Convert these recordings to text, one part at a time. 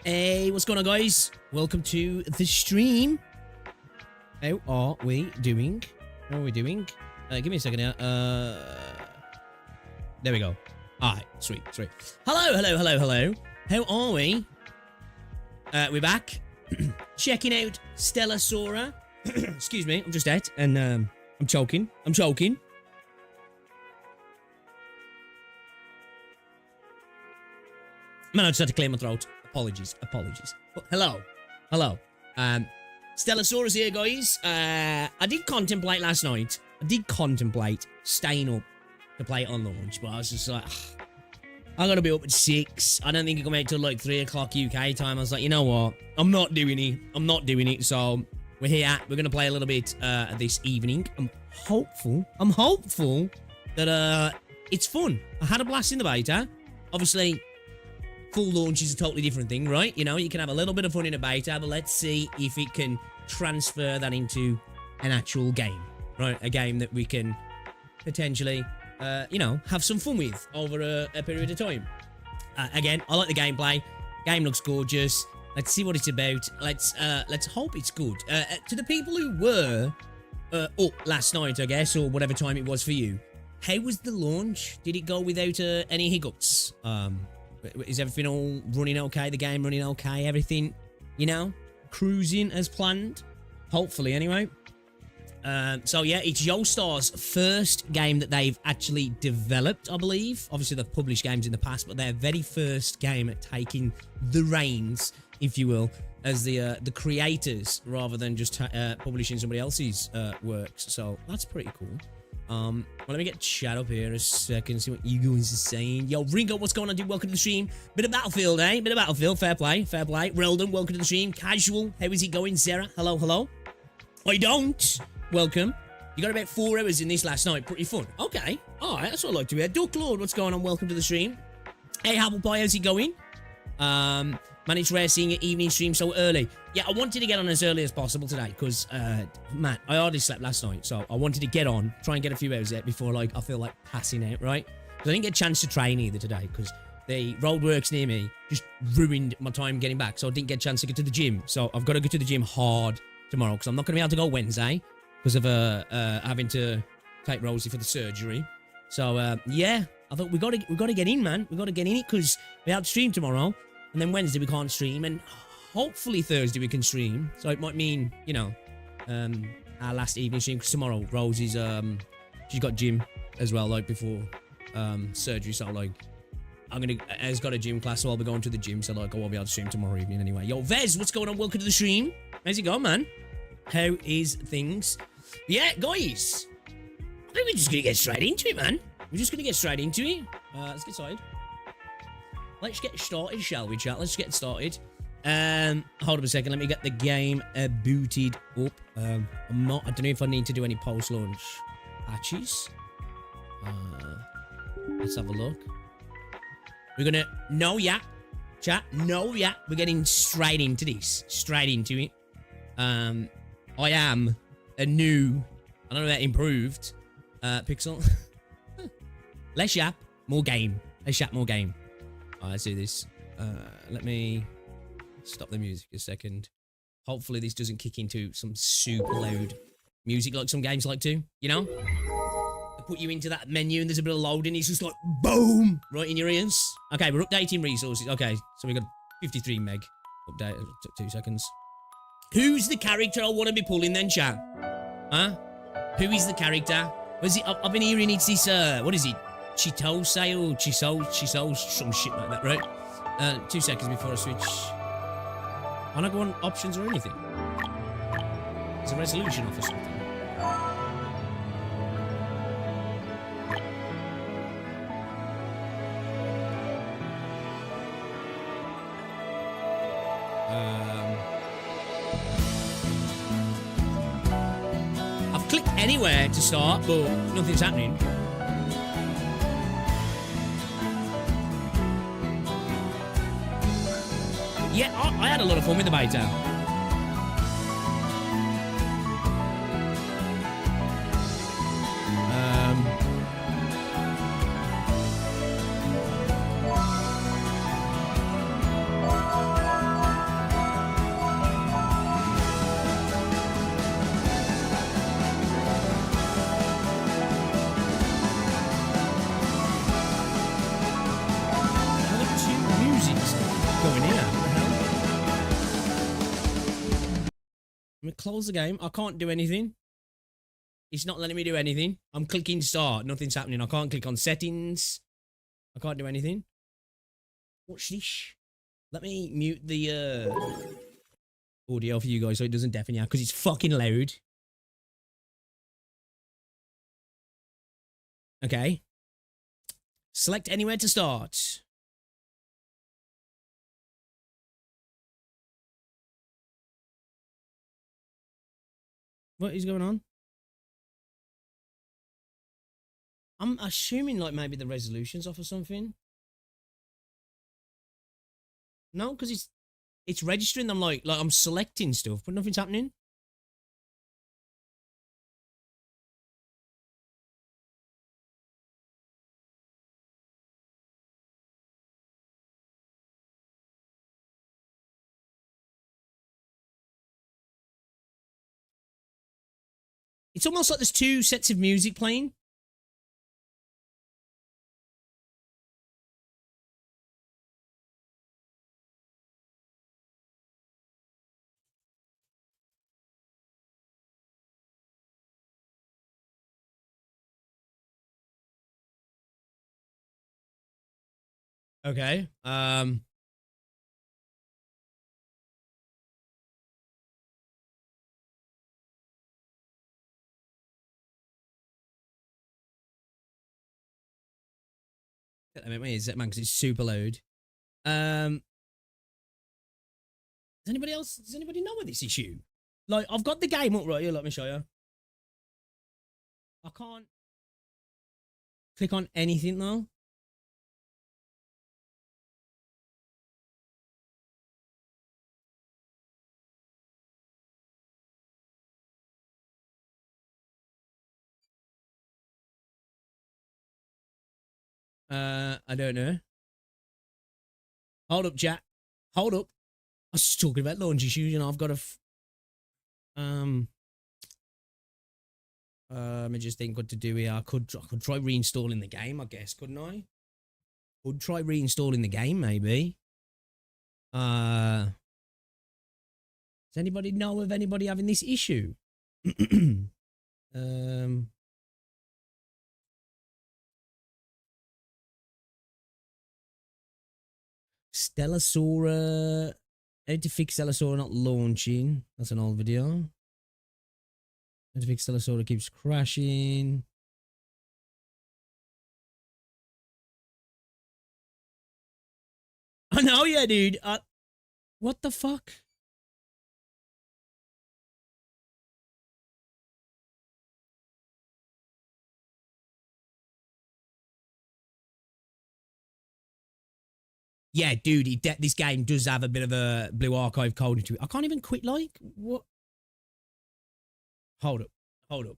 Hey, what's going on, guys? Welcome to the stream. How are we doing? How are we doing? Give me a second here. There we go. Alright, sweet. Hello. How are we? We're back. Checking out Stella Sora. Excuse me, I'm just out and I'm choking. Man, I just had to clear my throat. Apologies. But hello. Stella Sora's here, guys. I did contemplate last night. Staying up to play it on launch, but I was just like, I gotta be up at 6. I don't think I come out till like 3 o'clock UK time. I was like, you know what? I'm not doing it. So we're here. We're gonna play a little bit this evening. I'm hopeful that it's fun. I had a blast in the beta. Obviously, full launch is a totally different thing, right? You know, you can have a little bit of fun in a beta, but let's see if it can transfer that into an actual game, right? A game that we can potentially, you know, have some fun with over a period of time. Again, I like the gameplay. Game looks gorgeous. Let's see what it's about. Let's hope it's good. To the people who were up last night, I guess, or whatever time it was for you, how was the launch? Did it go without any hiccups? Is everything all running okay? The game running okay? Everything, you know, cruising as planned? Hopefully, anyway. So yeah, it's Yostar's first game that they've actually developed, I believe. Obviously, they've published games in the past, but their very first game at taking the reins, if you will, as the creators, rather than just publishing somebody else's works. So that's pretty cool. Well, let me get chat up here a second, see what you guys are saying. Yo, Ringo, what's going on, dude? Welcome to the stream. Bit of Battlefield, eh? Bit of Battlefield. Fair play. Reldon, welcome to the stream. Casual, how is it going? Sarah, hello. I don't. Welcome. You got about 4 hours in this last night. Pretty fun. Okay. Alright, that's what I like to hear. Duck Lord, what's going on? Welcome to the stream. Hey, Applepie, how's it going? Man, it's rare seeing an evening stream so early. Yeah, I wanted to get on as early as possible today because, man, I hardly slept last night. So I wanted to get on, try and get a few hours out before, like, I feel like passing out, right? Because I didn't get a chance to train either today because the roadworks near me just ruined my time getting back. So I didn't get a chance to get to the gym. So I've got to go to the gym hard tomorrow because I'm not going to be able to go Wednesday because of having to take Rosie for the surgery. So, yeah, I thought we got to get in, man. We got to get in it because we have to stream tomorrow. And then Wednesday we can't stream, and hopefully Thursday we can stream. So it might mean, you know, our last evening stream, because tomorrow Rosie's, she's got gym as well, like, before surgery. So, like, has got a gym class, so I'll be going to the gym. So, like, I won't be able to stream tomorrow evening anyway. Yo, Vez, what's going on? Welcome to the stream. How's it going, man? How is things? Yeah, guys, I think we're just going to get straight into it, man. We're just going to get straight into it. Let's get started. Let's get started, shall we, chat? Let's get started. Hold up a second. Let me get the game booted up. I don't know if I need to do any post-launch patches. Let's have a look. We're gonna... No, yeah. Chat. No, yeah. We're getting straight into this. Straight into it. I am a new... I don't know about improved. Pixel. Less yap, more game. Less yap, more game. Alright, let's do this. Let me stop the music a second. Hopefully this doesn't kick into some super loud music like some games like to, you know? I put you into that menu and there's a bit of loading, it's just like boom right in your ears. Okay, we're updating resources. Okay, so we got 53 meg. Update, it took 2 seconds. Who's the character I want to be pulling then, chat? Huh? Who is the character? Was it? I've been hearing it's this, what is it? Chitose or Chiso, some shit like that, right? 2 seconds before I switch. I'm not going options or anything. There's a resolution off or something. I've clicked anywhere to start, but nothing's happening. Yeah, I had a lot of fun with the beta. me close the game. I can't do anything. It's not letting me do anything. I'm clicking start. Nothing's happening. I can't click on settings. I can't do anything. Watch this. Let me mute the audio for you guys so it doesn't deafen you because it's fucking loud. Okay. Select anywhere to start. What is going on? I'm assuming like maybe the resolution's off or something. No, because it's registering them like I'm selecting stuff, but nothing's happening. It's almost like there's two sets of music playing. Okay. I mean, is it man? Because it's super loud. Does anybody else? Does anybody know of this issue? Like, I've got the game up right here. Let me show you. I can't click on anything though. I don't know. Hold up, chat. Hold up. I was just talking about launch issues, and I've got a. Let me just think what to do here. I could try reinstalling the game, I guess, couldn't I? Could try reinstalling the game, maybe. Does anybody know of anybody having this issue? Stella Sora. I need to fix Stella Sora not launching. That's an old video. I need to fix Stella Sora keeps crashing. I know, yeah, dude. What the fuck? Yeah, dude, this game does have a bit of a Blue Archive code into it. I can't even quit, like, what? Hold up. Hold up.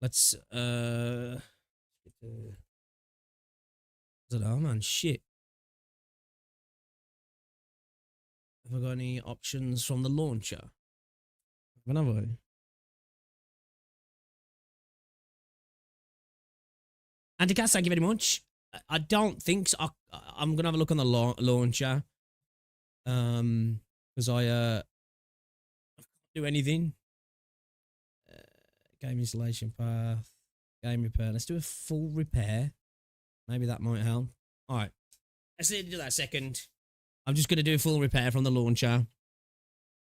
Let's, I don't know, man, shit. Have I got any options from the launcher? Have I? Anticast, thank you very much. I don't think so. I'm gonna have a look on the launcher. Because I can't do anything. Game installation path, game repair. Let's do a full repair. Maybe that might help. All right, let's do that second. I'm just gonna do a full repair from the launcher.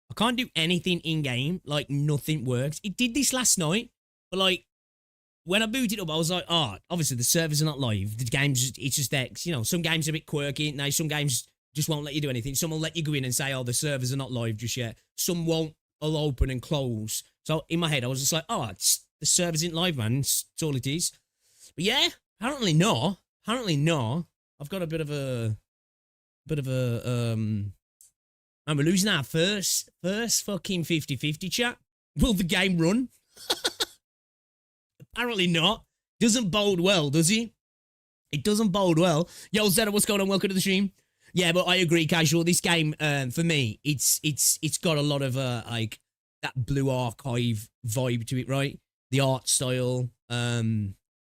I can't do anything in game. Like nothing works. It did this last night, but like. When I booted up, I was like, oh, obviously the servers are not live. The game's, it's just X. You know, some games are a bit quirky. Now, some games just won't let you do anything. Some will let you go in and say, oh, the servers are not live just yet. Some won't. I'll open and close. So in my head, I was just like, oh, the servers isn't live, man. It's all it is. But yeah, apparently no. Apparently no. I've got a bit of a, and we're losing our first fucking 50-50 chat. Will the game run? Apparently not. Doesn't bode well, does he? It doesn't bode well. Yo, Zeta, what's going on? Welcome to the stream. Yeah, but I agree, Casual. This game, for me, it's got a lot of like that Blue Archive vibe to it, right? The art style,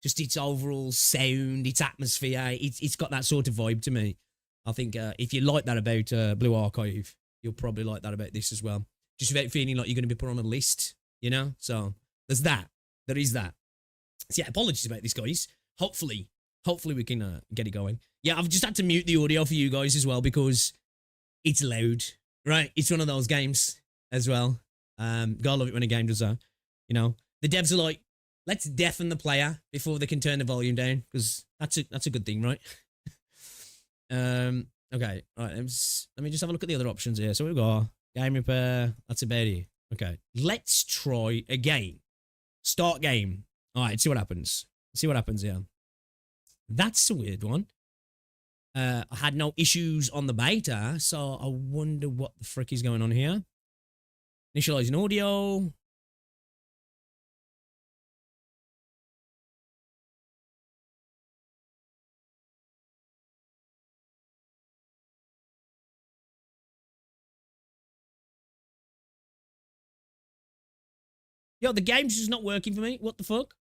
just its overall sound, its atmosphere. It's got that sort of vibe to me. I think if you like that about Blue Archive, you'll probably like that about this as well. Just without feeling like you're going to be put on a list, you know? So there's that. There is that. So yeah, apologies about this, guys. Hopefully we can get it going. Yeah, I've just had to mute the audio for you guys as well because it's loud, right? It's one of those games as well. Gotta love it when a game does that. You know, the devs are like, let's deafen the player before they can turn the volume down because that's a good thing, right? Okay, all right. Let me just have a look at the other options here. So we've got game repair. That's about it. Okay, let's try again. Start game. All right, see what happens. See what happens here. That's a weird one. I had no issues on the beta, so I wonder what the frick is going on here. Initializing audio. Yo, the game's just not working for me. What the fuck?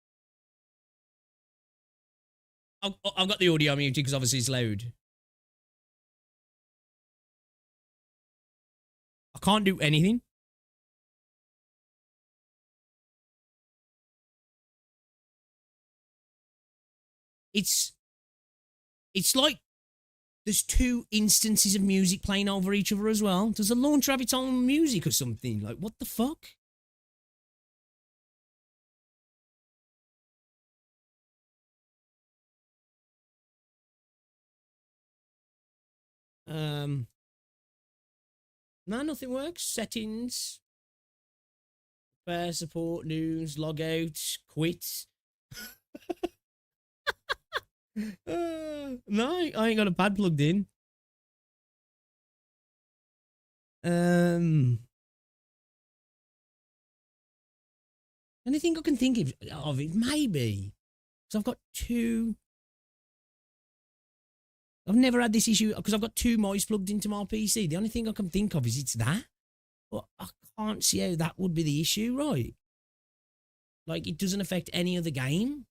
I've got the audio muted because obviously it's loud. I can't do anything. It's like there's two instances of music playing over each other as well. Does the launcher have its own music or something? Like, what the fuck? No, nothing works. Settings. Repair, support, news, log out, quit. No, I ain't got a pad plugged in. Anything I can think of it, maybe. So I've got two. I've never had this issue because I've got two mice plugged into my PC. The only thing I can think of is it's that. But I can't see how that would be the issue, right? Like, it doesn't affect any other game.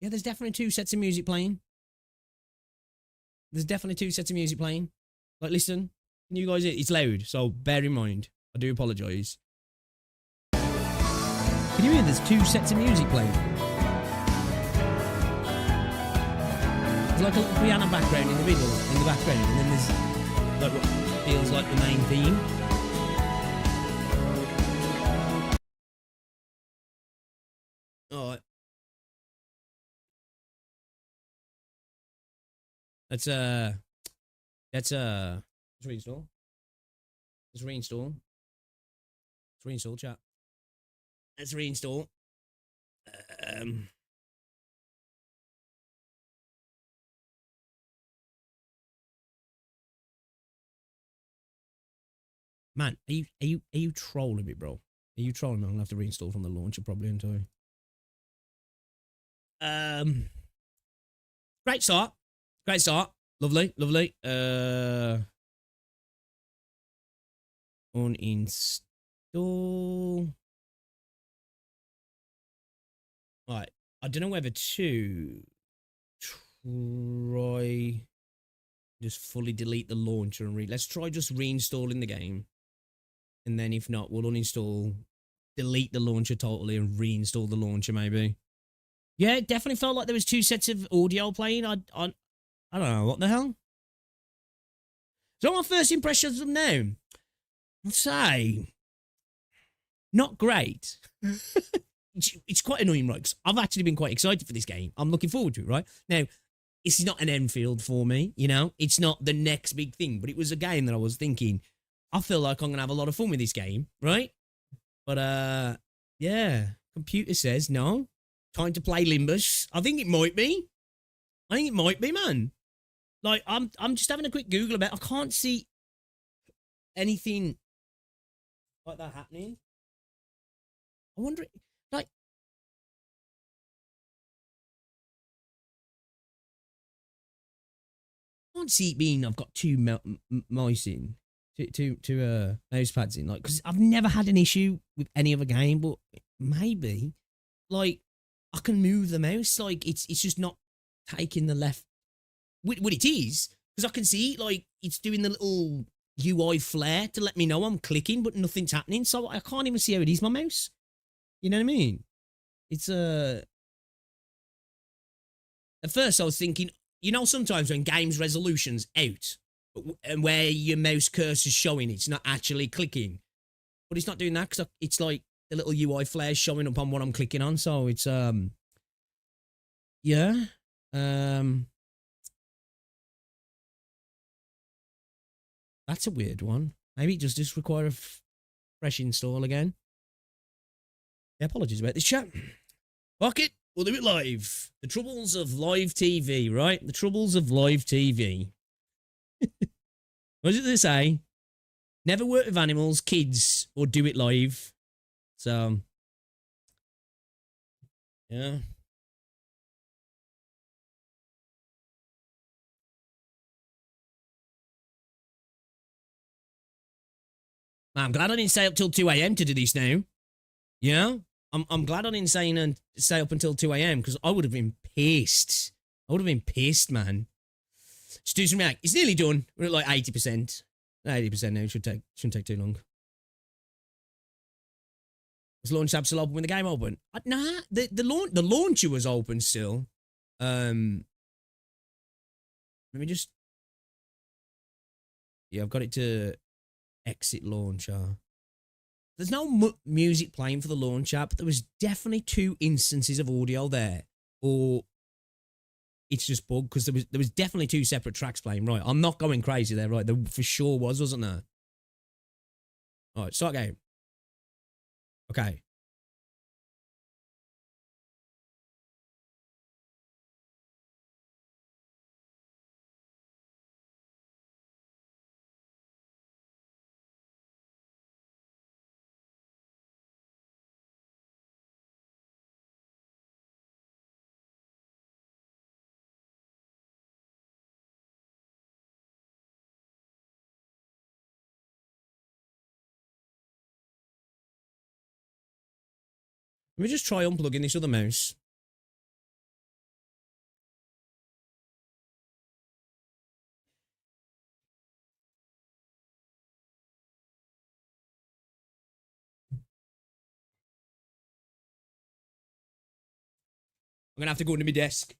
Yeah, there's definitely two sets of music playing. There's definitely two sets of music playing. Like, listen, can you guys hear? It's loud, so bear in mind. I do apologise. Can you hear there's two sets of music playing? There's like a little piano background in the middle, in the background, and then there's like what feels like the main theme. Alright. Let's reinstall. Let's reinstall. Let's reinstall, chat. Let's reinstall. Man, are you trolling me, bro? Are you trolling me? I'm gonna have to reinstall from the launcher probably until. Great start. Great start. Lovely, lovely. Uninstall. Right. I don't know whether to try just fully delete the launcher and let's try just reinstalling the game. And then if not, we'll uninstall, delete the launcher totally and reinstall the launcher maybe. Yeah, it definitely felt like there was two sets of audio playing. I don't know, what the hell? So my first impressions of them now, I'd say, not great. It's quite annoying, right? Because I've actually been quite excited for this game. I'm looking forward to it, right? Now, it's not an Enfield for me, you know? It's not the next big thing, but it was a game that I was thinking, I feel like I'm going to have a lot of fun with this game, right? But, yeah, computer says no. Time to play Limbus. I think it might be. I think it might be, man. Like, I'm just having a quick Google about it. I can't see anything like that happening. I wonder, like, can't see it being I've got two mice in, two mouse pads in, like, because I've never had an issue with any other game, but maybe, like, I can move the mouse, like, it's just not taking the left. What it is, because I can see, like, it's doing the little UI flare to let me know I'm clicking, but nothing's happening, so I can't even see how it is my mouse. You know what I mean? It's at first I was thinking, you know, sometimes when games resolution's out and where your mouse cursor's showing, it's not actually clicking, but it's not doing that because it's like the little UI flare showing up on what I'm clicking on. So it's yeah, that's a weird one. Maybe it just require a fresh install again. Yeah, apologies about this, chat. Fuck it, we'll do it live. The troubles of live TV, right? The troubles of live TV. What did they say? Never work with animals, kids, or do it live. So, yeah. I'm glad I didn't stay up till 2 a.m. to do this now. Yeah? I'm glad I didn't stay up until 2 a.m. because I would have been pissed. I would have been pissed, man. Just do some react. It's nearly done. We're at like 80%. 80% now. Shouldn't take too long. Was launch tab still open when the game opened? Nah, the launcher was open still. Let me just. Yeah, I've got it to exit launcher. There's no music playing for the launch app, but there was definitely 2 instances of audio there, or it's just bugged because there was definitely 2 separate tracks playing. Right, I'm not going crazy there. Right, there for sure wasn't there? All right, start game. Okay. Let me just try unplugging this other mouse. I'm gonna have to go into my desk.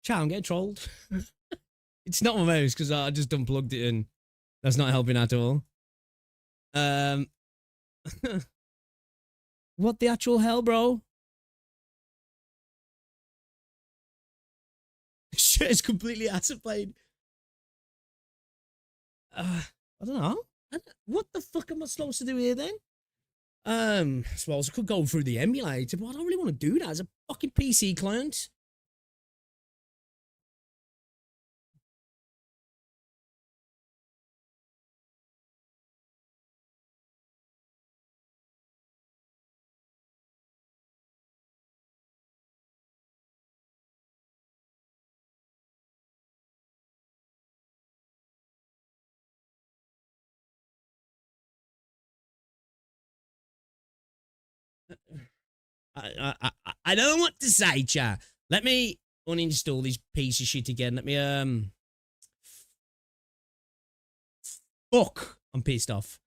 Chat, I'm getting trolled. It's not my mouse because I just unplugged it and that's not helping at all. What the actual hell, bro? Shit is completely acid played. I don't know. What the fuck am I supposed to do here then? I suppose I could go through the emulator, but I don't really want to do that as a fucking PC client. I don't know what to say, chat. Let me uninstall this piece of shit again. Let me fuck. I'm pissed off.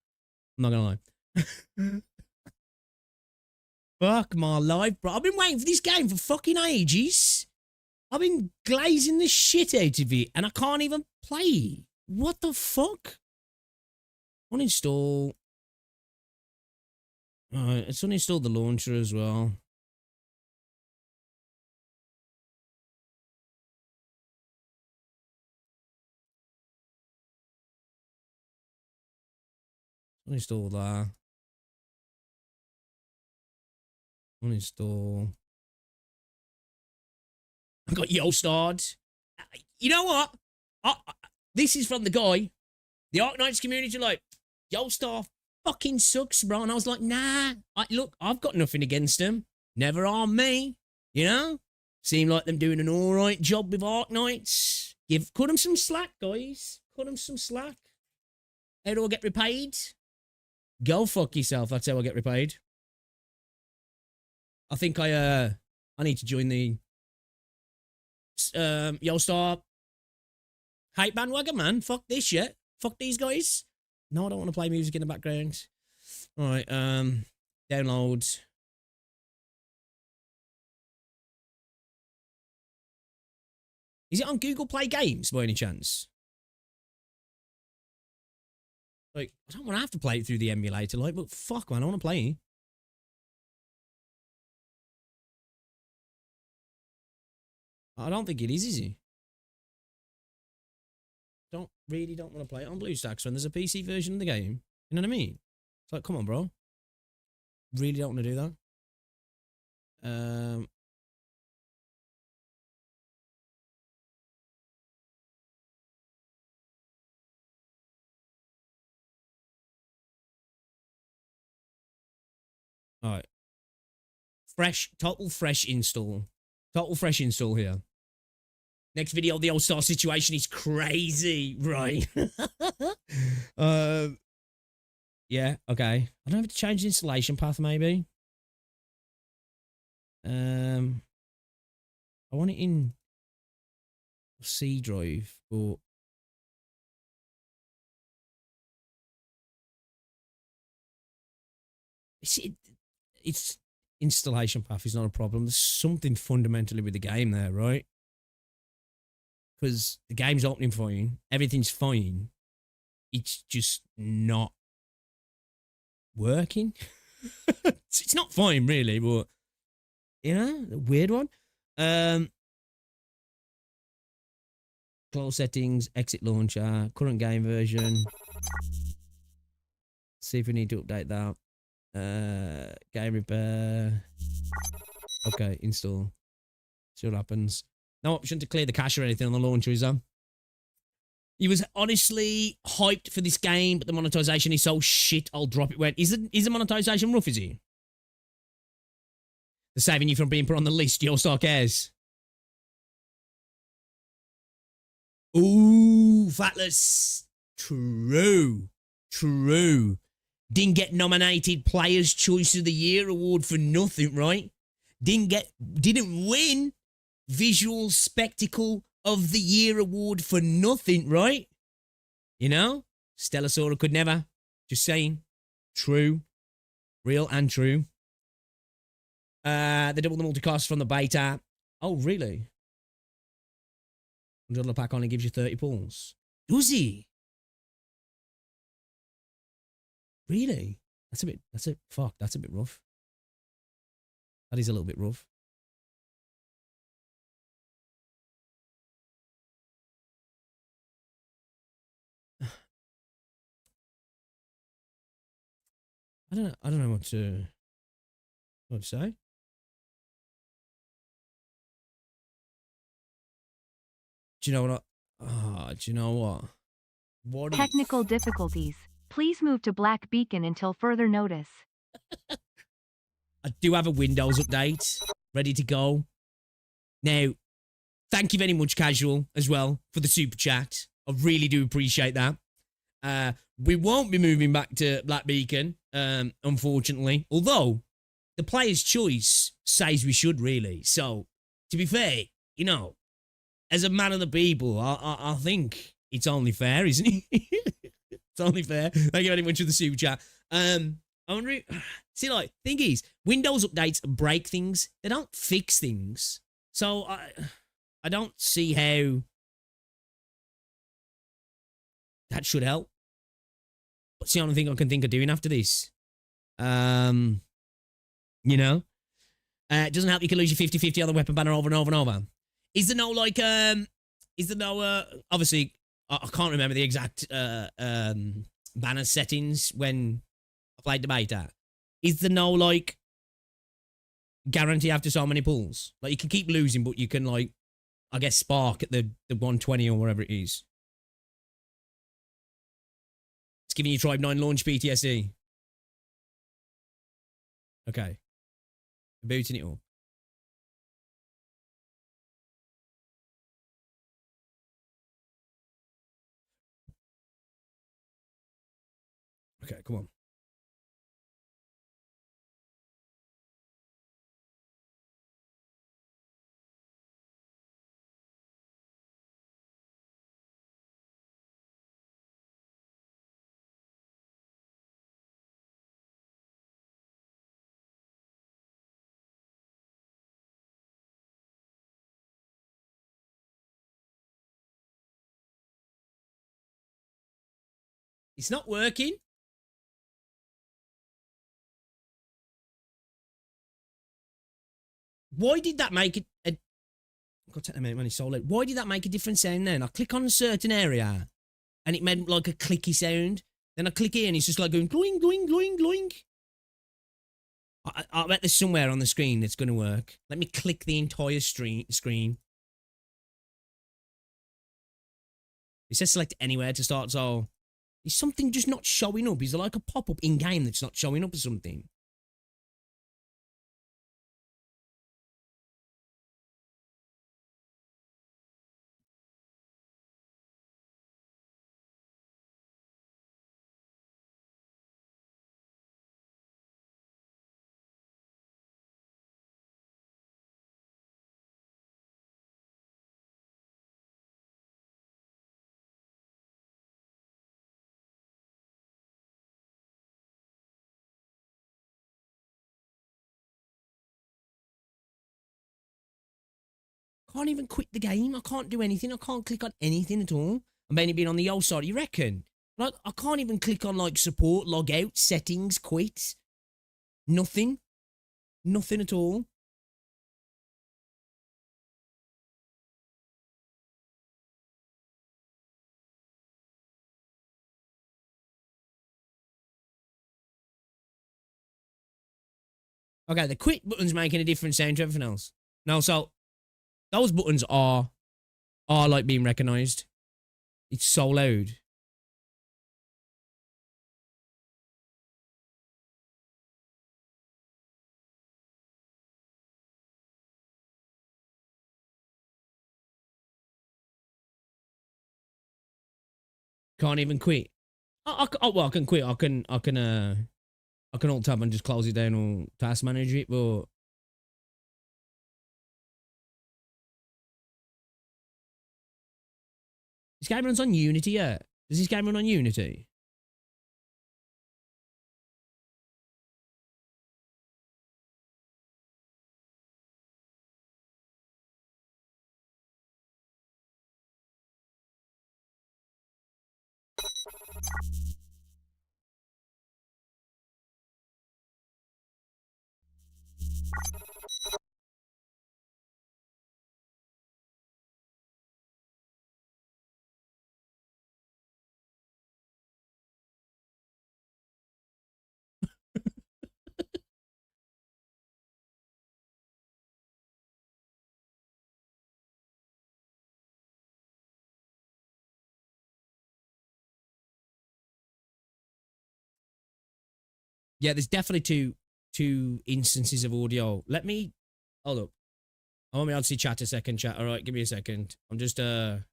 I'm not gonna lie. Fuck my life, bro. I've been waiting for this game for fucking ages. I've been glazing the shit out of it, and I can't even play. What the fuck? Uninstall. Alright, let's uninstall the launcher as well. Uninstall that. Uninstall. I got Yostars. You know what? This is from the guy. The Arknights community like, Yostar fucking sucks, bro. And I was like, nah. Look, I've got nothing against them. Never on me. You know? Seem like them doing an alright job with Arknights. Cut them some slack, guys. Cut them some slack. How do I get repaid? Go fuck yourself. That's how I get repaid. I think I need to join the Yostar hype bandwagon, man. Fuck this shit. Fuck these guys. No, I don't want to play music in the background. Alright, download. Is it on Google Play Games by any chance? Like, I don't want to have to play it through the emulator, like, but fuck, man, I want to play it. I don't think it is it? Don't want to play it on BlueStacks when there's a PC version of the game. You know what I mean? It's like, come on, bro. Really don't want to do that. All right. Total fresh install. Total fresh install here. Next video, the All-Star situation is crazy, right? Yeah, okay. I don't have to change the installation path, maybe. I want it in C drive, but it's installation path is not a problem. There's something fundamentally with the game there, right? Because the game's opening fine, everything's fine. It's just not working. It's not fine, really, but you know, a weird one. Close settings, exit launcher, current game version. See if we need to update that. Game repair. Okay, install. See what happens. No option to clear the cache or anything on the launcher, is there? He was honestly hyped for this game, but the monetization is so shit, I'll drop it. Is the monetization rough, is he? They're saving you from being put on the list, Yostar cares. Ooh, Fatless. True. Didn't get nominated Player's Choice of the Year award for nothing, right? Didn't win Visual Spectacle of the Year award for nothing, right? You know? Stella Sora could never. Just saying. True. Real and true. They doubled the multi-cost from the beta. Oh, really? $100 pack only gives you 30 pulls. Does he? Really? That's a bit rough. That is a little bit rough. I don't know what to say. Do you know what? Do you know what? What Technical difficulties. Please move to Black Beacon until further notice. I do have a Windows update ready to go. Now, thank you very much, Casual, as well, for the super chat. I really do appreciate that. We won't be moving back to Black Beacon, unfortunately. Although, the player's choice says we should, really. So, to be fair, you know, as a man of the people, I think it's only fair, isn't it? It's only fair. Thank you very much for the super chat. I wonder, see, like, thing is, Windows updates break things. They don't fix things. So I don't see how that should help. What's the only thing I can think of doing after this? You know? It doesn't help you can lose your 50-50 on the weapon banner over and over and over. Is there no, like, obviously, I can't remember the exact banner settings when I played the beta. Is there no, like, guarantee after so many pulls? Like, you can keep losing, but you can, like, I guess, spark at the 120 or whatever it is. It's giving you Tribe 9 launch PTSD. Okay. Booting it up. Okay, come on. It's not working. Why did that make it? God, take a minute when it's so late. Why did that make a different sound then? I click on a certain area and it made like a clicky sound. Then I click here and it's just like going gloing, gloing, gloing, gloing. I bet there's somewhere on the screen that's going to work. Let me click the entire screen. It says select anywhere to start, so is something just not showing up? Is there like a pop-up in-game that's not showing up or something? Can't even quit the game. I can't do anything. I can't click on anything at all. I'm only being on the Yostar, you reckon? Like, I can't even click on, like, support, log out, settings, quit. Nothing. Nothing at all. Okay, the quit button's making a different sound to everything else. No, so those buttons are like being recognised. It's so loud. Can't even quit. Well, I can quit. I can alt tab and just close it down or task manager it, but this game runs on Unity, yeah. Does this game run on Unity? Yeah, there's definitely two instances of audio. Let me hold up. I want me to see chat a second, chat. All right, give me a second. I'm just I'm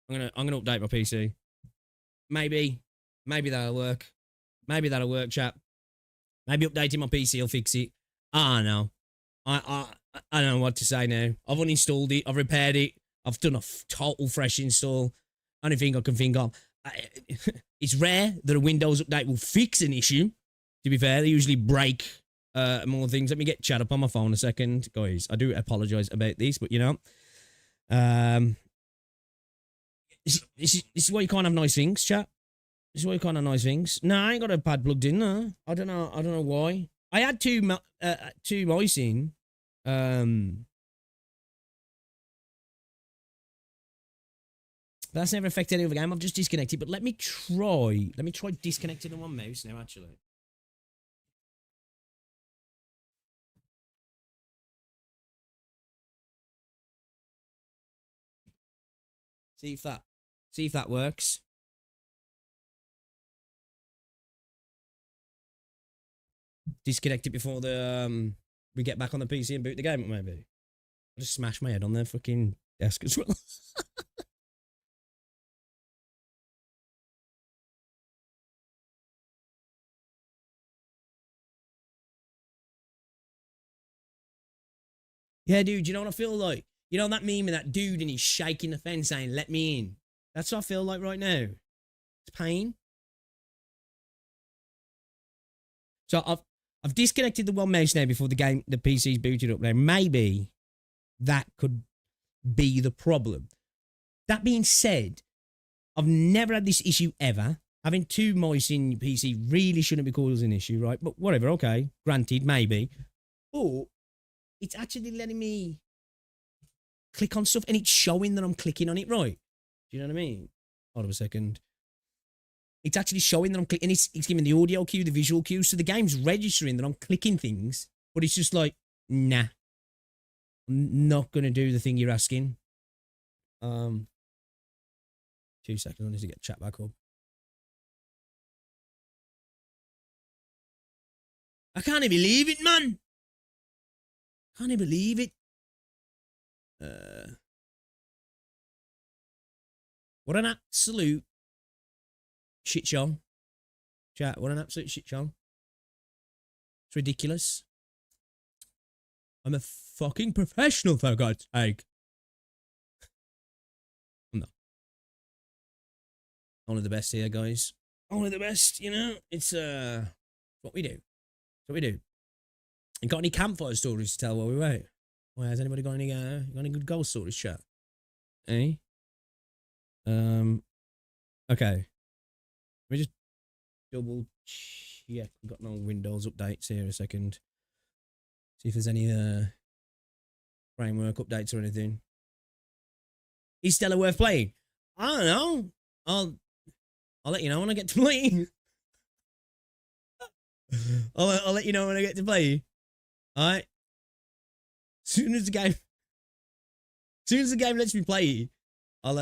gonna update my PC. Maybe that'll work. Maybe that'll work, chat. Maybe updating my PC will fix it. I don't know. I don't know what to say now. I've uninstalled it. I've repaired it. I've done a total fresh install. Only thing I can think of. It's rare that a Windows update will fix an issue. To be fair, they usually break more things. Let me get chat up on my phone a second, guys. I do apologize about this, but you know, this is why you can't have nice things, chat. This is why you can't have nice things. No, I ain't got a pad plugged in. No, I don't know why. I had two mice in. That's never affected any other game. I've just disconnected. But let me try disconnecting on one mouse now. Actually. See if that works. Disconnect it before the we get back on the PC and boot the game up, maybe. I'll just smash my head on their fucking desk as well. Yeah, dude, you know what I feel like? You know that meme of that dude and he's shaking the fence saying, let me in. That's what I feel like right now. It's pain. So I've disconnected the one mouse now before the PC's booted up now. Maybe that could be the problem. That being said, I've never had this issue ever. Having two mice in your PC really shouldn't be causing an issue, right? But whatever, okay. Granted, maybe. Or it's actually letting me click on stuff and it's showing that I'm clicking on it, right? Do you know what I mean? Hold on a second. It's actually showing that I'm clicking. It's giving the audio cue, the visual cue. So the game's registering that I'm clicking things, but it's just like, nah. I'm not going to do the thing you're asking. 2 seconds. I need to get chat back up. I can't even believe it, man. Can't even believe it. What an absolute shit show. Chat, what an absolute shit show. It's ridiculous. I'm a fucking professional, for God's sake. I'm not. Only the best here, guys. Only the best, you know? It's what we do. It's what we do. You got any campfire stories to tell while we wait? Well, has anybody got any good ghost stories, chat? Eh? Okay. Let me just double check. We've got no Windows updates here a second. See if there's any framework updates or anything. Is Stella worth playing? I don't know. I'll let you know when I get to play. I'll let you know when I get to play. Alright. Soon as the game lets me play, I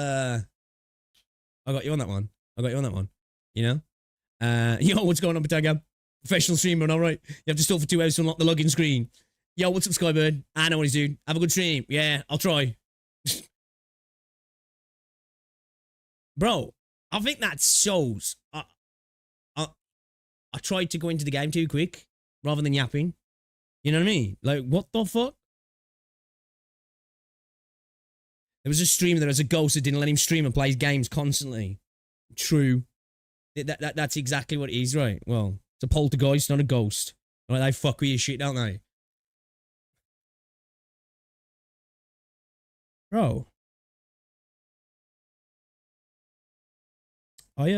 got you on that one. You know? Yo, what's going on, Batanga? Professional streamer, alright. You have to stall for 2 hours to unlock the login screen. Yo, what's up, Skybird? I know what he's doing. Have a good stream. Yeah, I'll try. Bro, I think that shows. I tried to go into the game too quick rather than yapping. You know what I mean? Like, what the fuck? There was a streamer that was a ghost that didn't let him stream and plays games constantly. True. That's exactly what it is, right? Well, it's a poltergeist, not a ghost. Right, they fuck with your shit, don't they? Bro. I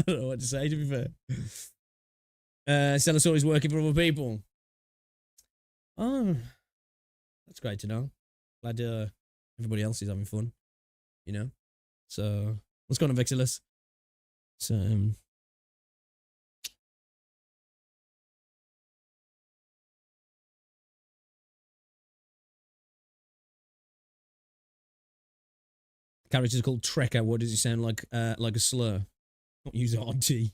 don't know what to say, to be fair. Stella Sora is working for other people. Oh, that's great to know. Glad everybody else is having fun, you know? So, what's going on, Vexilus? So, Character's called Trekker. What does he sound like? Like a slur. Not use RT.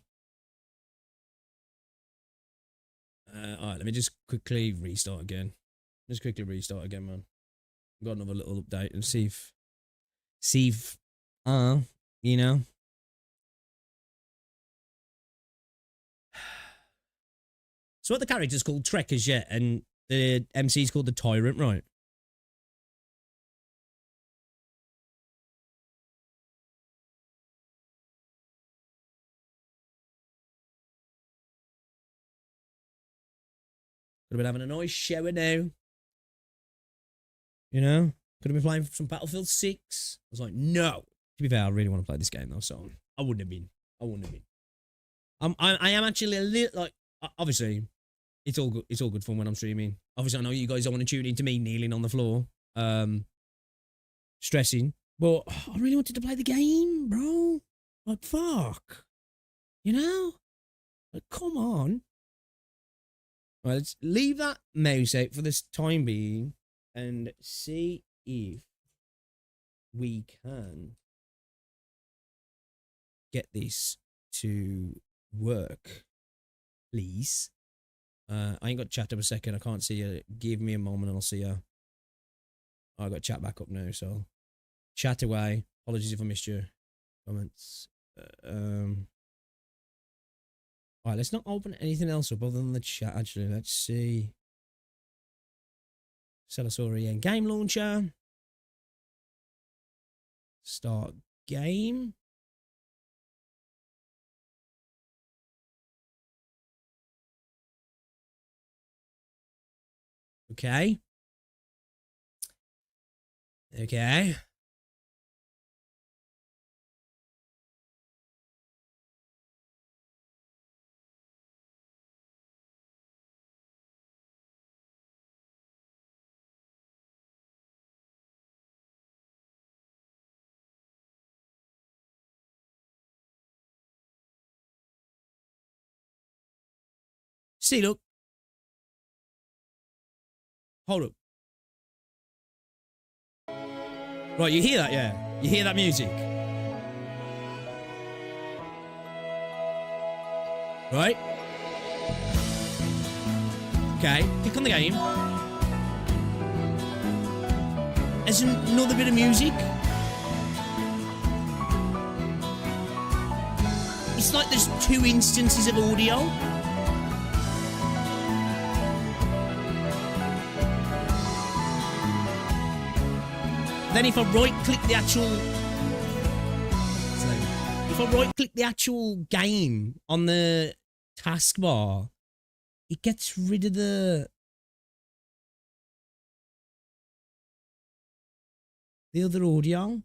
Alright, let me just quickly restart again. Just quickly restart again, man. Got another little update and see if, you know. So what the character's called Trekkers, yeah, and the MC's called the Tyrant, right? Could have been having a nice shower now. You know? Could have been playing some Battlefield 6. I was like, no. To be fair, I really want to play this game though, so I wouldn't have been. I am actually a little, like, obviously, it's all good. It's all good fun when I'm streaming. Obviously, I know you guys don't want to tune into me kneeling on the floor, stressing. But I really wanted to play the game, bro. Like, fuck. You know? Like, come on. Right, let's leave that mouse out for this time being and see if we can get this to work, please. I ain't got chat up a second. I can't see you. Give me a moment and I'll see you. I got chat back up now, so chat away. Apologies if I missed your comments. Alright, let's not open anything else up other than the chat, actually. Let's see. Stella Sora, yeah. Game launcher. Start game. Okay. Okay. See, look. Hold up. Right, you hear that, yeah? You hear that music? Right? Okay, click on the game. There's another bit of music. It's like there's 2 instances of audio. Then if I right-click the actual... If I right-click the actual game on the taskbar, it gets rid of the other audio.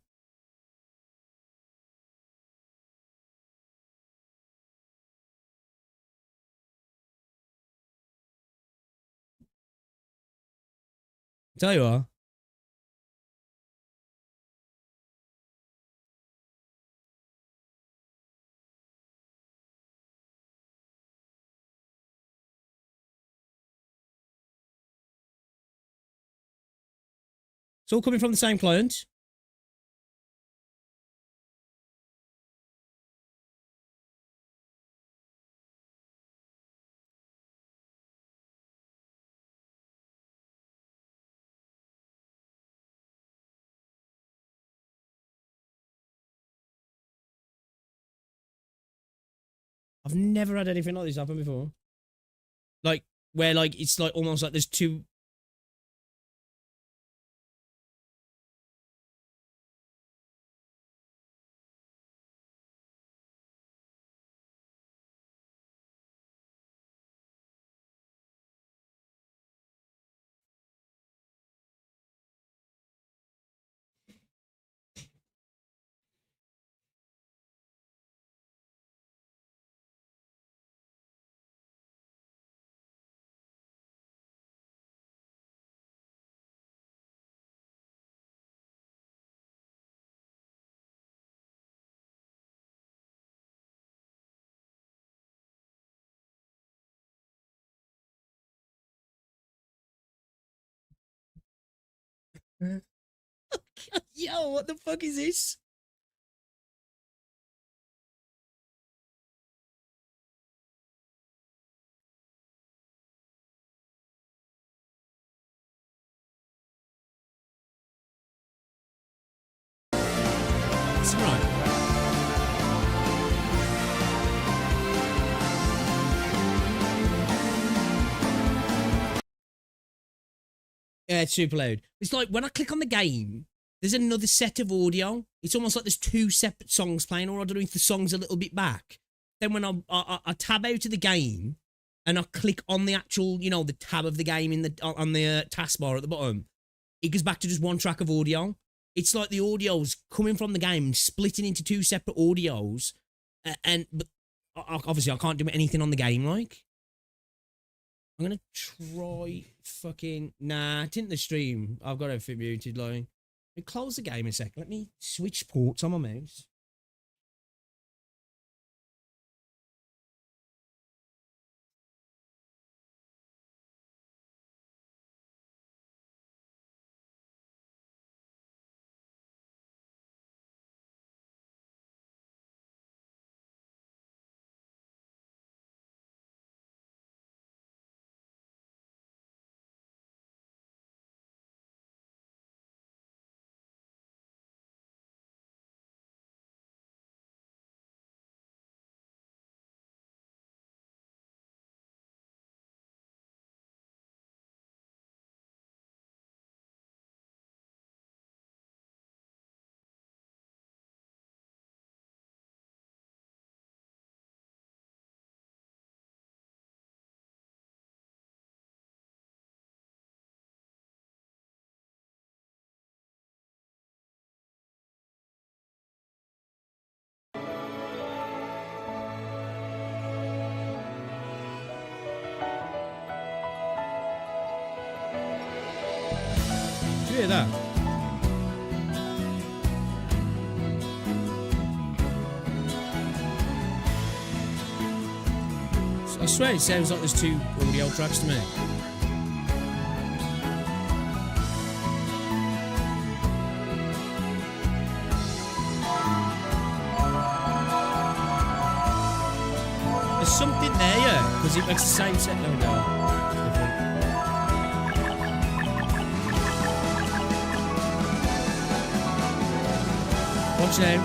Tell you what. It's all coming from the same client. I've never had anything like this happen before. Like, where, like, it's like almost like there's 2... Yo, what the fuck is this? It's right. Yeah, it's super loud. It's like when I click on the game, there's another set of audio. It's almost like there's two separate songs playing, or I don't know if the song's a little bit back. Then when I tab out of the game and I click on the actual, you know, the tab of the game in the on the taskbar at the bottom, it goes back to just one track of audio. It's like the audio's coming from the game, splitting into two separate audios, but obviously I can't do anything on the game like. I'm gonna try fucking nah. It didn't the stream. I've got everything muted. Like, let me close the game a sec. Let me switch ports on my mouse. Do you hear that? I swear it sounds like there's two audio tracks to me. There's something there, yeah, because it makes the same set. No, no. Watch out.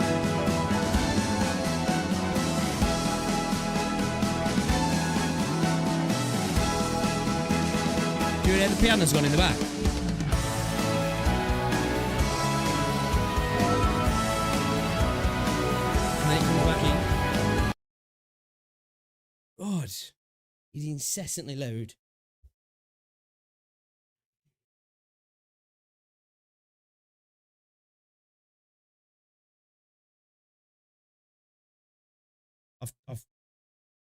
Do you hear the piano's gone in the back? And then it comes back in. God, he's incessantly loud.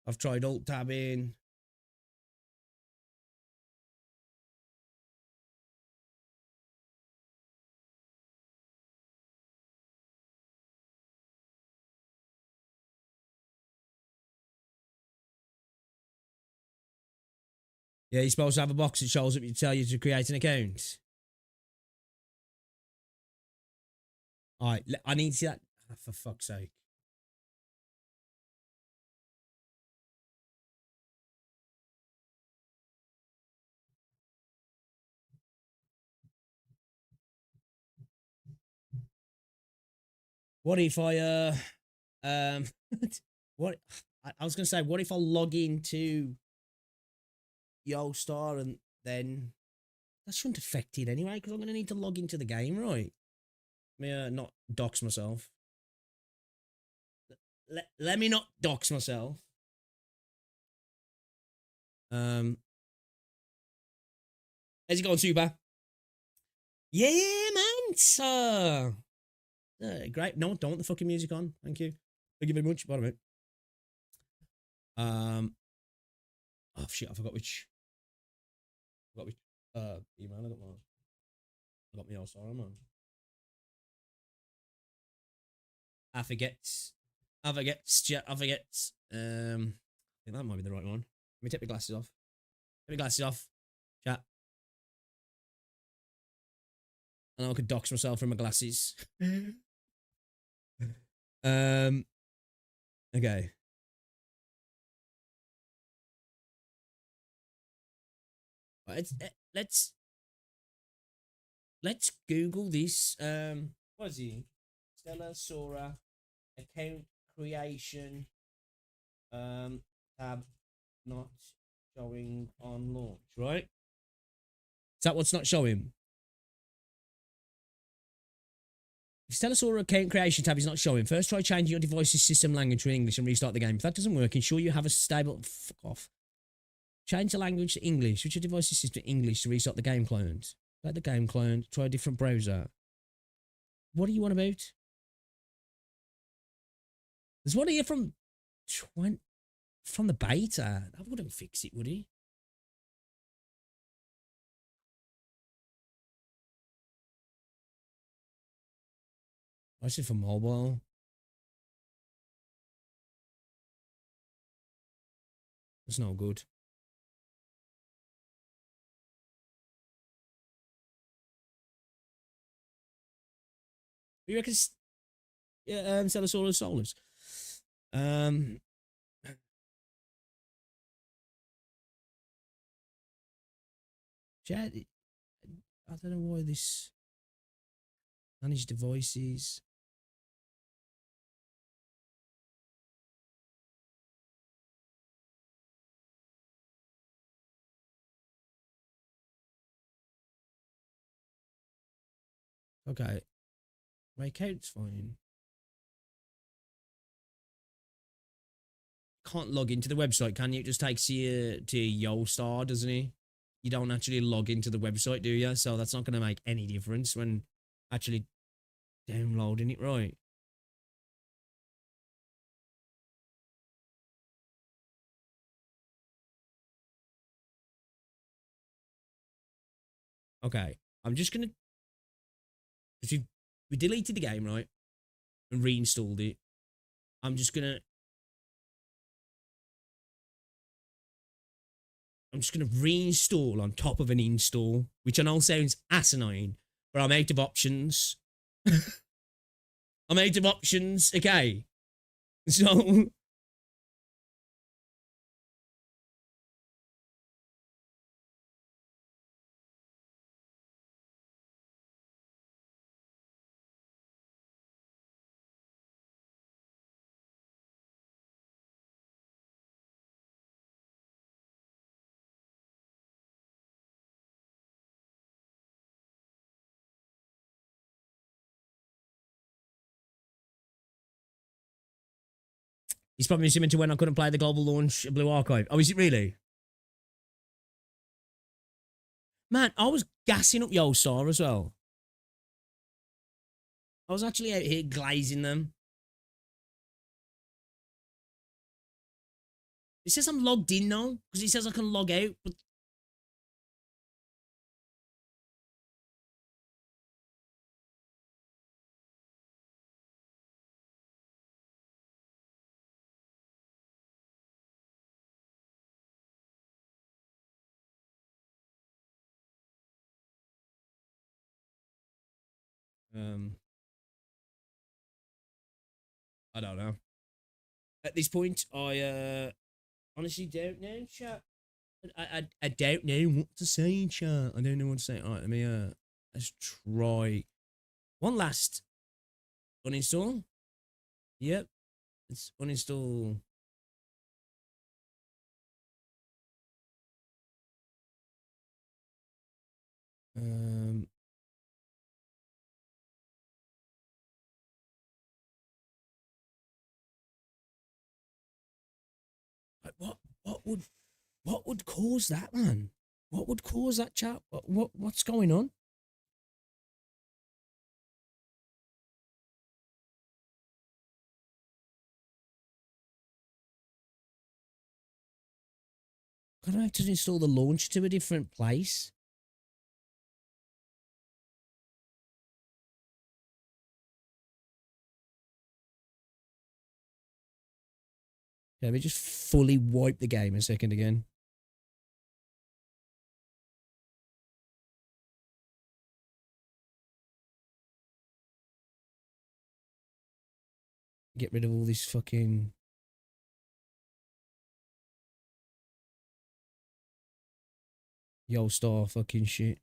I've tried alt tabbing. Yeah, you're supposed to have a box that shows up to tell you to create an account. Alright, I need to see that. Oh, for fuck's sake. What if I what I was gonna say, what if I log into Yostar and then that shouldn't affect it anyway, because I'm gonna need to log into the game, right? Let me not dox myself. Let me not dox myself. How's it going, Super? Yeah, man. Great. No, don't want the fucking music on. Thank you. Thank you very much. Bye, mate. Oh shit, I forgot which. Email I got my. I got my Yostar, man. I forget. I think that might be the right one. Let me take my glasses off. Take my glasses off. Chat. And I could dox myself from my glasses. um. Okay. Let's let's Google this. What is he? Stella Sora account creation. Tab not showing on launch. Right? Is that what's not showing? If Stella Sora account creation tab is not showing, first try changing your device's system language to English and restart the game. If that doesn't work, ensure you have a stable. Fuck off. Change the language to English. Switch your device's system to English to restart the game client. Let the game client. Try a different browser. What do you want about? There's one here from the beta. That wouldn't fix it, would he? I said for mobile. That's not good. You reckon? Yeah, Stella Sora Solars. Chad, I don't know why this manage devices. Okay, my account's fine. Can't log into the website, can you? It just takes you to Yostar, doesn't it? You don't actually log into the website, do you? So that's not going to make any difference when actually downloading it, right? Okay, I'm just going to... We deleted the game, right? And reinstalled it. I'm just going to... reinstall on top of an install, which I know sounds asinine, but I'm out of options. I'm out of options, okay? So... He's probably assuming to when I couldn't play the global launch Blue Archive. Oh, is it really? Man, I was gassing up Yostar as well. I was actually out here glazing them. It says I'm logged in now, because it says I can log out, but... I don't know. At this point, I honestly don't know, chat. I don't know what to say, chat. I don't know what to say. All right, let me let's try one last uninstall. Yep, let's uninstall. Um, what would cause that, man? What would cause that, chat? What's going on? Can I have to install the launch to a different place? Yeah, let me just fully wipe the game a second again. Get rid of all this fucking... Yostar fucking shit.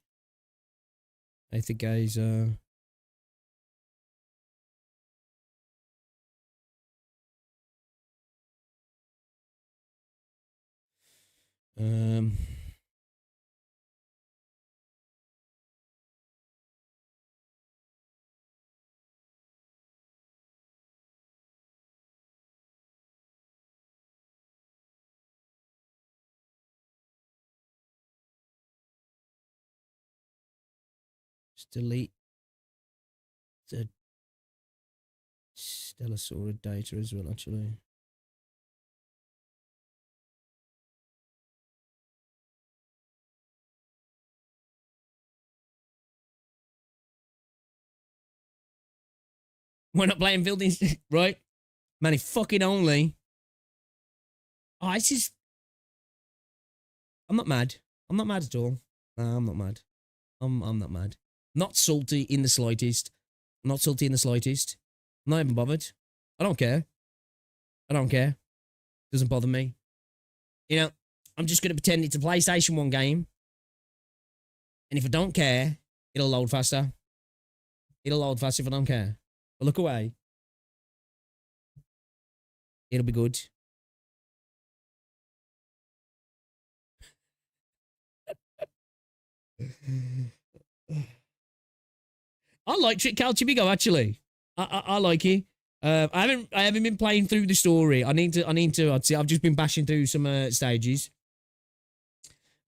I think guys, um... Just delete the Stella Sora data as well, actually. We're not playing buildings, right? Man, if fucking only. Oh, it's just... I'm not mad. I'm not mad at all. No, I'm not mad. I'm not mad. Not salty in the slightest. Not salty in the slightest. I'm not even bothered. I don't care. I don't care. Doesn't bother me. You know, I'm just going to pretend it's a PlayStation 1 game. And if I don't care, it'll load faster. It'll load faster if I don't care. But look away. It'll be good. I like Trick Culture Bigo, actually. I like it. I haven't been playing through the story. I need to. I'd say I've just been bashing through some stages.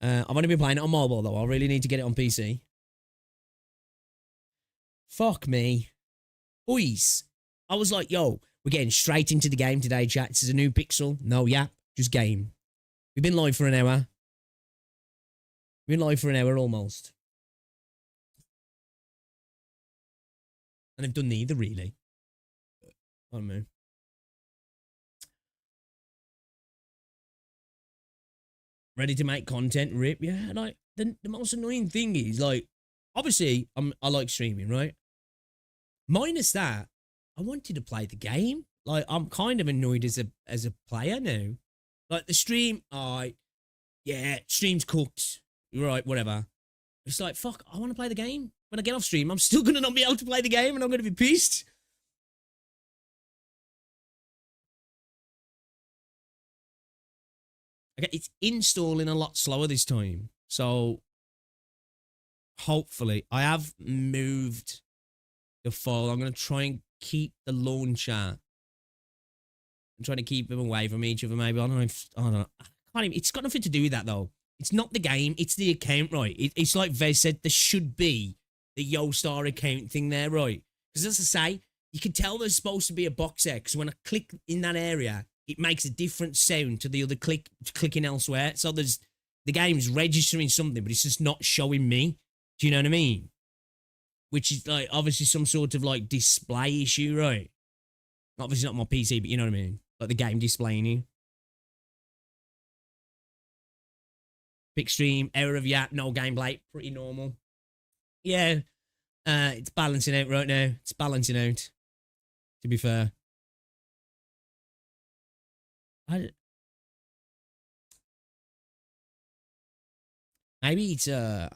I've only been playing it on mobile though. I really need to get it on PC. Fuck me, boys. I was like, yo, we're getting straight into the game today, chat. This is a new pixel. No, yeah, just game. We've been live for an hour. We've been live for an hour almost. And they've done neither, really. I don't know. Ready to make content, rip. Yeah, like, the most annoying thing is, like, obviously, I like streaming, right? Minus that, I wanted to play the game. Like, I'm kind of annoyed as a player now. Like, the stream, yeah, stream's cooked. You're right, whatever. It's like, fuck, I want to play the game. When I get off stream, I'm still going to not be able to play the game and I'm going to be pissed. Okay, it's installing a lot slower this time. So, hopefully, I have moved the file. I'm going to try and keep the launcher. I'm trying to keep them away from each other, maybe. I don't know if, I don't know. I can't even, it's got nothing to do with that, though. It's not the game, it's the account, right? It's like Vez said, there should be the Yostar account thing there, right? Because as I say, you can tell there's supposed to be a box there, because when I click in that area, it makes a different sound to the other clicking elsewhere. So there's, the game's registering something, but it's just not showing me. Do you know what I mean? Which is like, obviously some sort of like display issue, right? Obviously not my PC, but you know what I mean? Like the game displaying you. Pick stream, error of yap, no gameplay, pretty normal. Yeah, it's balancing out right now. It's balancing out, to be fair. Maybe it's a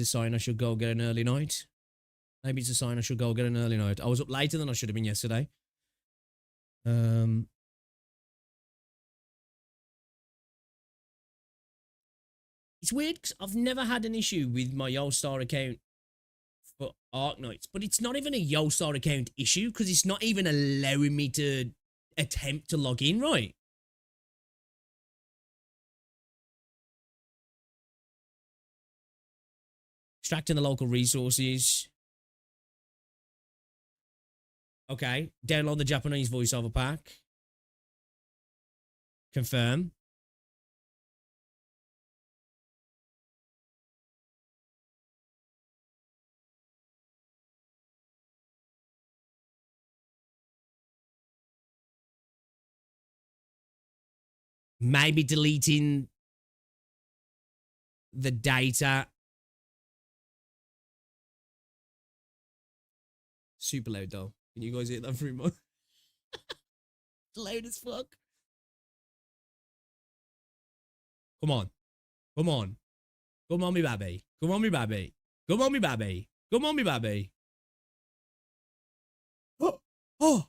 sign I should go get an early night. Maybe it's a sign I should go get an early night. I was up later than I should have been yesterday. It's weird because I've never had an issue with my Yostar account for Arknights, but it's not even a Yostar account issue because it's not even allowing me to attempt to log in, right? Extracting the local resources. Okay. Download the Japanese voiceover pack. Confirm. Maybe deleting the data. Super loud though. Can you guys hear that through my... Loud as fuck. Come on. Come on. Come on, me baby. Come on, me baby. Come on, me baby. Come on, me baby. Oh, oh,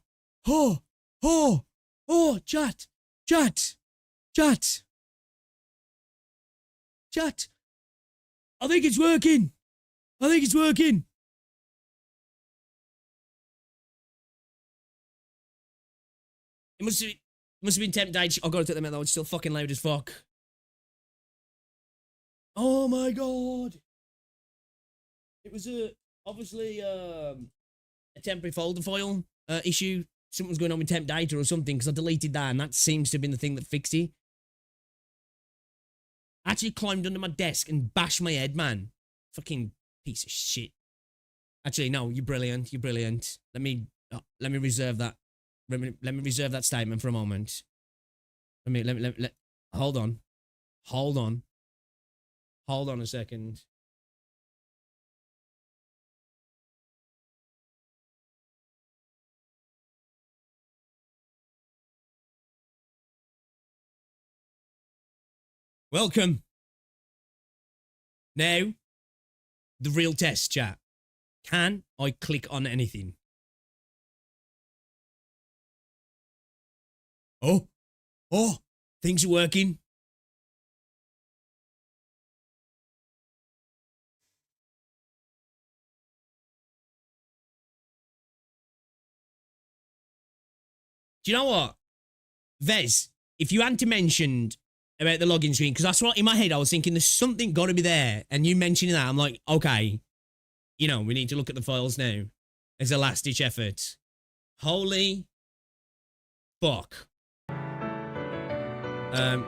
oh, oh, oh, chat, chat, chat, chat. I think it's working. I think it's working. It must have been temptation. I've got to take them out though. It's still fucking loud as fuck. Oh my god. It was obviously a temporary folder file issue. Something was going on with temp data or something because I deleted that and that seems to have been the thing that fixed it. I actually climbed under my desk and bashed my head, man. Fucking piece of shit. Actually, no, you're brilliant. You're brilliant. Let me reserve that. Let me reserve that statement for a moment. Hold on. Hold on. Hold on a second. Welcome. Now, the real test, chat. Can I click on anything? Oh, oh, things are working. Do you know what? Vez, if you hadn't mentioned about the login screen, because that's what in my head I was thinking there's something got to be there, and you mentioning that, I'm like, okay, you know, we need to look at the files now as a last-ditch effort. Holy fuck. Can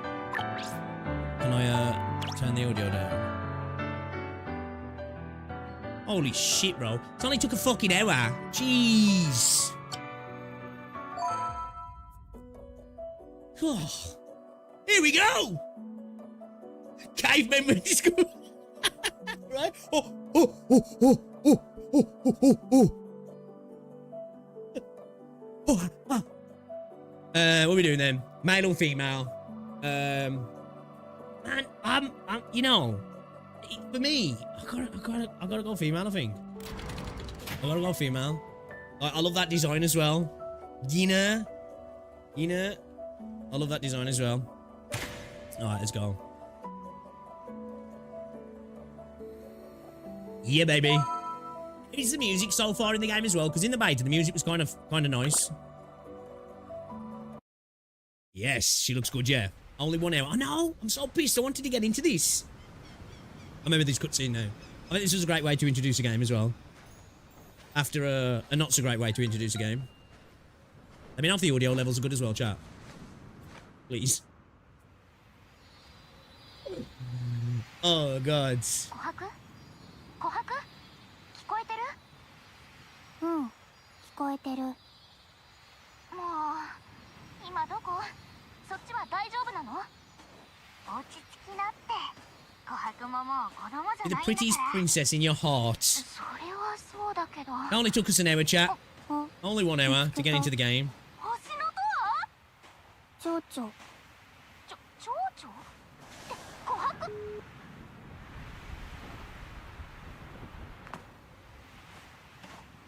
I turn the audio down? Holy shit, bro. It only took a fucking hour. Jeez. Oh, here we go. Caveman is good. Right? Oh, oh, oh, oh, oh, oh, oh, oh, oh. Oh, ah. What are we doing then? Male or female? Man, you know, for me, I gotta go female, I think. I gotta go female. I love that design as well. You know, I love that design as well. Alright, let's go. Yeah, baby. It's the music so far in the game as well, because in the beta, the music was kind of nice. Yes, she looks good, yeah. Only 1 hour. I know, I'm so pissed. I wanted to get into this. I remember this cutscene now. I think this was a great way to introduce a game as well. After a not so great way to introduce a game. Let me know if the audio levels are good as well, chat. Please. Oh, God. You're the prettiest princess in your heart. It only took us an hour, chat. Only 1 hour to get into the game.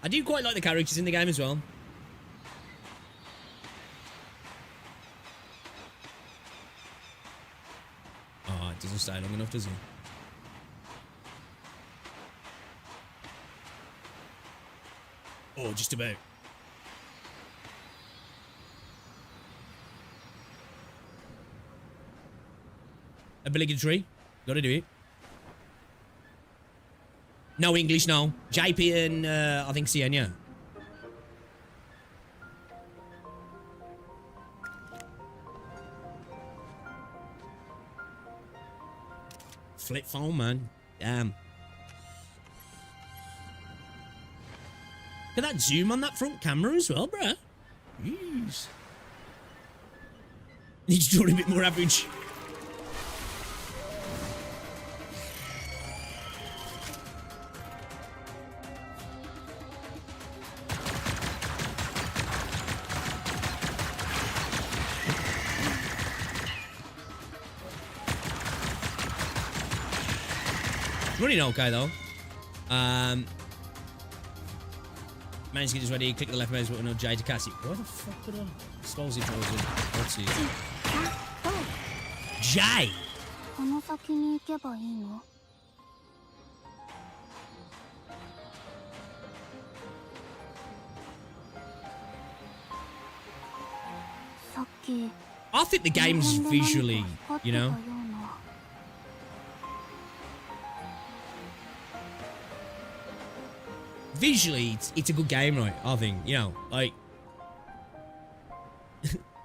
I do quite like the characters in the game as well. Oh, it doesn't stay long enough, does it? Oh, just about. Obligatory. Gotta do it. No English, no. JP and, I think Sienna. Flip phone, man. Damn. Look at that zoom on that front camera as well, bruh. Jeez. Need to draw it a bit more average. Running okay though. Main skill is ready. Click the left mouse button on J to cast it. Why the fuck would I? Explosive frozen. Let's see. J. この先に行けばいいの？さっき I think the game's visually, you know. Visually, it's a good game, right? I think, you know, like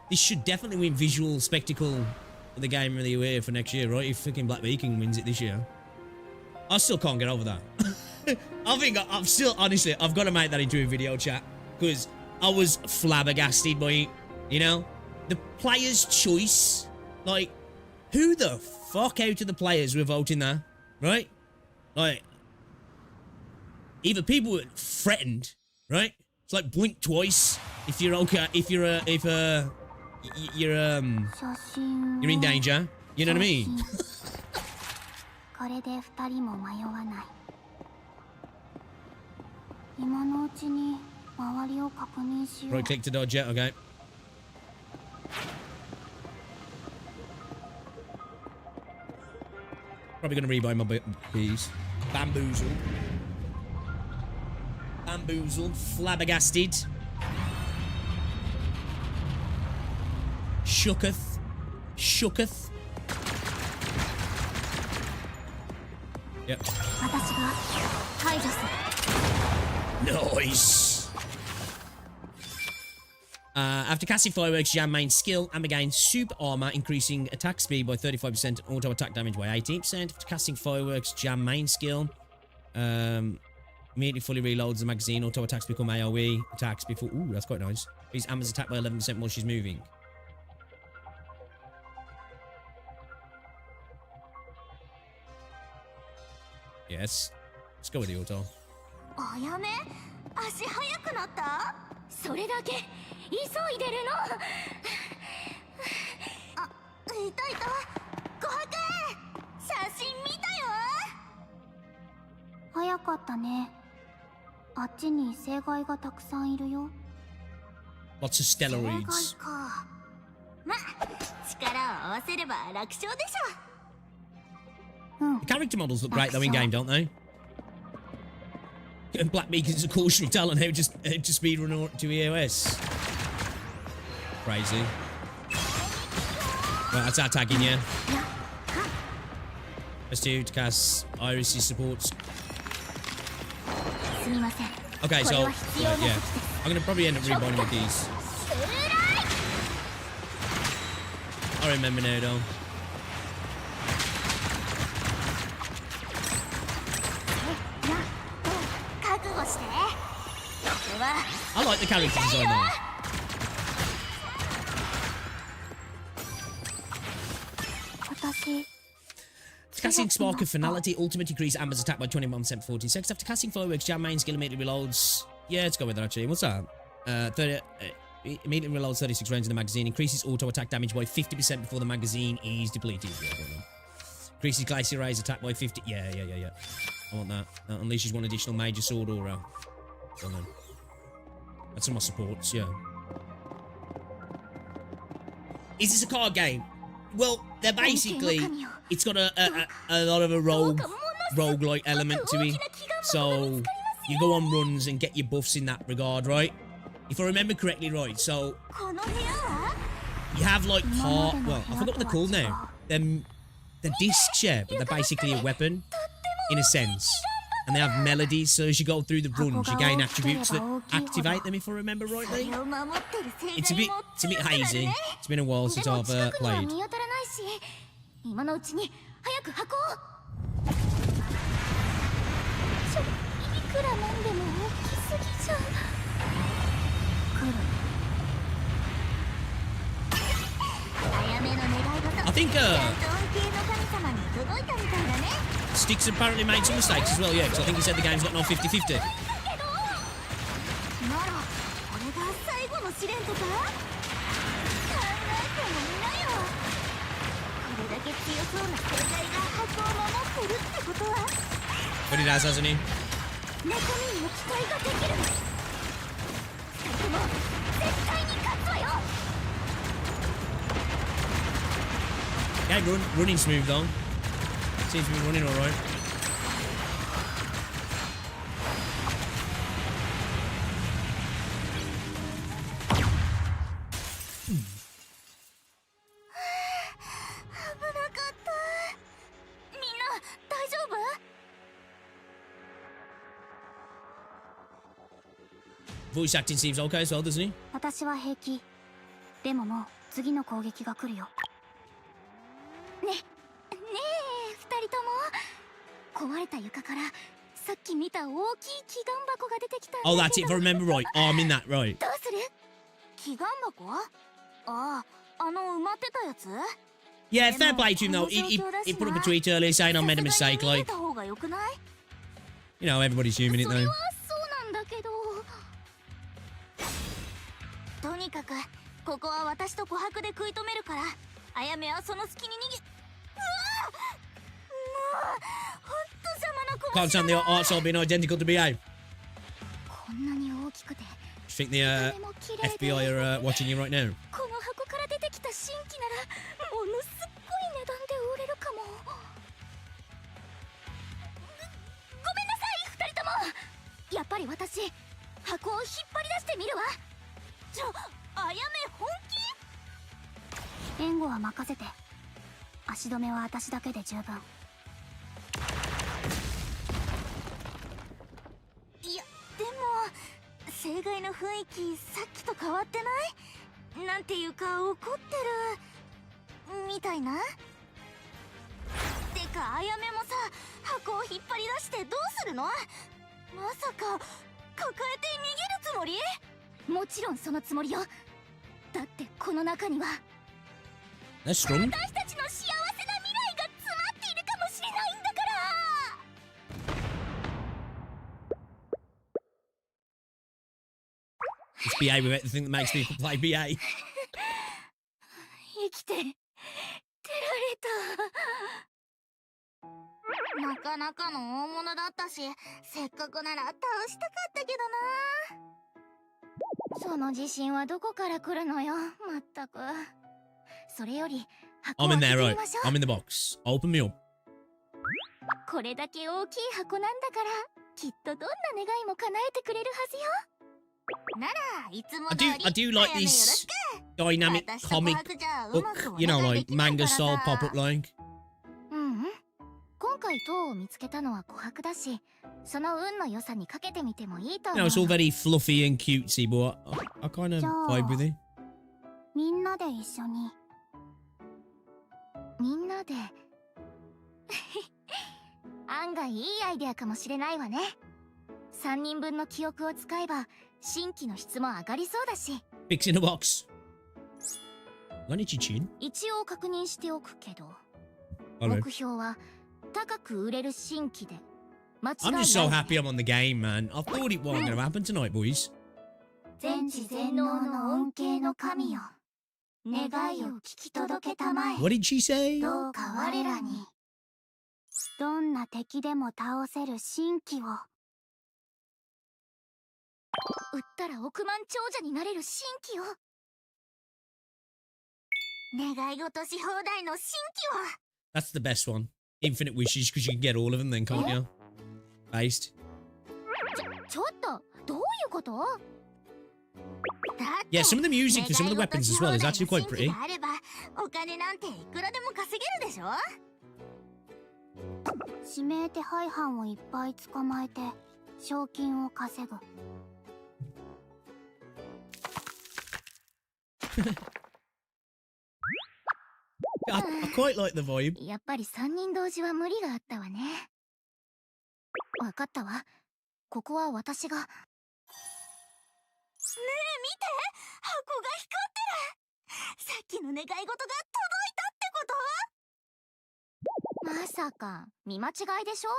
this should definitely win visual spectacle of the game of the year for next year, right? If fucking Black Beacon wins it this year, I still can't get over that. I think I'm still, honestly, I've got to make that into a video chat because I was flabbergasted by it, you know, the players' choice. Like, who the fuck out of the players were voting that, right? Like, either people were threatened, right? It's like blink twice if you're okay, if you're you're in danger. You know what I mean? これで二人も迷わない。今のうちに周りを確認しよう。 Right click to dodge it, okay. Probably gonna rebuy my bees. Bamboozle. Bamboozled, flabbergasted, shooketh, shooketh. Yep. Nice. After casting fireworks, jam main skill and gain super armor, increasing attack speed by 35% and auto attack damage by 18%. After casting fireworks, jam main skill. Immediately fully reloads the magazine. Auto attacks become AoE attacks before. Ooh, that's quite nice. Increase Amber's attack by 11% while she's moving. Yes. Let's go with the auto. あやめ、足速くなった？それだけ急いでるの。あ、いたいた。琥珀、写真見たよ。早かったね。あっちに正解がたくさんいるよ。Lots of steroids. 正解か。ま、力を合わせれば楽勝でしょ。うん。 The character models look great though in game, don't they? And Black Beacon's a cautionary tale on how to speedrun to EOS. Crazy. Right, that's our tagging, yeah. Let's do to cast Iris's supports. Okay, so yeah, I'm gonna probably end up rebinding with these. I remember now, though. I like the character design though. Casting Spark of Finality, ultimate increase Amber's attack by 21% 14 seconds. After casting fireworks, jam main skill immediately reloads. Yeah, let's go with that actually. What's that? Immediately reloads 36 rounds in the magazine. Increases auto attack damage by 50% before the magazine is depleted. Yeah, increases Glacier Ray's attack by 50. Yeah. I want that. That unleashes one additional major sword aura. Well then. That's some more supports, yeah. Is this a card game? Well, they're basically... It's got a lot of a roguelike element to it. So, you go on runs and get your buffs in that regard, right? If I remember correctly, right, so... You have, like, part... Well, I forgot what they're called now. They're discs, yeah, but they're basically a weapon, in a sense. And they have melodies, so as you go through the runs, you gain attributes that activate them, if I remember rightly. It's a bit hazy. It's been a while since I've played. I think Sticks apparently made some mistakes as well, yeah, because I think he said the game's got no 50-50. But it has, hasn't he? 猫民の期待ができる。二人とも絶対に勝つわよ。 Yeah, running smooth though. Seems to be running alright. Voice acting seems okay as well, doesn't he? 私は平気。でももう次の攻撃が来るよ。ねえ二人とも。壊れた床からさっき見た大きい祈願箱が出てきたんだけど。 Oh, that's it. If I remember right. Oh, I'm in that right. どうする？祈願箱？ああ、埋まってたやつ？ Yeah, fair play to him though. He put up a tweet earlier saying I made a mistake. Like, you know, everybody's human, isn't they? そうなんだけど。とにかくここは私と琥珀で食い止めるから、あやめはその隙に逃げ。うわ！もうほんと邪魔な子も Can't stand the arts all being identical to BA. こんなに大きくて。 Do you think the FBI are watching you right now? この箱から出てきた新規ならものすっごい値段で売れるかも。ごめんなさい二人とも。やっぱり私箱を引っ張り出してみるわ。あやめ本気？援護は任せて。足止めは私だけで十分。いやでも正解の雰囲気さっきと変わってない？なんていうか怒ってるみたいな。てかあやめもさ、箱を引っ張り出してどうするの？まさか抱えて逃げるつもり？もちろんそのつもりよ。だってこの中には That's strong. 私たちの幸せな未来が詰まっているかもしれないんだから。It's BA with everything that makes people play BA. 生きて出られた。なかなかの大物だったし、せっかくなら倒したかったけどな。その自信はどこから来るのよ、まったく。それより箱を I'm 開 in け there, てみ right? ましょ I'm in the box. Open me up. これだけ大きい箱なんだから、きっとどんな願いも叶えてくれるはずよ。ならいつも通り I do like this dynamic comic book, you know, like manga style pop up like. 今回塔を見つけたのは琥珀だし、その運の良さにかけてみてもいいと You 思 know, う。 it's all very fluffy and cutesy, but I kind of vibe with it. みんなで一緒に。みんなで案外いいアイデアかもしれないわね。3人分の記憶を使えば新規の質も上がりそうだし。 Fix in a box. Got itchy chin? 一応確認しておくけど、 Hello. 目標は高く売れる新規で間違い I'm ない just so わね。 happy I'm on the game, man. I thought it wasn't going to happen tonight, boys. 全知全能の恩恵の神よ、願いを聞き届けたまえ。 What did she say? どうか我らにどんな敵でも倒せる神器を。売ったら億万長者になれる神器を。願い事し放題の神器を。 That's the best one. Infinite wishes, because you can get all of them then, can't you? Based. ちょっとどういうこと？ Yeah, some of the music for some of the weapons as well is actually quite pretty. あればお金なんていくらでも稼げるでしょ。指名手配犯をいっぱい捕まえて賞金を稼ぐ。I quite like the vibe. やっぱり3人同時は無理があったわね。わかったわ。ここは私が。ねえ見て、箱が光ってる。さっきの願い事が届いたってこと？まさか見間違いでしょ。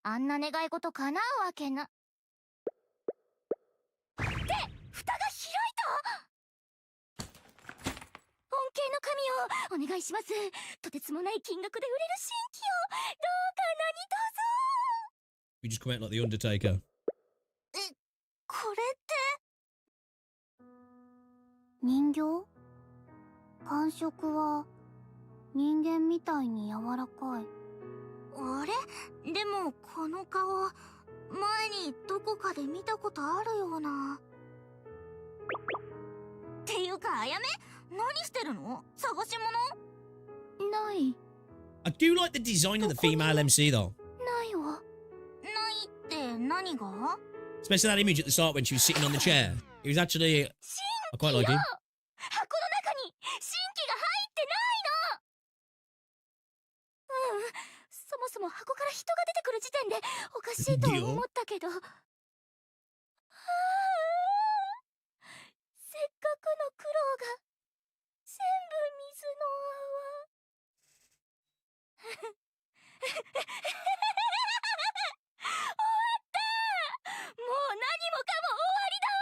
あんな願い事叶うわけな。で、蓋が開いた。恩恵の神をお願いします。とてつもない金額で売れる新規をどうか何 You just come out like the Undertaker. これって人形？感触は人間みたいに柔らかい。あれ？でもこの顔前にどこかで見たことあるような。っていうかあやめ、何してるの？探し物？ない。 I do like the design of the female MC though. ないわ。ないって何が？ Especially that image at the start when she was sitting on the chair. It was actually... I quite like it. 箱の中に新規が入ってないの。そもそも箱から人が出てくる時点でおかしいと思ったけど。せっかくの苦労が全部水の泡。もう何もかも終わりだわ。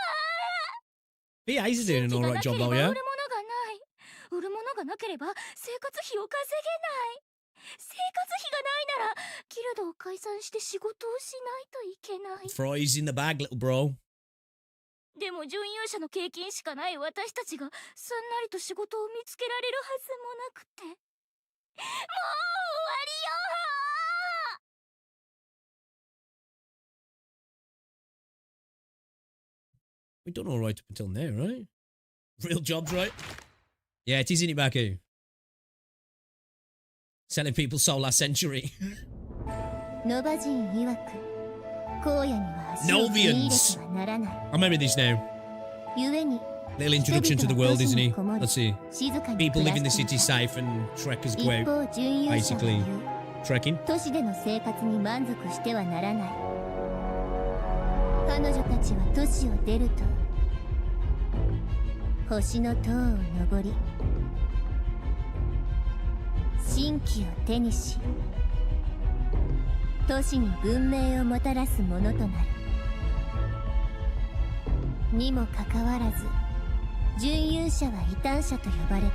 VAs are doing an alright job though, yeah? 売るものがない。売るものがなければ生活費を稼げない。生活費がないならギルドを解散して仕事をしないといけない。 Fries in the bag, little bro. でも準優者の経験しかない私たちがすんなりと仕事を見つけられるはずもなくて。もう終わりよ。 We've done alright up until now, right? Real jobs, right? Yeah, it is, isn't it, Baku? Selling people soul last century. ノバ人曰く荒野には足を踏み入れてはならない。 I remember this now. 故に Little introduction to the world, isn't he? Let's see. 静かに People 暮 live ら in the して city いた。 safe and trekkers 一 go out 方準優者は basically 言う。 trekking. 都市での生活に満足してはならない。彼女たちは都市を出ると星の塔を登り神器を手にし都市に文明をもたらすものとなる。にもかかわらず準優者は異端者と呼ばれた。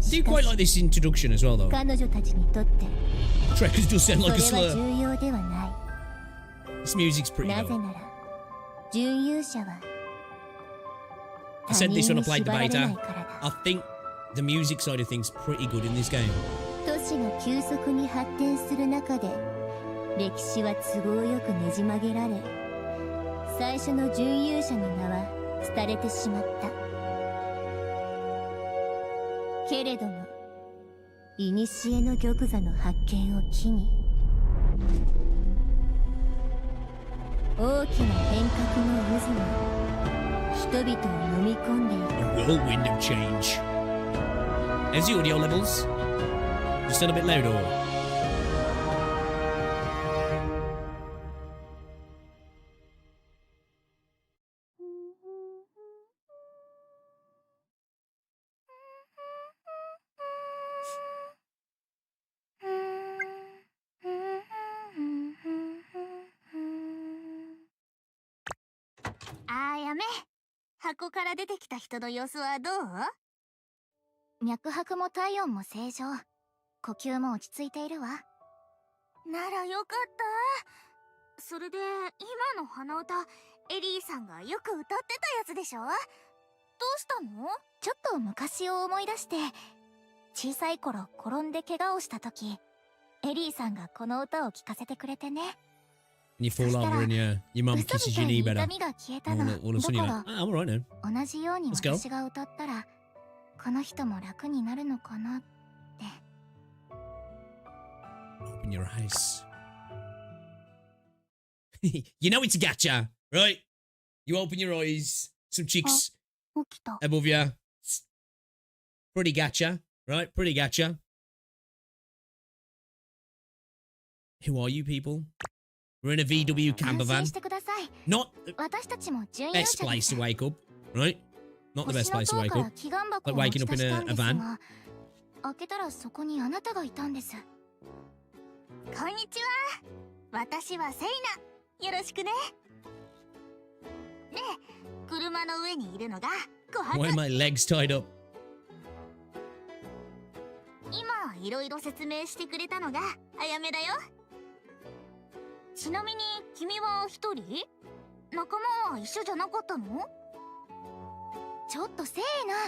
Do you quite like this introduction as well, though? 彼女たちにとって Trekkers does sound そ like a れは slur. 重要ではない。 This music's pretty なぜ though. なら準優者は I 他 said 人 this when に I played 縛 the られない beta. からだ。 I think the music side of things pretty good in this game. 都市が急速に発展する中で歴史は都合よくねじ曲げられ最初の準優者の名は廃れてしまった。けれども古の玉座の発見を機に大きな変革の渦が人々を飲み込んでいる。 A whirlwind of change. How's the audio levels? You still a bit loud or?あやめ、箱から出てきた人の様子はどう？脈拍も体温も正常、呼吸も落ち着いているわ。ならよかった。それで今の鼻歌、エリーさんがよく歌ってたやつでしょ？どうしたの？ちょっと昔を思い出して、小さい頃転んで怪我をした時、エリーさんがこの歌を聴かせてくれてね。 And you fall over and your mum 嘘 kisses み your た knee better. いに痛みが消えた All の。 of a sudden だ you're か like, ら ah, I'm alright now. 同じように Let's go. 私が歌ったらこの人も楽になるのかなって。 Open your eyes. You know it's a gacha, right? You open your eyes. Some chicks 起きた。 above you. Pretty gacha, right? Pretty gacha. Who are you people? We're in a VW 安 camper 心 van. してください。 Not the 私たちも準優 best 者で place す。 to wake up, right? Not the best 星 place の to 塔 wake から up. 祈願箱を Like 持 waking ち up 出 in した a んです van. が、開けたらそこにあなたがいたんです。こんにちは。私はセイナ。よろしくね。ねえ、車の上にいるのが琥 Why are 珀。 my legs tied up? 今いろいろ説明してくれたのがあやめだよ。ちなみに君は一人？仲間は一緒じゃなかったの？ちょっとせーな、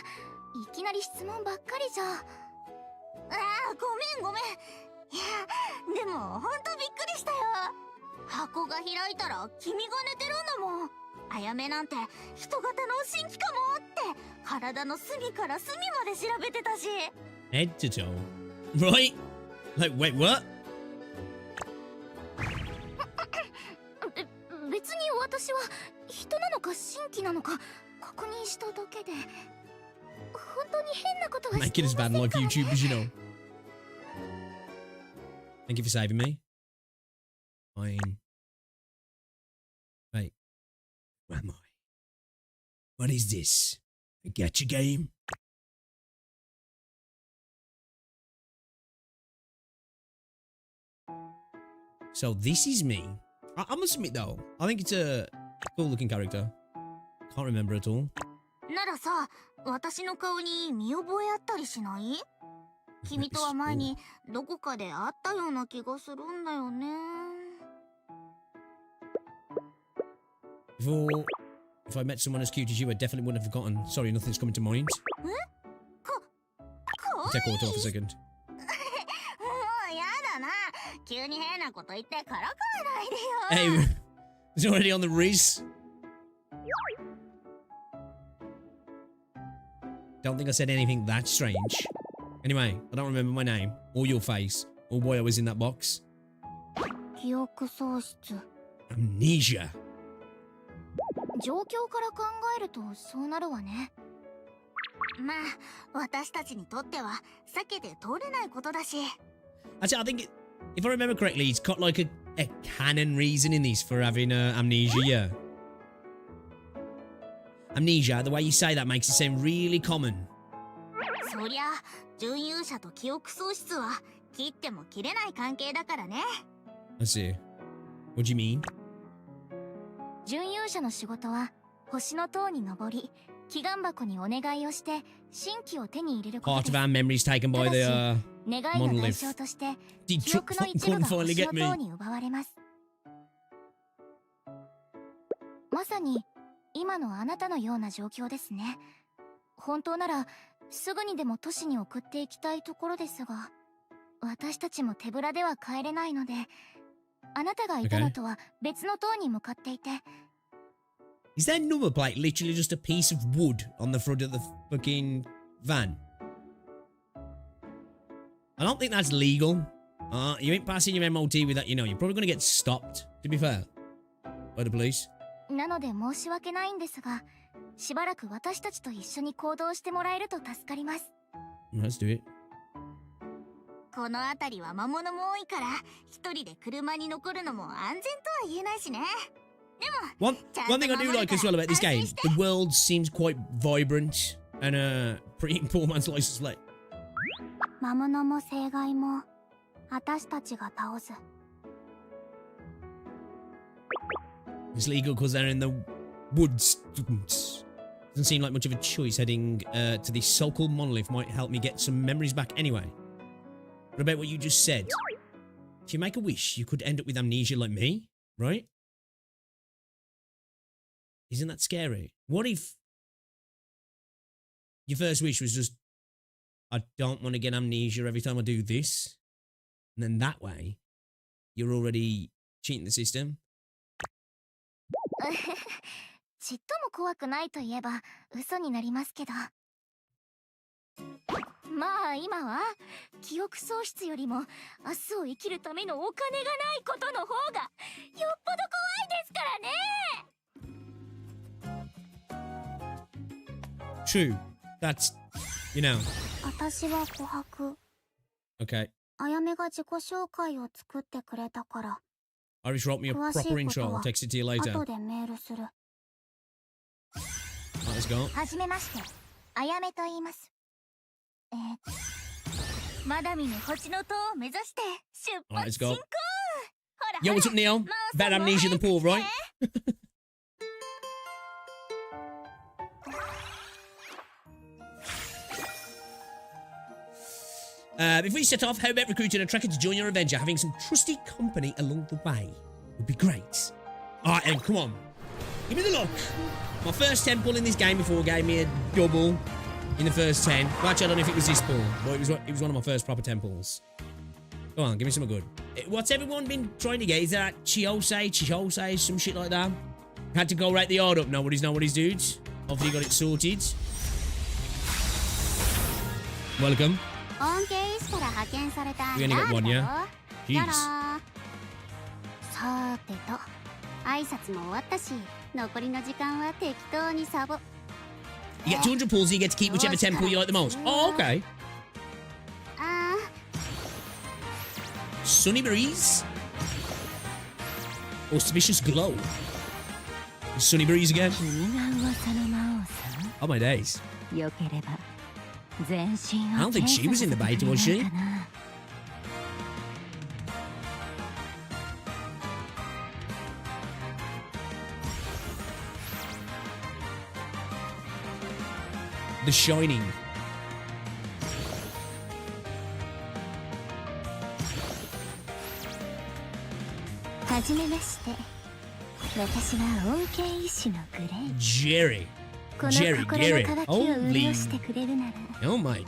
いきなり質問ばっかりじゃ。ごめん。いや、でもほんとびっくりしたよ。箱が開いたら君が寝てるんだもん。あやめなんて人型の新規かもって体の隅から隅まで調べてたし。Head to toe. Right? Like, wait, what? 別に私は人なのか新規なのか確認しただけで、本当に変なことはしてい Make it ま as せん bad から like ね。 YouTubers, you know. Thank you for saving me. Fine. Wait. Where am I? What is this? A gacha game? So this is me. I must admit though, I think it's a cool looking character. Can't remember at all. ならさ、私の顔に見覚えあったりしない？君とは前にどこかで会ったような気がするんだよね。If I met someone as cute as you, I definitely wouldn't have forgotten. Sorry, nothing's coming to mind. か Take わいい auto off a second. もうやだな。急に変なこと言ってからかわないでよ。 Hey, it's already on the Riz. Don't think I said anything that strange. Anyway, I don't remember my name, or your face, or why I was in that box. 記憶喪失。Amnesia. 状況から考えるとそうなるわね。まあ、私たちにとっては避けて通れないことだし。Actually, I think, if I remember correctly, it's got like a canon reason in this for having amnesia, yeah. Amnesia, the way you say that makes it sound really common. そりゃ、準勇者と記憶喪失は切っても切れない関係だからね。I see. What do you mean? 準勇者の仕事は星の塔に登り、祈願箱にお願いをして新規を手に入れること Part です。 of our memories taken by the 願いの代償として Did 記憶の一部 couldn't が finally 星 get の me. 塔に奪われます。まさに今のあなたのような状況ですね。本当ならすぐにでも都市に送っていきたいところですが、私たちも手ぶらでは帰れないので、あなたがいたのとは別の塔に向かっていて。Is that number plate literally just a piece of wood on the front of the fucking van? I don't think that's legal. You ain't passing your MOT with that, you know. You're probably going to get stopped, to be fair, by the police. なので申し訳ないんですが、しばらく私たちと一緒に行動してもらえると助かります。Let's do it. この辺りは魔物も多いから、一人で車に残るのも安全とは言えないしね。One thing I do like as well about this game, the world seems quite vibrant and pretty in poor man's license plate. 魔物も生害も私たちが倒す。 It's legal because they're in the woods. Doesn't seem like much of a choice. Heading to the so-called monolith might help me get some memories back anyway. What about what you just said? If you make a wish, you could end up with amnesia like me, right? Isn't that scary? What if your first wish was just, I don't want to get amnesia every time I do this? And then that way, you're already cheating the system. ちっとも怖くないと言えば嘘になりますけど。まあ今は記憶喪失よりも明日を生きるためのお金がないことの方がよっぽど怖いですからね。 True. That's, you know. 私は琥珀。 Okay. あやめが自己紹介を作ってくれたから。 Iris wrote me a proper intro. I'll text it to you later. 後でメールする。 Right, let's go. はじめまして、あやめと言います。まだ見ぬ星の塔を目指して出 Alright, 発 let's 進 go. 行。 Yo, what's up, Neil? Better amnesia than Paul, right? Before you set off, how about recruiting a tracker to join your adventure, having some trusty company along the way? would be great. All right, then, come on. Give me the luck. My first 10 pull in this game before gave me a double in the first 10. Well, actually, I don't know if it was this pull, but it was one of my first proper 10 pulls. Come on, give me something good. What's everyone been trying to get? Is that Chihose, some shit like that? Had to go rate the yard up. Nobody's dudes. Hopefully you got it sorted. Welcome. We only got one, yeah? Jeez. さてと挨拶も終わったし残りの時間は適当にサボ You get 200 pulls and you get to keep whichever 10 pull you like the most. Oh, okay. Sunny breeze. Auspicious glow. Sunny breeze again. Oh my days. I don't think she was in the beta, was she? The Shining. Jerry. Gary. Holy. Oh my.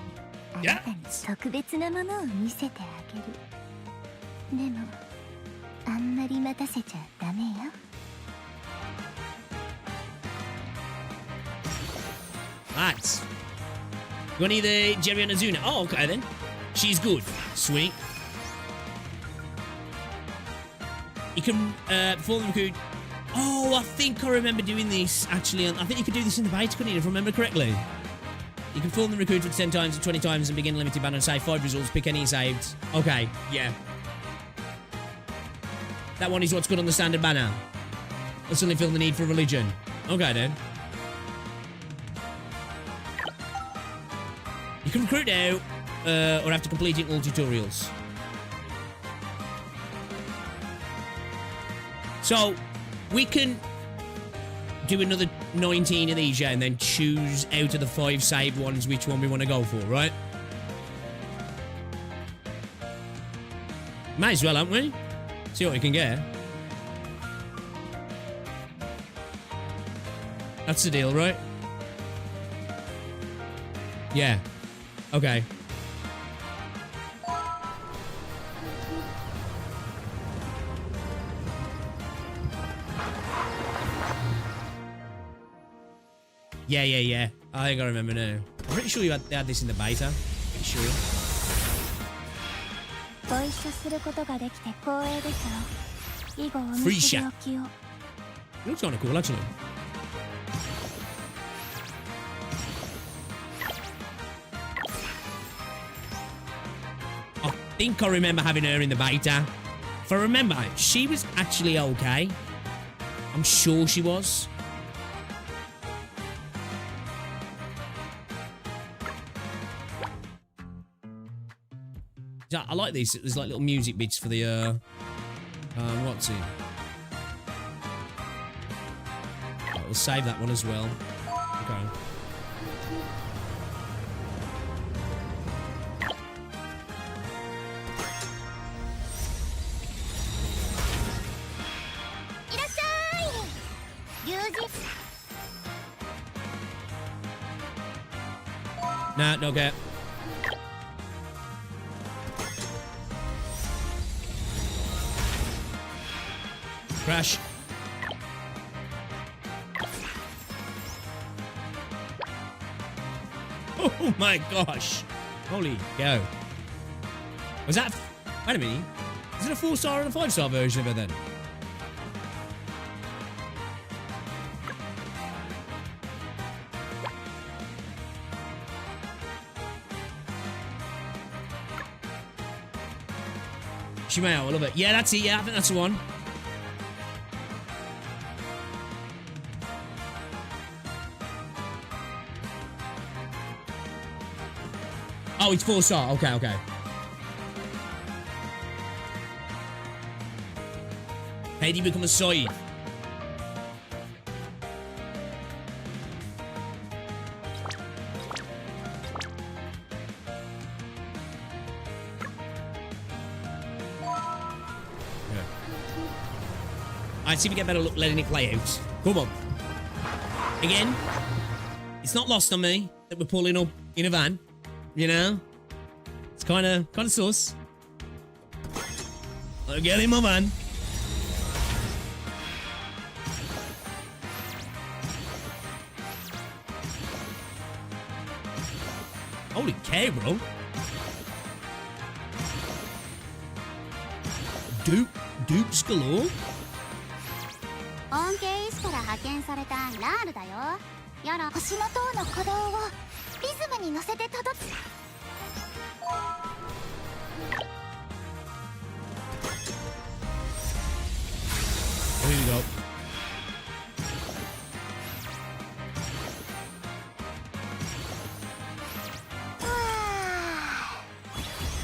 Yeah. Lads. You want either Jerry or Azuna? Oh, okay then. She's good. Sweet. You can perform the recruit. Oh, I think I remember doing this, actually. I think you could do this in the beta, couldn't you, if I remember correctly? You can perform the recruit for 10 times or 20 times and begin limited ban and save 5 results. Pick any saved. Okay, yeah. That one is what's good on the standard banner. I suddenly feel the need for religion. Okay, then. You can recruit now, or have to complete it in all tutorials. So, we can do another 19 of these, yeah, and then choose out of the 5 saved ones which one we want to go for, right? Might as well, haven't we? See what we can get. That's the deal, right? Yeah. Okay. Yeah. I think I remember now. I'm pretty sure they had this in the beta. Pretty sure. Free shot. Looks kind of cool, actually. I think I remember having her in the beta. If I remember, she was actually okay. I'm sure she was. I like these. There's like little music bits for the, what's it? Right, we'll save that one as well. Okay. Nah, no get. Crash. Oh my gosh. Holy cow. Was that... Wait a minute. Is it a 4-star and a 5-star version of it then? Shimeo, I love it. Yeah, that's it. Yeah, I think that's the one. Oh, it's 4-star. Okay. How do you become a side? Alright, see if we get better luck letting it play out. Come on. Again, it's not lost on me that we're pulling up in a van. You know? It's kind of sus. I'll get in my van. Holy cow, bro. Dupes galore? 恩恵医師から派遣されたラールだよ。やら星の塔の鼓動をリズムに乗せて届く。Here we go.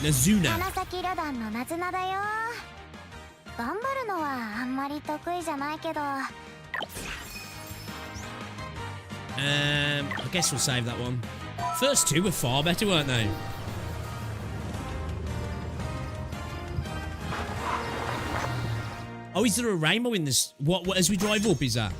Nazuna. 花咲旅団のナズナだよ。頑張るのはあんまり得意じゃないけど。I guess we'll save that one. First two were far better, weren't they? Oh, is there a rainbow in this? What as we drive up, is that?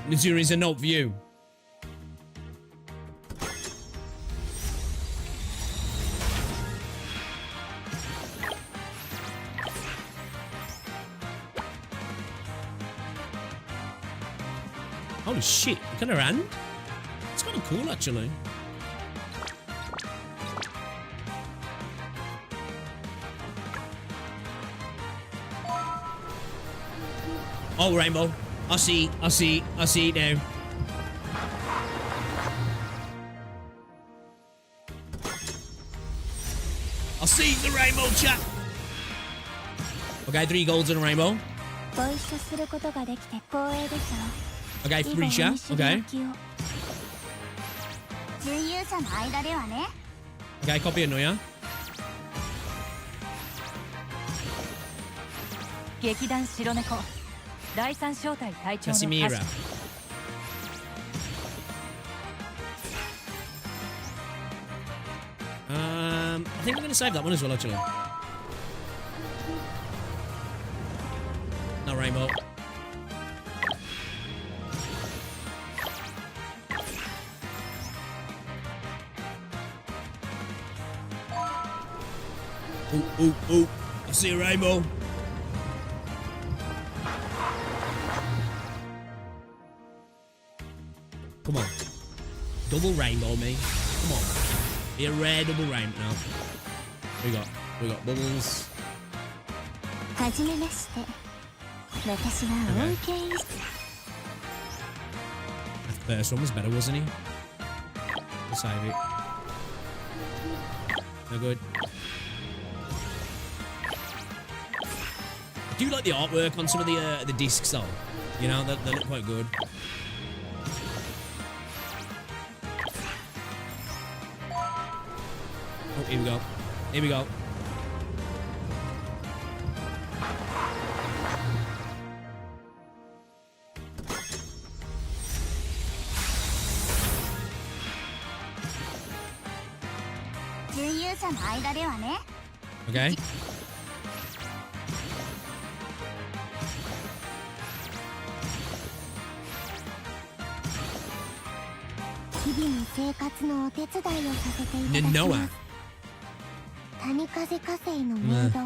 Nazura is a note view. Holy shit, look at her hand. It's kind of cool, actually. Oh, rainbow. I see it now. I see the rainbow, chat. Okay, 3 golds and a rainbow. ご一緒することができて光栄ですよ。 Okay, 3 shot. Okay. 準優者の間ではね。 Okay, copy Anoya. 劇団白猫第三小隊隊長の Casimira. I think we're going to save that one as well, actually. No rainbow. Ooh. I see a rainbow. Come on. Double rainbow me. Come on. Be a rare double rainbow. No. We got bubbles. はじめまして。私は恩恵医師。 The first one was better, wasn't he? We'll save it. No good. I do like the artwork on some of the discs though. You know, they look quite good. Oh, here we go. Here we go. Okay. Noah. 谷風火星のメイド。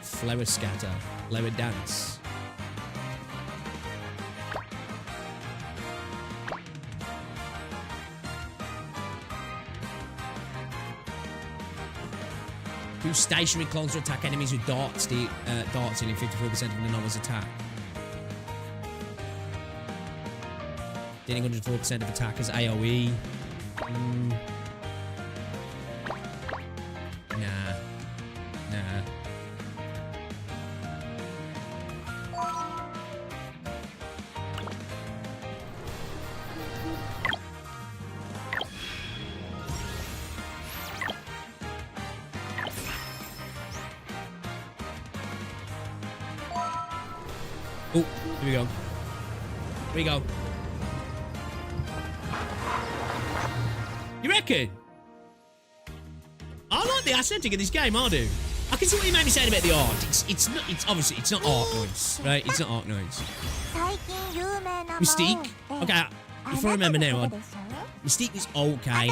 Flower scatter. Flower dance. Do stationary clones to attack enemies with darts, darts dealing 54% of the novel's attack. Dealing 104% of attack as AoE. Nah. Oh, here we go. Here we go. You reckon? I like the aesthetic of this game, I do. I can see what you might be saying about the art. It's obviously it's not art noise, right? It's not art noise. Mystique. Okay, if I remember now, Mystique was okay.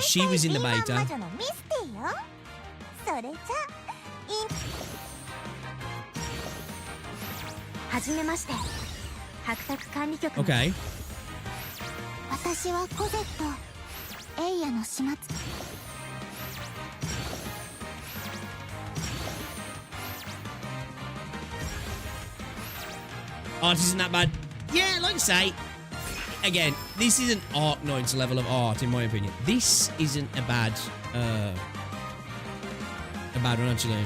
She was in the beta. Okay. Art isn't that bad. Yeah, like I say, again, this isn't Arknoid's level of art, in my opinion. This isn't a bad one, actually.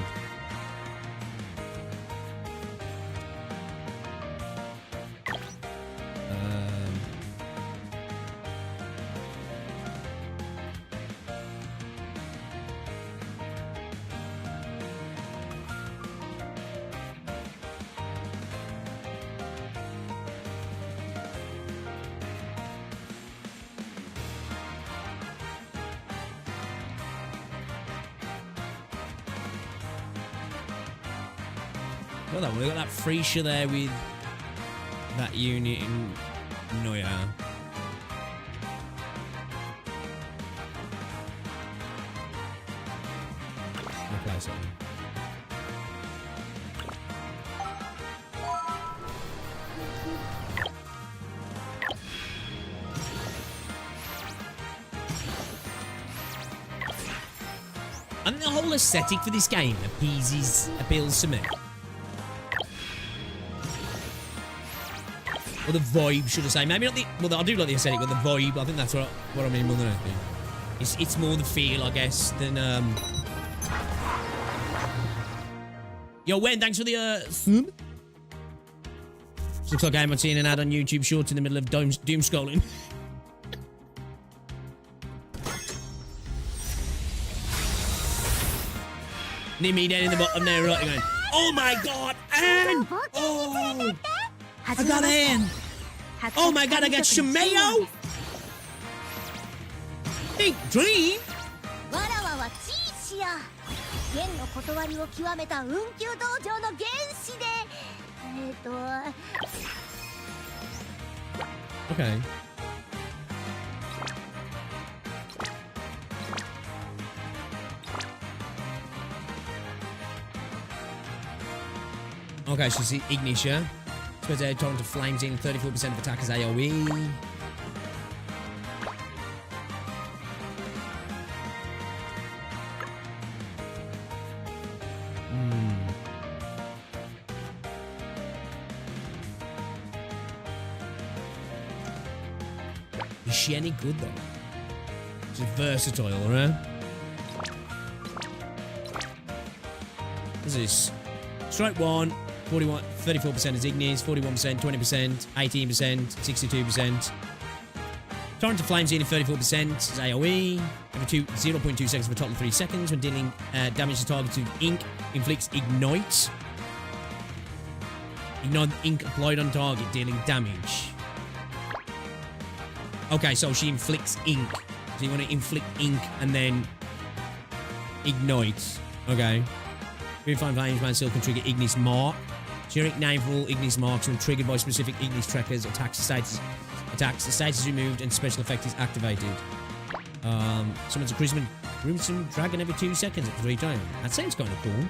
Got that one. We got that Freesia there with that unit in Noya. Replace it. I think the whole aesthetic for this game appeals to me. Or the vibe, should I say. Maybe not the... Well, I do like the aesthetic, but the vibe, I think that's what I mean more than anything. It's more the feel, I guess, than... Yo, Wen, thanks for the, sub. Looks like I'm seeing an ad on YouTube Shorts in the middle of doom scrolling. Near me down in the bottom there, right, going, oh my god, Anne! Oh! I got Anne! Oh my god, I got Shimeo! Big dream! Okay. Okay, so see Ignitia. Spreads out torrent of flames in 34% of attackers AoE. Is she any good though? She's versatile, right? What's this? Strike 1, 41, 34% is Ignis, 41%, 20%, 18%, 62%. Torrent of Flames dealing 34% is AoE. Every 0.2 seconds for a total of 3 seconds. When dealing damage to target to ink, inflicts Ignite. Ignite ink applied on target, dealing damage. Okay, so she inflicts ink. So you want to inflict ink and then ignite. Okay. Purifying Flames Man still can trigger Ignis Mark. Generic name for all Ignis Marks when triggered by specific Ignis trackers. Attacks, the status is removed and special effect is activated. Summons a Crimson Dragon every 2 seconds at 3 times. That sounds kind of cool.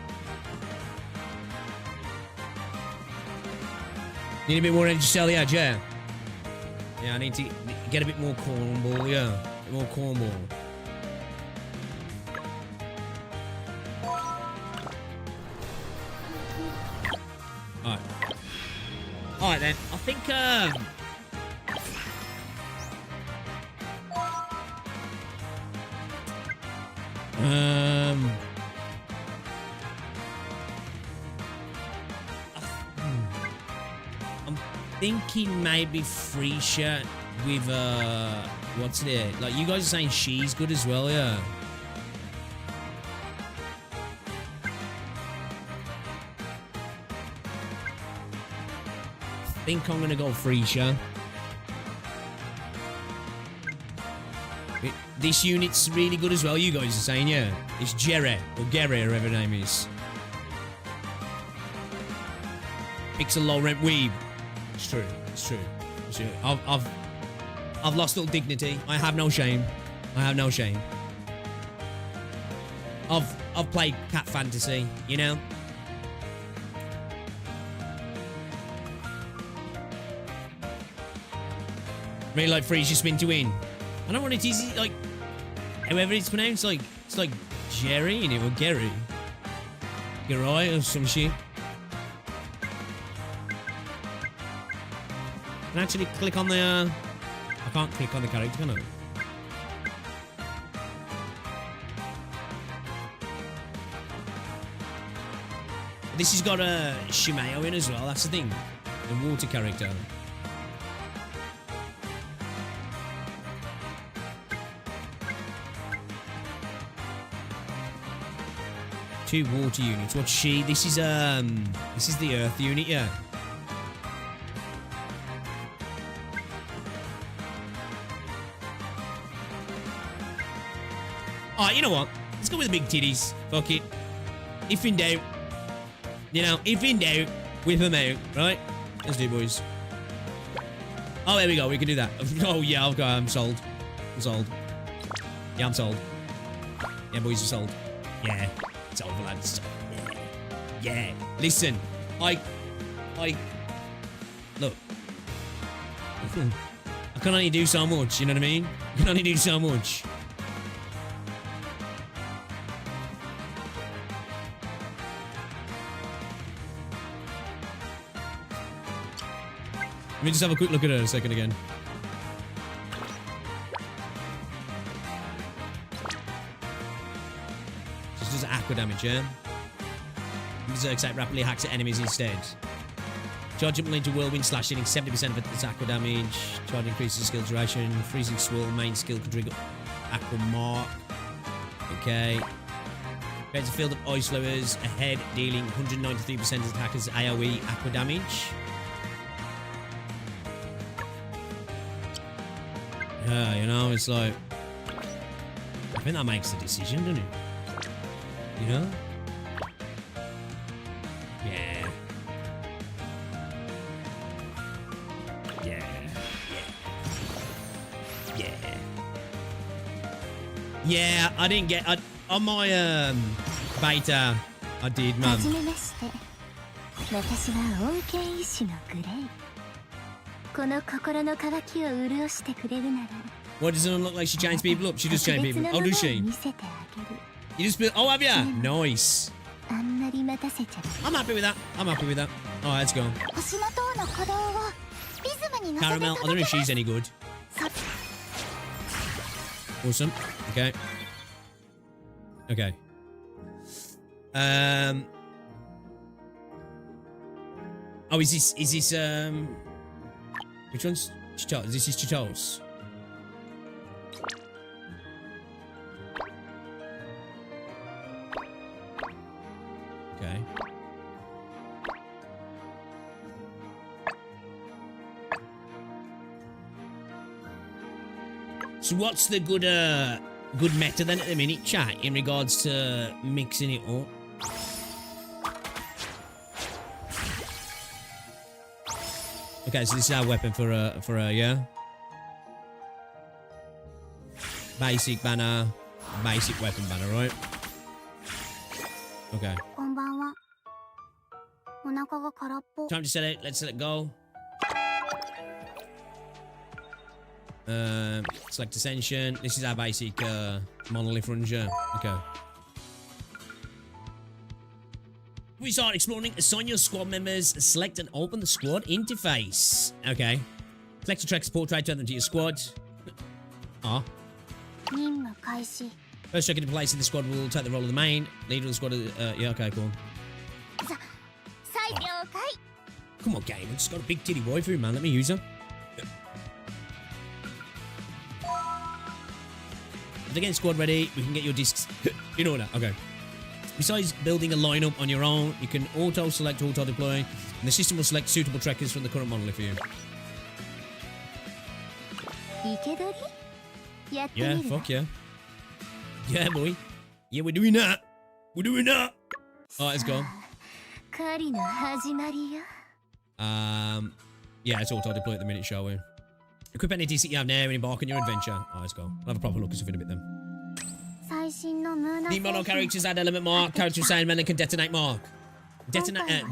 Need a bit more energy cell, yeah, Jay. Yeah, I need to get a bit more cornball, yeah. A bit more cornball. Alright. Alright then. I think, I'm thinking maybe Freesia with, what's it? Like, you guys are saying she's good as well, yeah. think I'm gonna go Freesia. This unit's really good as well, you guys are saying, yeah. It's Jerry, or Gary, or whatever her name is. Pixel low rent weeb. It's true, it's true. It's true. I've lost all dignity. I have no shame. I have no shame. I've played cat fantasy, you know? Really like Freesia spin to win. I don't want it easy, like, however it's pronounced, like, it's like Jerry in it, or Gary. Garai or some shit. I can actually click on the, I can't click on the character, can I? This has got a Shimeo in as well, that's the thing. The water character. Two water units. What's she? This is the earth unit, yeah. Alright, you know what? Let's go with the big titties. Fuck it. If in doubt, you know, if in doubt, whip them out, right? Let's do it, boys. Oh, there we go. We can do that. Oh, yeah, okay, I'm sold. I'm sold. Yeah, I'm sold. Yeah, boys are sold. Yeah. It's over, lads. Yeah. Listen, I look. I can only do so much, you know what I mean? I can only do so much. Let me just have a quick look at her a second again. Just does aqua damage, yeah? Berserk Sight rapidly hacks at enemies instead. Charge up into whirlwind slash, hitting 70% of its aqua damage. Charge increases skill duration. Freezing swirl, main skill can trigger aqua mark. Okay. Creates a field of ice flowers ahead, dealing 193% of attackers AoE aqua damage. Yeah, you know, it's like, I think that makes the decision, doesn't it? You know? Yeah. Yeah. Yeah. Yeah. Yeah, I didn't get, on my, beta, I did, man. What, does it look like she chains people up? She does chain people. Oh, does she? You just build. Oh, have ya? Nice. I'm happy with that. I'm happy with that. Alright, let's go. Caramel. I don't know if she's any good. Awesome. Okay. Okay. Oh, is this, which one's Chitos? This is Chitos. Okay. So what's the good meta then at the minute, chat, in regards to mixing it up? Okay, so this is our weapon for a yeah. Basic banner, basic weapon banner, right? Okay. Time to set it. Let's let it go. Select Ascension. This is our basic monolith ranger. Okay. We start exploring. Assign your squad members. Select and open the squad interface. Okay. Select your track support try. Turn them to your squad. Ah. First check into place in the squad will take the role of the main. Leader of the squad. Yeah, okay, cool. Come on, game. I just got a big titty waifu, man. Let me use her. If they get squad ready, we can get your discs in order. Okay. Besides building a lineup on your own, you can auto-select auto-deploy, and the system will select suitable trekkers from the current monolith for you. 生け捕りやってみる Yeah, fuck yeah. Yeah, boy. Yeah, we're doing that. We're doing that. Alright, let's go. 狩りの始まりよ Yeah, it's auto-deploy at the minute, shall we? Equip any decent you have now and embark on your adventure. Alright, let's go. I'll have a proper look at stuff in a bit then. 最新のムーナ Need model characters add element mark, character assignment, and can detonate mark.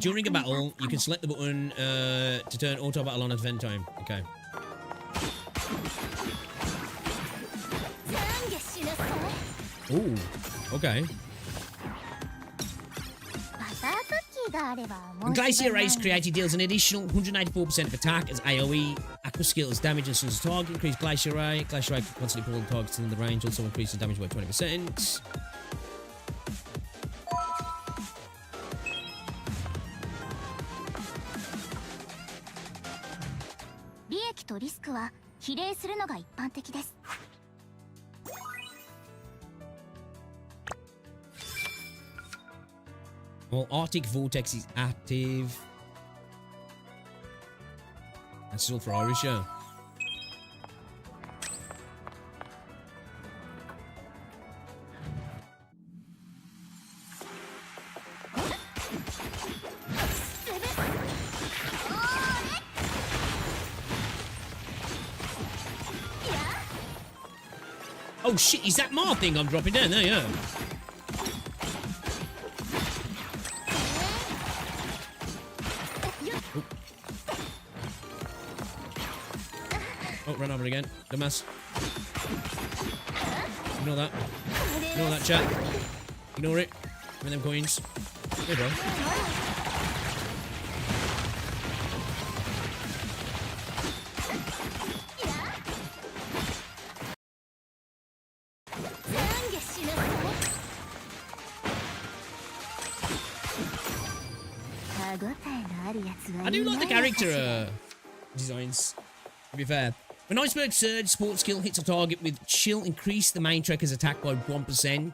During a battle, you can select the button to turn auto battle on at event time. Okay. 懺悔しなさい Ooh. Okay. バタークッキーがあれば When Glacier Race created deals an additional 184% of attack as AoE, Aqua skills, damage and stuns the target, increase Glacier Ray. Glacier Ray can constantly pull the targets in the range, also increases damage by 20%. 利益とリスクは比例するのが一般的です Well, Arctic Vortex is active. That's all for Irish, yeah. Oh shit, is that my thing I'm dropping down there, yeah. Oh, run over again. Dumbass. Ignore that. Ignore that, chat. Ignore it. Give me them coins. There you go. I do like the character designs, to be fair. When Iceberg Surge support skill hits a target with chill, increase the main trekker's attack by 1%.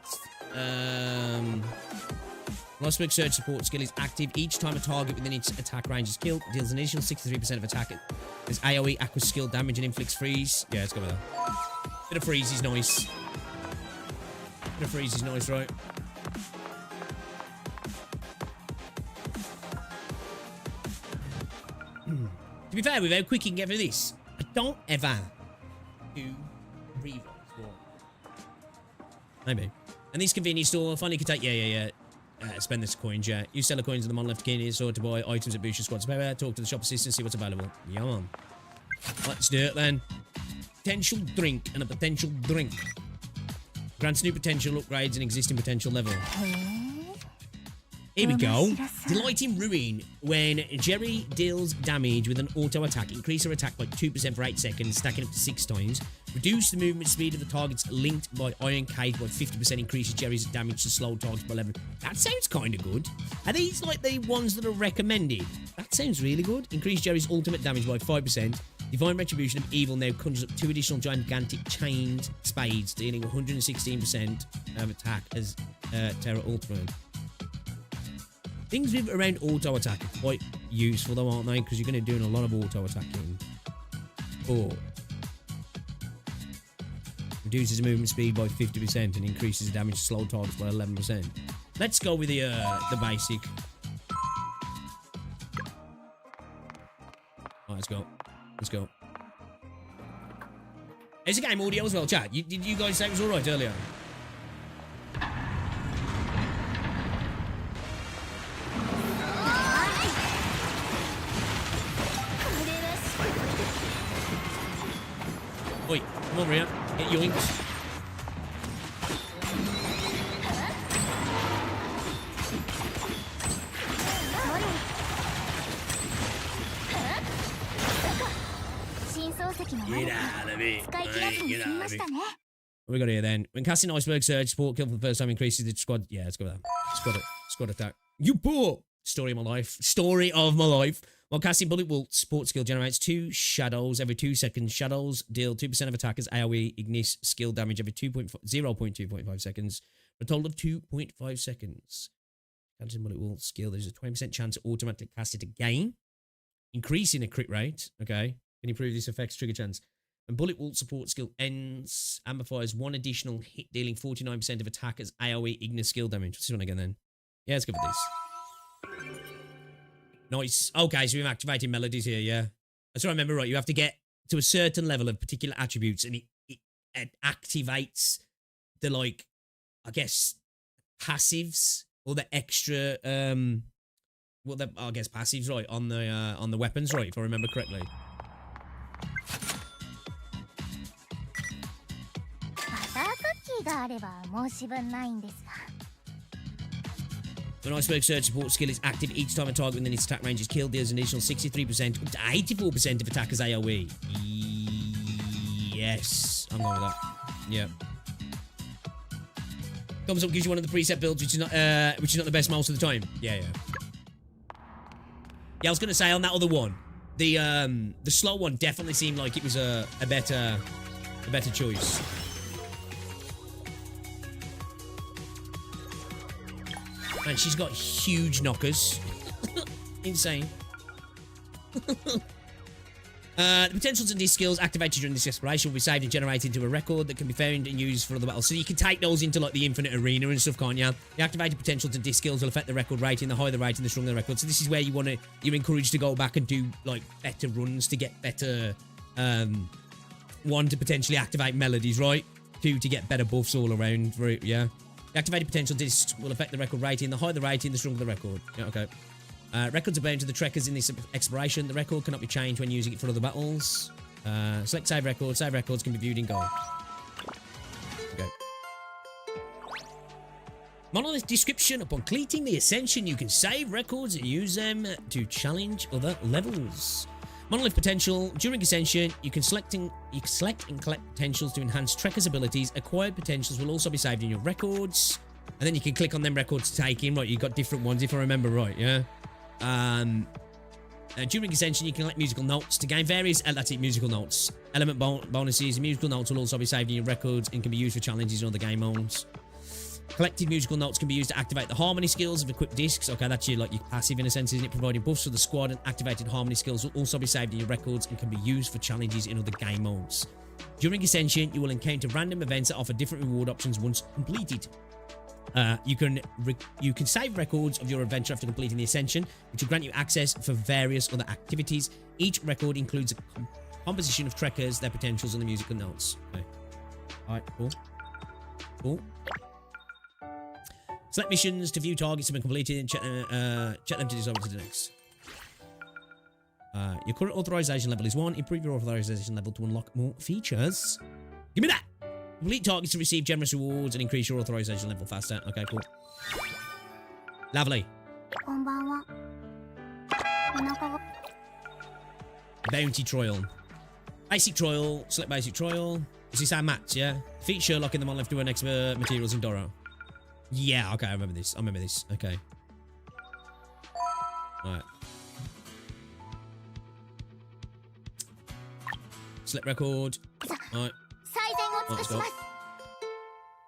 When Iceberg Surge support skill is active, each time a target within its attack range is killed, deals an additional 63% of attack. There's AoE, Aqua skill, damage, and inflicts freeze. Yeah, let's go with that. Bit of freeze is nice. Bit of freeze is nice, right? To be fair, with how quick you can get through this, I don't ever do rerolls. Maybe. And this convenience store, finally can take, spend this coins, yeah. Use seller coins in the monolith convenience store to buy items that boost your squad's power. Talk to the shop assistant, see what's available. Yeah, on. Let's do it then. Potential drink and a potential drink. Grants new potential, upgrades an existing potential level. Here we go. Delight in Ruin. When Jerry deals damage with an auto attack, increase her attack by 2% for 8 seconds, stacking up to 6 times. Reduce the movement speed of the targets linked by Iron Cage by 50%, increases Jerry's damage to slow targets by 11. That sounds kind of good. Are these like the ones that are recommended? That sounds really good. Increase Jerry's ultimate damage by 5%. Divine Retribution of Evil now conjures up 2 additional gigantic chained spades, dealing 116% of attack as Terra Ultimate. Things with around auto attack are quite useful though, aren't they? Because you're going to be doing a lot of auto attacking. Oh. Reduces movement speed by 50% and increases the damage to slow targets by 11%. Let's go with the basic. Alright, let's go. Let's go. It's a game audio as well, chat. Did you guys say it was alright earlier? Oi, come over here. Get yoinked. Get out of it. Get out of it. What we got here then? When casting Iceberg Surge, support kill for the first time increases the squad. Yeah, let's go with that. Squad attack. You poor! Story of my life. Story of my life. While casting Bullet Bolt, support skill generates 2 shadows every 2 seconds. Shadows deal 2% of attackers AoE ignis skill damage every 0.2.5 seconds. a total of 2.5 seconds. Counting bullet will skill, there's a 20% chance to automatically cast it again, increasing a crit rate. Okay, can improve this effect's trigger chance. When bullet wall support skill ends, amplifies one additional hit, dealing 49% of attackers AoE Ignis skill damage. What's this one again then? Yeah, let's go for this. Nice. Okay, so we've activated melodies here, yeah. That's what I remember, right? You have to get to a certain level of particular attributes and it activates the, like, I guess, passives or the extra, well, I guess passives, right, on the weapons, right, if I remember correctly. When Iceberg Surge support skill is active, each time a target within its attack range is killed, deals an additional 63% up to 84% of attackers AoE. Yes, I'm going with that. Yeah. Thumbs up gives you one of the preset builds, which is not the best most of the time. Yeah. Yeah, I was gonna say on that other one, the slow one definitely seemed like it was a better choice. Man, she's got huge knockers. Insane. The potentials and these skills activated during this exploration will be saved and generated into a record that can be found and used for other battles. So you can take those into, like, the infinite arena and stuff, can't you? The activated potentials and disc skills will affect the record rating. The higher the rating, the stronger the record. So this is where you're encouraged to go back and do, like, better runs to get better, one, to potentially activate melodies, right? Two, to get better buffs all around, right? Yeah. The activated potential discs will affect the record rating. The higher the rating, the stronger the record. Yeah, okay. Records are bound to the trekkers in this exploration. The record cannot be changed when using it for other battles. Select save records. Save records can be viewed in goal. Okay. Monolith description. Upon completing the ascension, you can save records and use them to challenge other levels. Monolith potential. During ascension, you can select and collect potentials to enhance trekkers' abilities. Acquired potentials will also be saved in your records. And then you can click on them records to take in. Right, you've got different ones if I remember right, yeah? During ascension, you can collect musical notes to gain various musical notes. Element bonuses. Musical notes will also be saved in your records and can be used for challenges in other game modes. Collected musical notes can be used to activate the harmony skills of equipped discs. Okay, that's your passive in a sense, isn't it? Providing buffs for the squad, and activated harmony skills will also be saved in your records and can be used for challenges in other game modes. During ascension, you will encounter random events that offer different reward options once completed. You can save records of your adventure after completing the ascension, which will grant you access for various other activities. Each record includes a composition of trekkers, their potentials, and the musical notes. Okay. Alright, cool. Select missions to view targets have been completed and check them to decide what to do next. Your current authorization level is 1. Improve your authorization level to unlock more features. Give me that! Complete targets to receive generous rewards and increase your authorization level faster. Okay, cool. Lovely. Bounty trial. Basic trial. Select basic trial. Is this our match, yeah? Defeat Sherlock in the monolith to earn expert materials in Doro. Yeah, okay, I remember this. Okay. Alright. Select record. Alright. Let's go.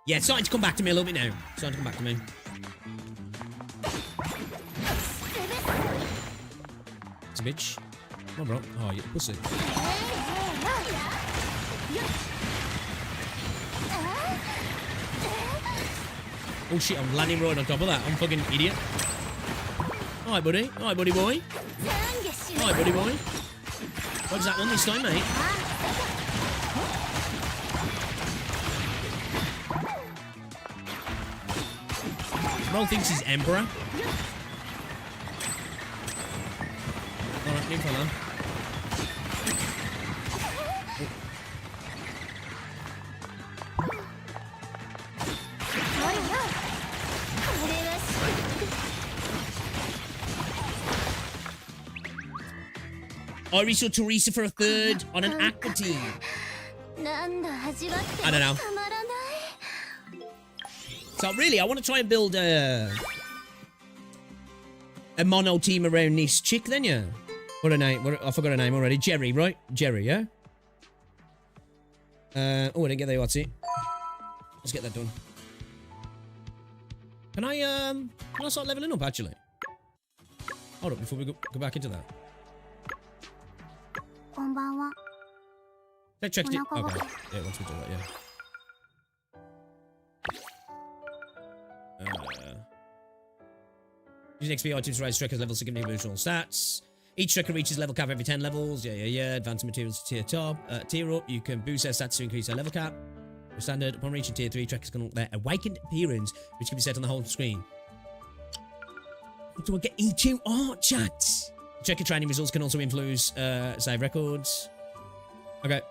Yeah, it's starting to come back to me a little bit now. Starting to come back to me. It's a bitch. Come on, bro. Oh, you pussy. Oh shit, I'm landing right on top of that. I'm fucking idiot. Alright, buddy. Alright, buddy boy. Alright, buddy boy. What does that one this time, mate? Bro thinks he's Emperor. Alright, new fella. Iris or Teresa for a third on an aqua team. I don't know. So really, I want to try and build a mono team around this chick then, yeah? What a name. I forgot her name already. Jerry, right? Jerry, yeah? Oh, I didn't get the what's it. Let's get that done. Can I start leveling up, actually? Hold up, before we go back into that. こんばんは。 Checked it. Oh, no. Okay. Yeah, once we do that, yeah. Using XP items to raise Trekker's level significantly boost all stats. Each Trekker reaches level cap every 10 levels. Yeah. Advanced materials to tier up. You can boost their stats to increase their level cap. For standard, upon reaching tier 3, Trekkers can unlock their awakened appearance, which can be set on the whole screen. What do I get into art chat? Trekker training results can also influence save records. Okay.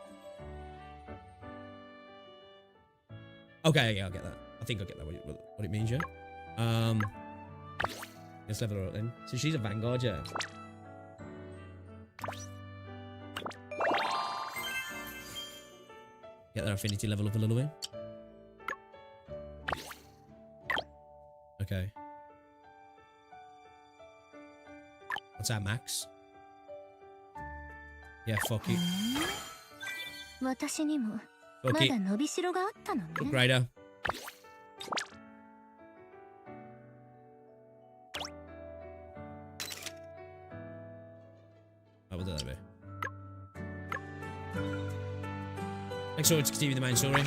Okay, yeah, I'll get that. I think I'll get that, what it means, yeah? Let's level her up then. So she's a Vanguard, yeah? Get their affinity level up a little bit. Okay. What's that, max? Yeah, fuck you. 私にも Fuck ま it. だ伸びしろがあったのね。 Upgrader. Oh, we'll do that a bit. Next story to continue the main story.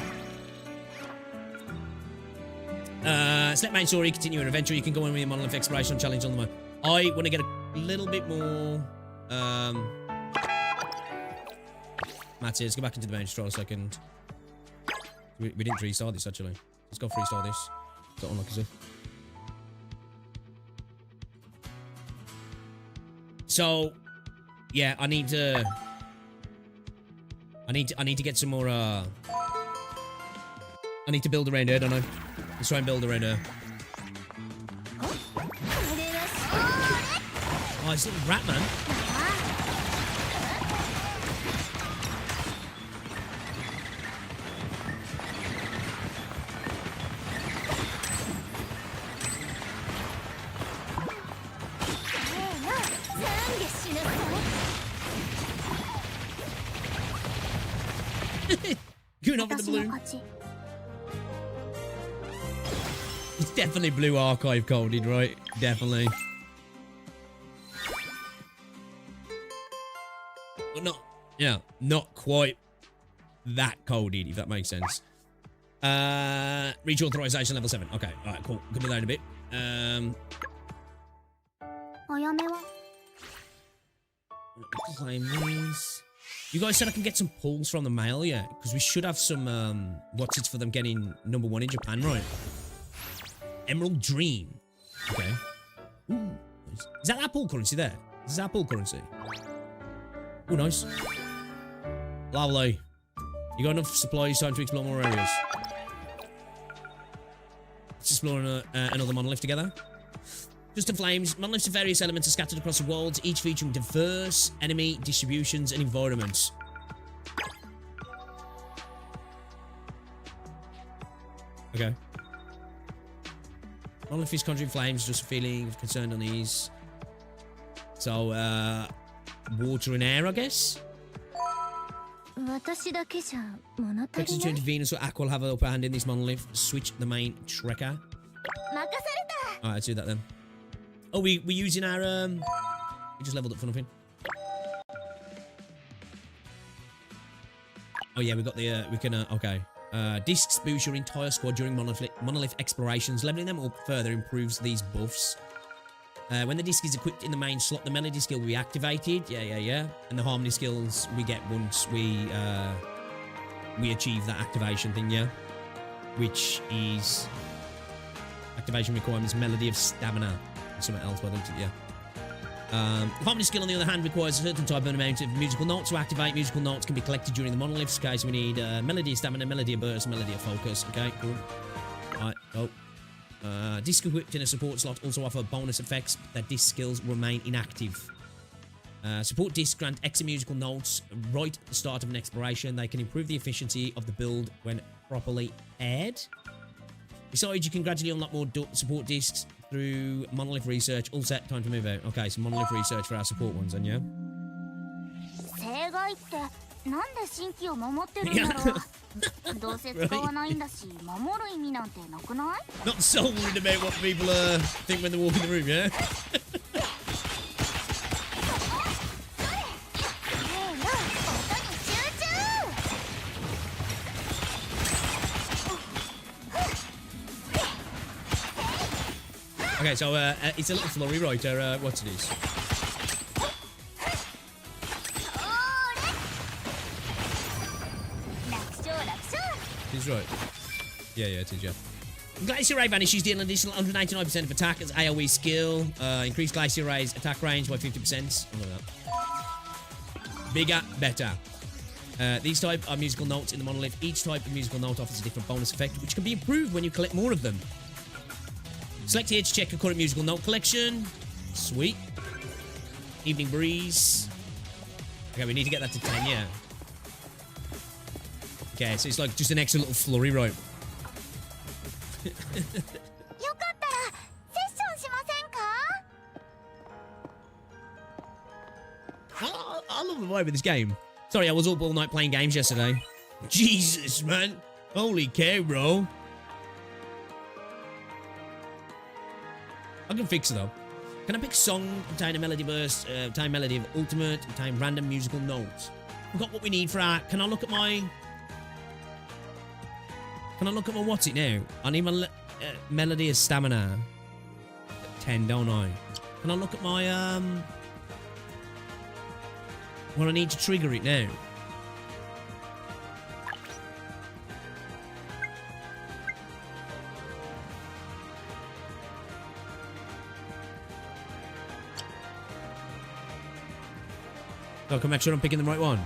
Select main story, continue an adventure. You can go in with your monolith exploration challenge on the map. I want to get a little bit more. Matty, let's go back into the main story a second. We didn't 3-star this actually. Let's go 3-star this. Got unlucky stuff. So, yeah, I need to get some more. I need to build around here, don't I? Let's try and build around here. Oh, it's a little rat, man. Going off with the 私の blue. 勝ち。 It's definitely blue archive coded, right? Definitely. But not, yeah, not quite that coded, if that makes sense. Reach authorization level 7. Okay, alright, cool. Could be that in a bit. あやめは Claim these. You guys said I can get some pulls from the mail, yeah? Because we should have some, what's it for them getting #1 in Japan, right? Emerald Dream. Okay. Ooh. Is that pull currency there? Is that pull currency? Oh, nice. Lovely. You got enough supplies, time to explore more areas. Let's explore another monolith together. Just in flames, monoliths of various elements are scattered across the world, each featuring diverse enemy distributions and environments. Okay. Monolith is conjuring flames, just a feeling of concerned unease. So, water and air, I guess? 私だけじゃ物足 Trekkers り to ない。 intervene and so Aqua will have an upper hand in this monolith. Switch the main Trekker. 任された。 Alright, let's do that then. Oh, we're using our, we just leveled up for nothing. Oh yeah, we got the, we can, okay. Discs boost your entire squad during monolith explorations. Leveling them up further improves these buffs. When the disc is equipped in the main slot, the melody skill will be activated. Yeah. And the harmony skills we get once we achieve that activation thing, yeah? Which is activation requirements, melody of stamina. Something else, but I looked at, yeah. Harmony skill, on the other hand, requires a certain type of amount of musical notes to activate. Musical notes can be collected during the monoliths. Okay, so we need melody of stamina, melody of burst, melody of focus. Okay, cool. Alright, go. Disc equipped in a support slot also offer bonus effects, but their disc skills remain inactive. Support discs grant extra musical notes right at the start of an exploration. They can improve the efficiency of the build when properly aired. Besides, you can gradually unlock more support discs through monolith research. All set, time to move out. Okay, so monolith research for our support ones, then, yeah? 正願いってなんで神器を守ってるんだろう。どうせ使わないんだし、守る意味なんてなくない？ Not so worried about what people think when they walk in the room, yeah? Okay, so it's a little flurry, right? What's it is? He's right. Yeah, it is, yeah. Glacier Ray vanishes, dealing an additional 199% of attack as AoE skill. Increase Glacier Ray's attack range by 50%. Look at that. Bigger, better. These type are musical notes in the monolith. Each type of musical note offers a different bonus effect, which can be improved when you collect more of them. Select here to check your current musical note collection. Sweet. Evening Breeze. Okay, we need to get that to 10, yeah. Okay, so it's like just an extra little flurry, right? I love the vibe of this game. Sorry, I was up all night playing games yesterday. Jesus, man. Holy cow, bro. I can fix it, though. Can I pick song, obtain a melody burst, obtain melody of ultimate, obtain random musical notes? We've got what we need for our... Can I look at my what's it now? I need my melody of stamina. 10, don't I? Can I look at my, well, I need to trigger it now. So I can make sure I'm picking the right one.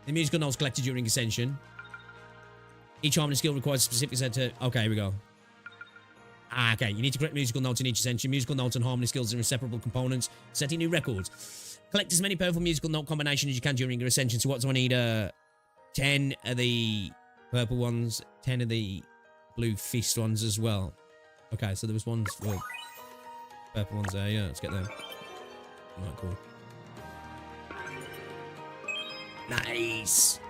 The musical notes collected during Ascension. Each harmony skill requires a specific set to... Okay, here we go. Okay, you need to collect musical notes in each Ascension. Musical notes and harmony skills are inseparable components, setting new records. Collect as many powerful musical note combinations as you can during your Ascension. So what do I need? 10 of the purple ones, 10 of the blue fist ones as well. Okay, so there was ones... Well, purple ones there, yeah, let's get them. Alright, cool. Nice!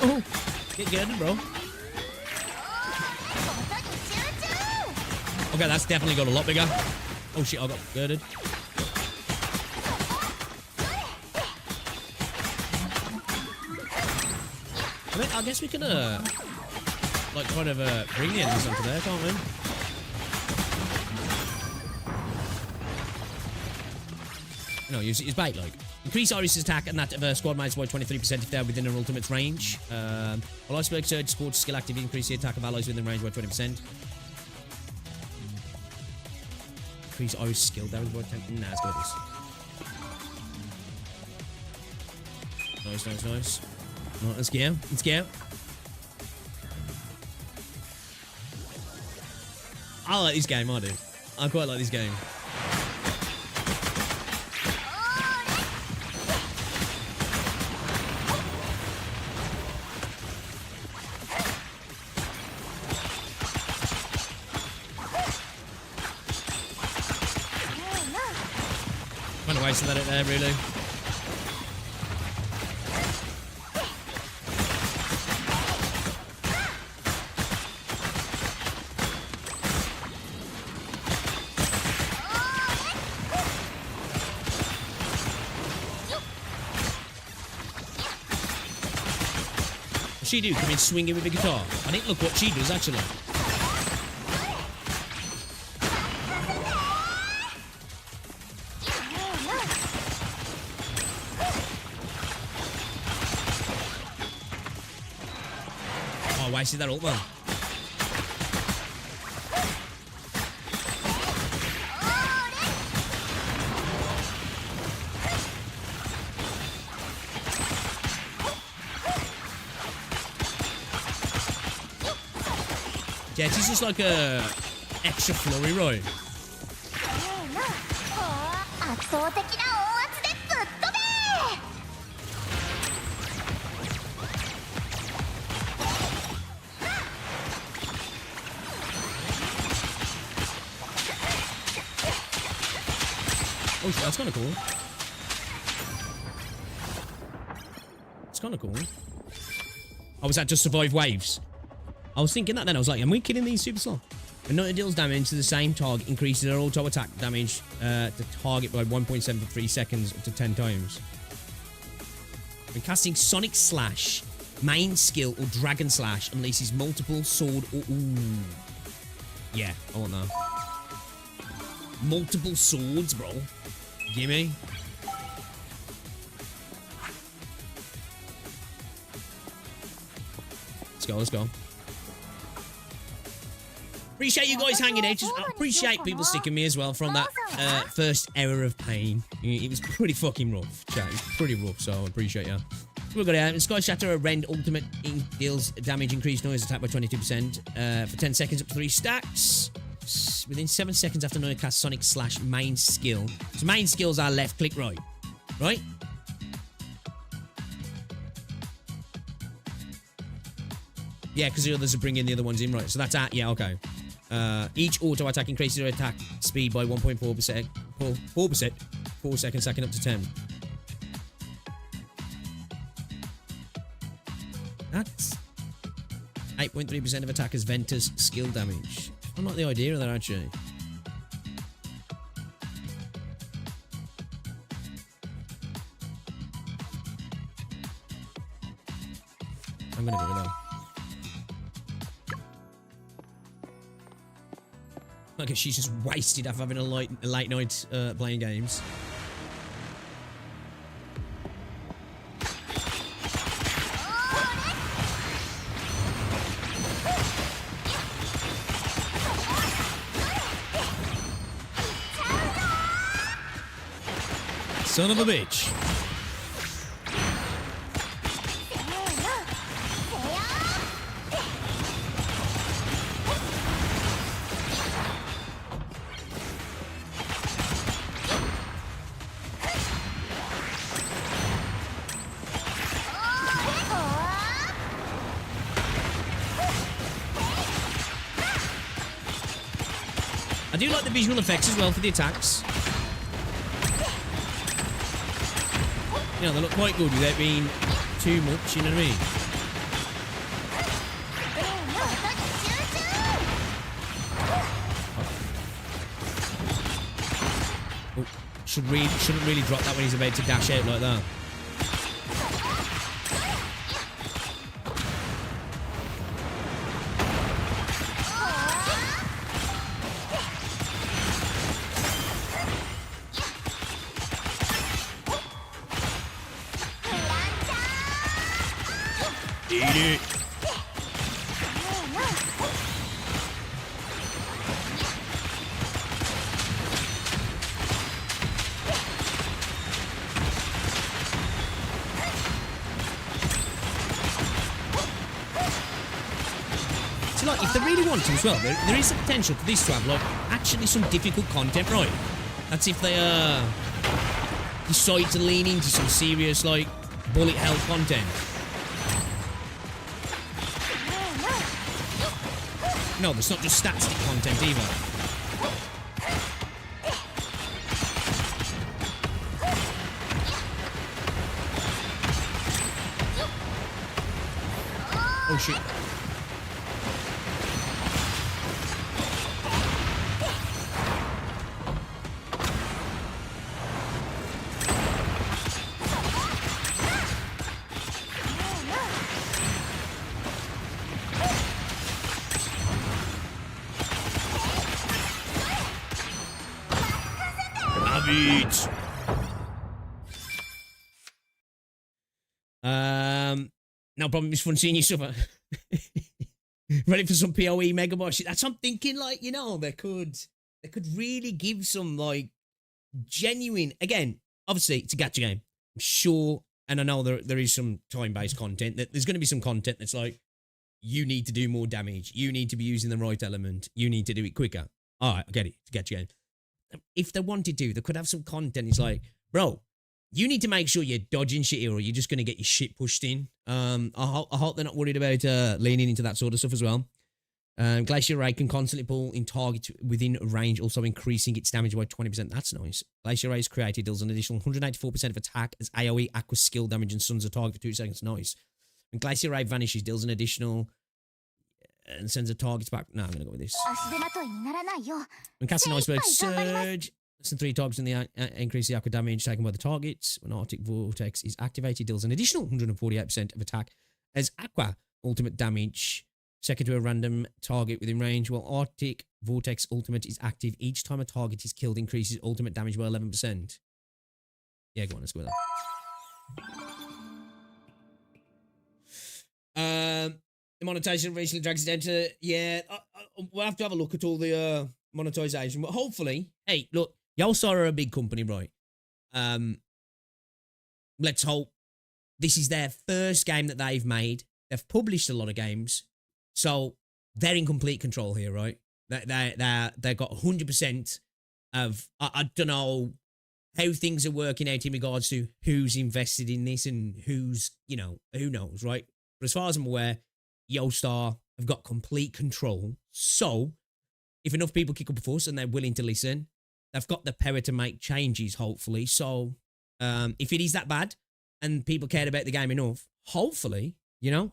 Oh! Get good, bro. Okay, that's definitely got a lot bigger. Oh shit, I got girded. I mean, I guess we can, like, kind of, bring the enemies onto there, can't we? No, use bait, like. Increase Iris's attack and that of squad mates by 23% if they're within her ultimate's range. While Iceberg Surge supports skill active, increase the attack of allies within range by 20%. Increase Iris skill damage by 10. Nah, let's go with this. Nice. Right, let's go. I like this game, I do. I quite like this game. Kind of wasted it there, really. What's she do? Come in swinging with the guitar. I think look what she does, actually. Oh, I see that ult, man. death is just like a extra flurry, right? 圧倒的な音圧でぶっ飛べ Oh shit, that's kind of cool. It's kind of cool. Oh, was that just survive waves? I was thinking that then. I was like, am we killing these super slow? When Nutter deals damage to the same target, increases their auto attack damage to target by 1.7 for 3 seconds up to 10 times. When casting Sonic Slash, main skill or Dragon Slash unleashes multiple sword or... Ooh. Yeah, I want that. Multiple swords, bro. Gimme. Let's go, let's go. Appreciate you guys hanging out. Just appreciate people sticking me as well from that first era of pain. It was pretty fucking rough, chat. It was pretty rough, so I appreciate you. We've got it. Sky Shatter, a Rend Ultimate deals damage, increased noise attack by 22% for 10 seconds up to 3 stacks. Within 7 seconds after Noya casts Sonic Slash main skill. So main skills are left, click, right. Right? Yeah, because the others are bringing the other ones in, right? So that's at, yeah, okay. Each auto attack increases your attack speed by 1.4%. 4%. 4 seconds, second up to 10. That's 8.3% of attackers' Ventus skill damage. I like the idea of that, actually. I'm gonna go with that. Okay, she's just wasted after having a late night playing games. Son of a bitch. I do like the visual effects as well for the attacks. You know, they look quite good without being too much, you know what I mean? Oh, shouldn't really drop that when he's about to dash out like that. Eat it. So, like, if they really want to as well, there is a potential for this to have, like, actually some difficult content, right? That's if they, decide to lean into some serious, like, bullet hell content. No, there's not just static content either. Oh shit. It. No problem. It's fun seeing you suffer. Ready for some PoE Mega Boss? That's what I'm thinking. Like, you know, they could really give some like genuine. Again, obviously, it's a gacha game. I'm sure, and I know there is some time-based content. That there's going to be some content that's like you need to do more damage. You need to be using the right element. You need to do it quicker. All right, I get it. Get you. If they wanted to, they could have some content. It's like, bro, you need to make sure you're dodging shit here or you're just going to get your shit pushed in. I hope they're not worried about leaning into that sort of stuff as well. Glacier Ray can constantly pull in target within range, also increasing its damage by 20%. That's nice. Glacier Ray's created deals an additional 184% of attack as AoE, aqua skill damage, and stuns a target for 2 seconds. Nice. When Glacier Ray vanishes, deals an additional and sends a target back. No, I'm going to go with this. When casting Iceberg Surge, less than 3 targets in the increase the aqua damage taken by the targets. When Arctic Vortex is activated, deals an additional 148% of attack as aqua ultimate damage. Second to a random target within range. While Arctic Vortex ultimate is active, each time a target is killed, increases ultimate damage by 11%. Yeah, go on, let's go with that. The monetization recently drags it down to, yeah, we'll have to have a look at all the monetization. But hopefully, hey, look, Yostar are a big company, right? Let's hope this is their first game that they've made. They've published a lot of games. So they're in complete control here, right? They've got 100% of, I don't know how things are working out in regards to who's invested in this and who's, you know, who knows, right? But as far as I'm aware, Yostar have got complete control. So if enough people kick up a fuss and they're willing to listen, they've got the power to make changes, hopefully. So if it is that bad and people cared about the game enough, hopefully, you know,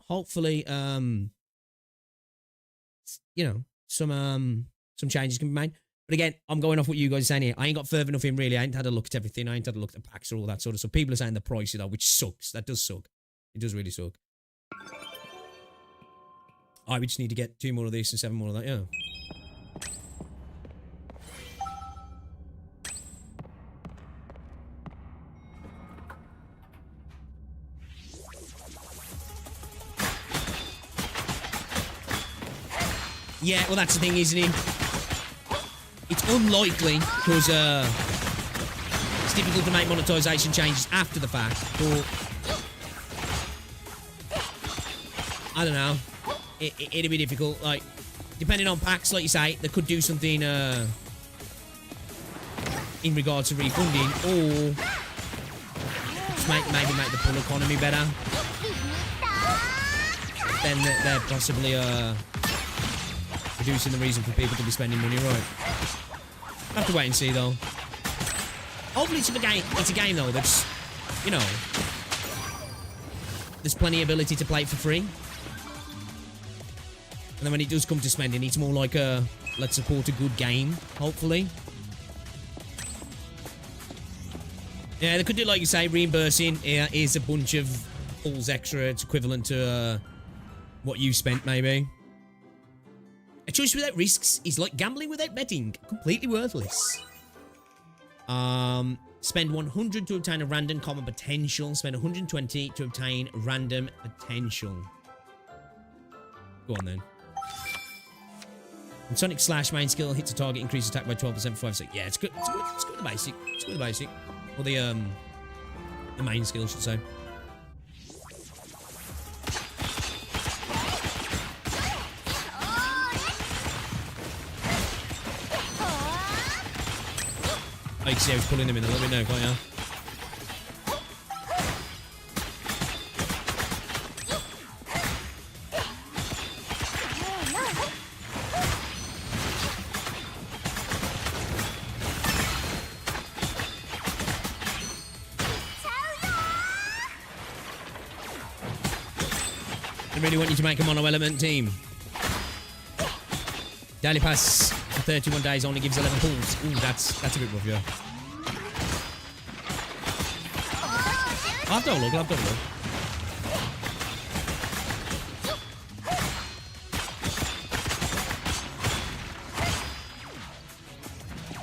some changes can be made. But again, I'm going off what you guys are saying here. I ain't got further enough in, really. I ain't had a look at everything. I ain't had a look at the packs or all that sort of stuff. People are saying the price, you know, which sucks. That does suck. It does really suck. We just need to get 2 more of this and 7 more of that, yeah. Yeah, well, that's the thing, isn't it? It's unlikely, because it's difficult to make monetization changes after the fact, but I don't know. It'd be difficult. Like, depending on packs, like you say, they could do something in regards to refunding, or just maybe make the pull economy better. Then they're possibly reducing the reason for people to be spending money, right? Have to wait and see, though. Hopefully it's a game though that's, you know, there's plenty of ability to play it for free. And then when it does come to spending, it's more like a, let's support a good game, hopefully. Yeah, they could do, like you say, reimbursing. Here's a bunch of pulls extra. It's equivalent to what you spent, maybe. A choice without risks is like gambling without betting. Completely worthless. Spend 100 to obtain a random common potential. Spend 120 to obtain random potential. Go on, then. And Sonic Slash main skill hits a target, increases attack by 12% for 5 seconds. Yeah, it's good. It's good. It's good. The basic. It's good. The basic. Or the main skill, I should say. Oh, you can see how he's pulling him in a little bit now, can't you? I really want you to make a mono element team. Daily pass for 31 days only gives 11 pulls. Ooh, that's a bit rough, yeah. I've got a look, I've got a look.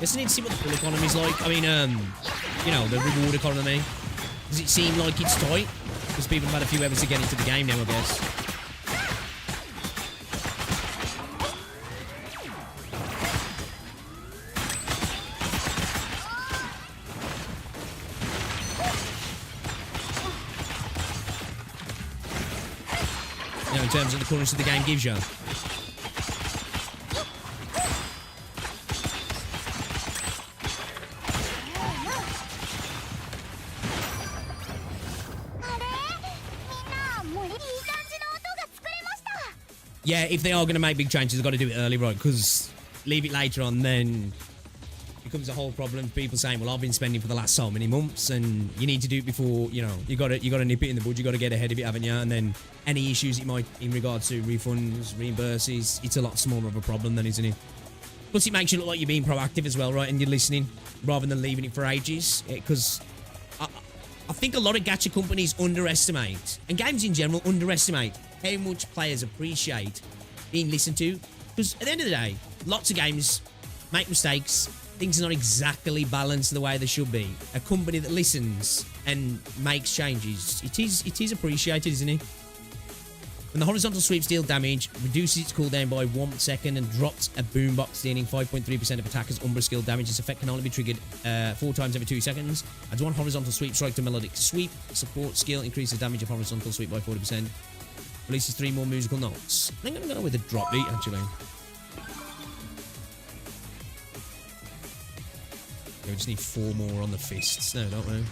Guess I need to see what the pull economy is like. I mean, you know, the reward economy. Does it seem like it's tight? Because people have had a few hours to get into the game now, I guess. in terms of the currency the game gives you. Yeah, if they are going to make big changes, they've got to do it early, right? Because leave it later on, then it becomes a whole problem. People saying, well, I've been spending for the last so many months, and you need to do it before, you know, you got to nip it in the bud. You got to get ahead of it, haven't you? And then any issues it might, in regards to refunds, reimburses, it's a lot smaller of a problem then, isn't it? Plus, it makes you look like you're being proactive as well, right? And you're listening rather than leaving it for ages. Because I think a lot of gacha companies underestimate, and games in general underestimate, how much players appreciate being listened to. Because at the end of the day, lots of games make mistakes. Things are not exactly balanced the way they should be. A company that listens and makes changes, it is appreciated, isn't it? When the horizontal sweeps deal damage, reduces its cooldown by 1 second and drops a boombox, dealing 5.3% of attackers' Umbra skill damage. This effect can only be triggered 4 times every 2 seconds. Adds 1 horizontal sweep strike to melodic sweep. Support skill increases damage of horizontal sweep by 40%. Releases 3 more musical notes. I think I'm going to go with a drop beat, actually. Yeah, we just need 4 more on the fists now, don't we?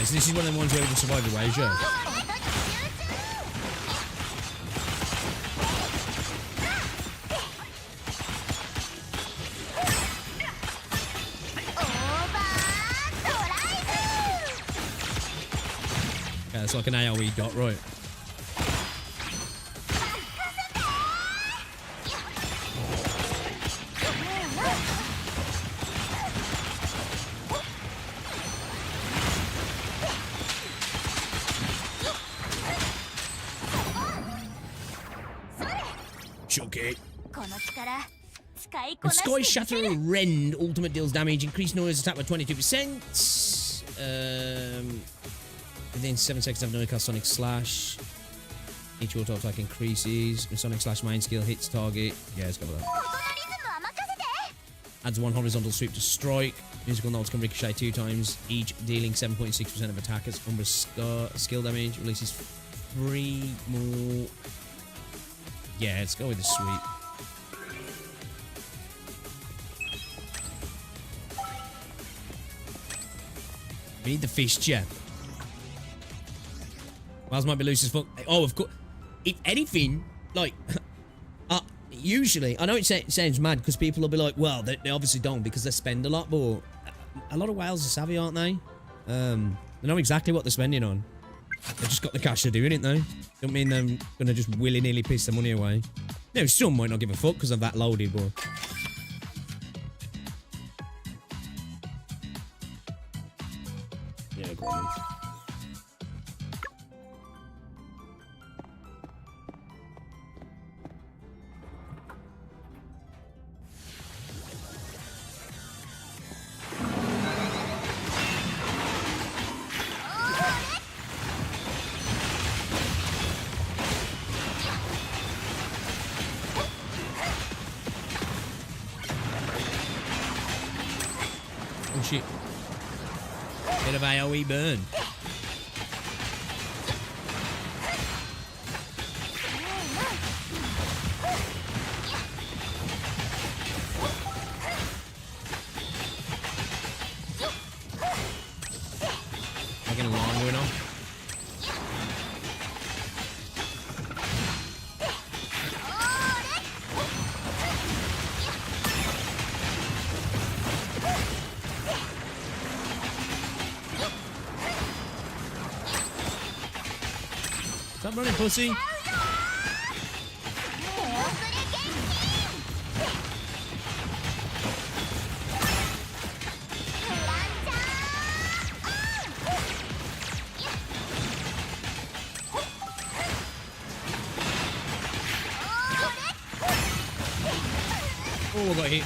So this is one of the ones where we can survive the waves, yeah? Yeah, it's like an AoE dot, right? Okay. And Sky Shatter Rend ultimate deals damage. Increased noise attack by 22%. Within 7 seconds, have no cast Sonic Slash. Each auto attack increases. When Sonic Slash main skill hits target. Yeah, let's go with that. Adds 1 horizontal sweep to strike. Musical notes can ricochet 2 times, each dealing 7.6% of attackers' Umbra skill damage. Releases 3 more. Yeah, let's go with the sweep. We need the fish, yeah. Miles might be loose as fuck. Oh, of course. If anything, like, usually, I know it sounds mad because people will be like, well, they obviously don't because they spend a lot, but a lot of whales are savvy, aren't they? They know exactly what they're spending on. They've just got the cash to doing it, though. Don't mean they're going to just willy-nilly piss the money away. No, some might not give a fuck because of that loaded, but... Yeah, go on. Oh shit. Bit of AoE burn. Fucking alarm going on. Stop running, pussy. Oh, I got hit.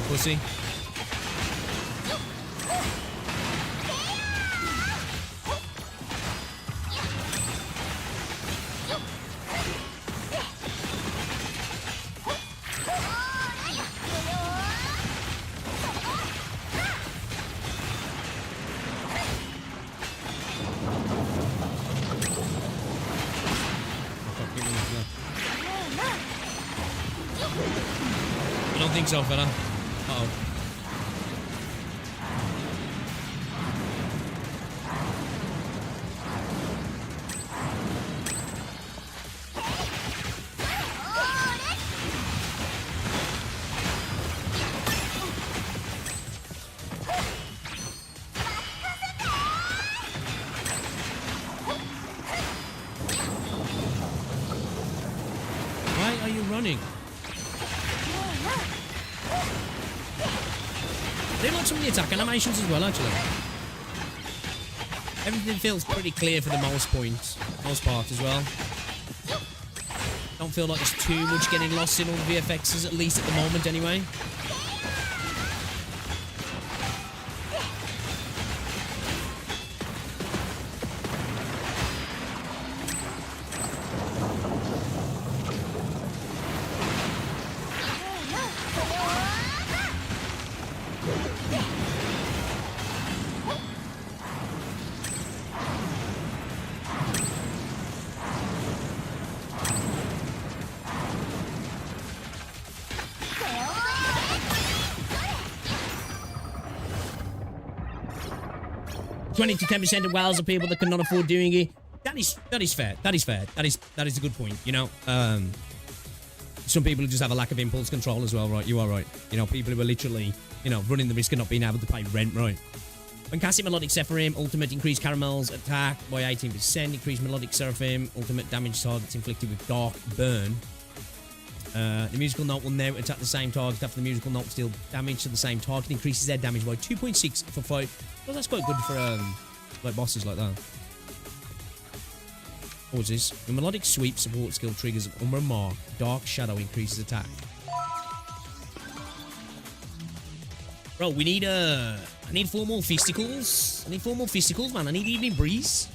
Pussy. I don't think so, fella. Uh-oh. Why are you running? They like some of the attack animations as well, actually. Everything feels pretty clear for the most part as well. Don't feel like there's too much getting lost in all the VFXs, at least at the moment anyway. $20 to 10% of whales are people that cannot afford doing it. That is fair. That is fair. That is a good point. You know, some people just have a lack of impulse control as well, right? You are right. You know, people who are literally, you know, running the risk of not being able to pay rent, right? When casting Melodic Sephirim, ultimate increase Caramel's attack by 18%, increase Melodic Seraphim, ultimate damage targets inflicted with Dark Burn. The musical note will now attack the same target after the musical note deal damage to the same target, increases their damage by 2.6 for fight. Well, that's quite good for like bosses like that. What was this? The melodic sweep support skill triggers an Umbra Mark. Dark Shadow increases attack. Bro, we need I need 4 more fisticles. I need 4 more fisticles, man. I need Evening Breeze.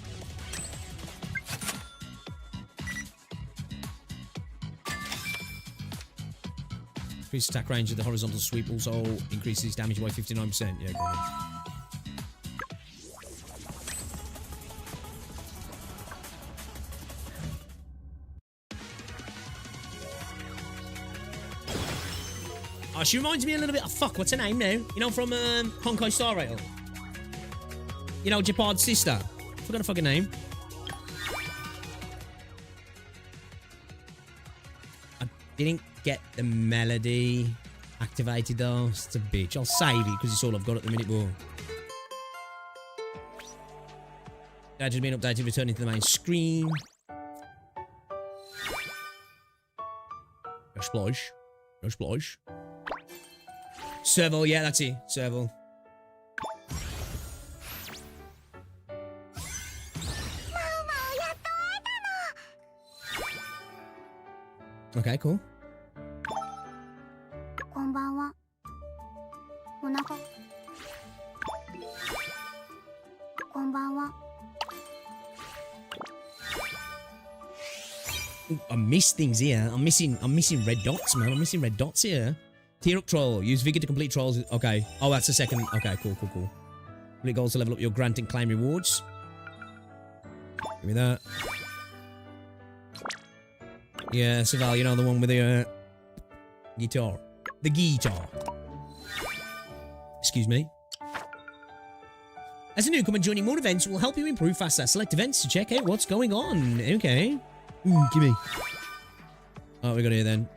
Increased attack range of the horizontal sweep also increases damage by 59%. Yeah, go ahead. Oh, she reminds me a little bit of, fuck, what's her name now? You know, from Honkai Star Rail. You know, Japard's sister. Forgot her fucking name. I didn't get the melody activated though. It's a bitch. I'll save it because it's all I've got at the minute, but... That has been updated, returning to the main screen. No splash. No splash. Serval, yeah, that's it. Serval. Okay, cool. Ooh, I missed things here. I'm missing red dots, man. I'm missing red dots here. Tier up troll. Use vigor to complete trolls. Okay. Oh, that's the second. Okay, cool. Complete goals to level up your grant and claim rewards. Give me that. Yeah, Saval, you know, the one with the guitar. The guitar. Excuse me. As a newcomer, joining more events will help you improve faster. Select events to check out what's going on. Okay. Ooh, gimme. Oh, we got here then.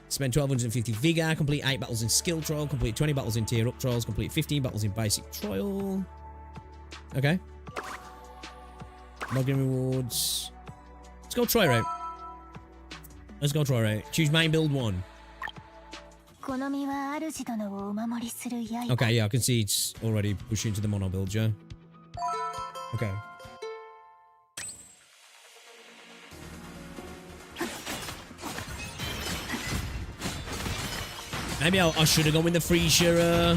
Spend 1250 vigor, complete 8 battles in skill trial, complete 20 battles in tier up trials, complete 15 battles in basic trial. Okay. Login rewards. Let's go try route. Let's go try route. Choose main build 1. Okay, yeah, I can see it's already pushing to the mono build, yeah. Okay. Maybe I should have gone with the Freesia.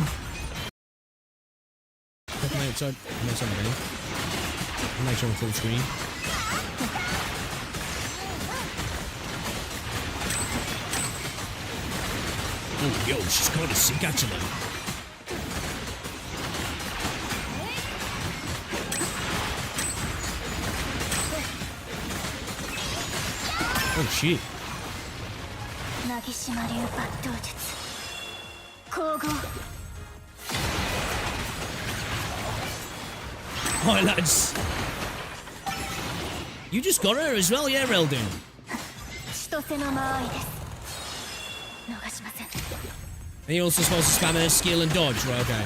Check my outside. Make sure I'm full screen. Oh, yo, she's kind of sick actually. Oh shit. Hi lads. You just got her as well, yeah, Reldon. And you're also supposed to spam her skill and dodge, right? Okay.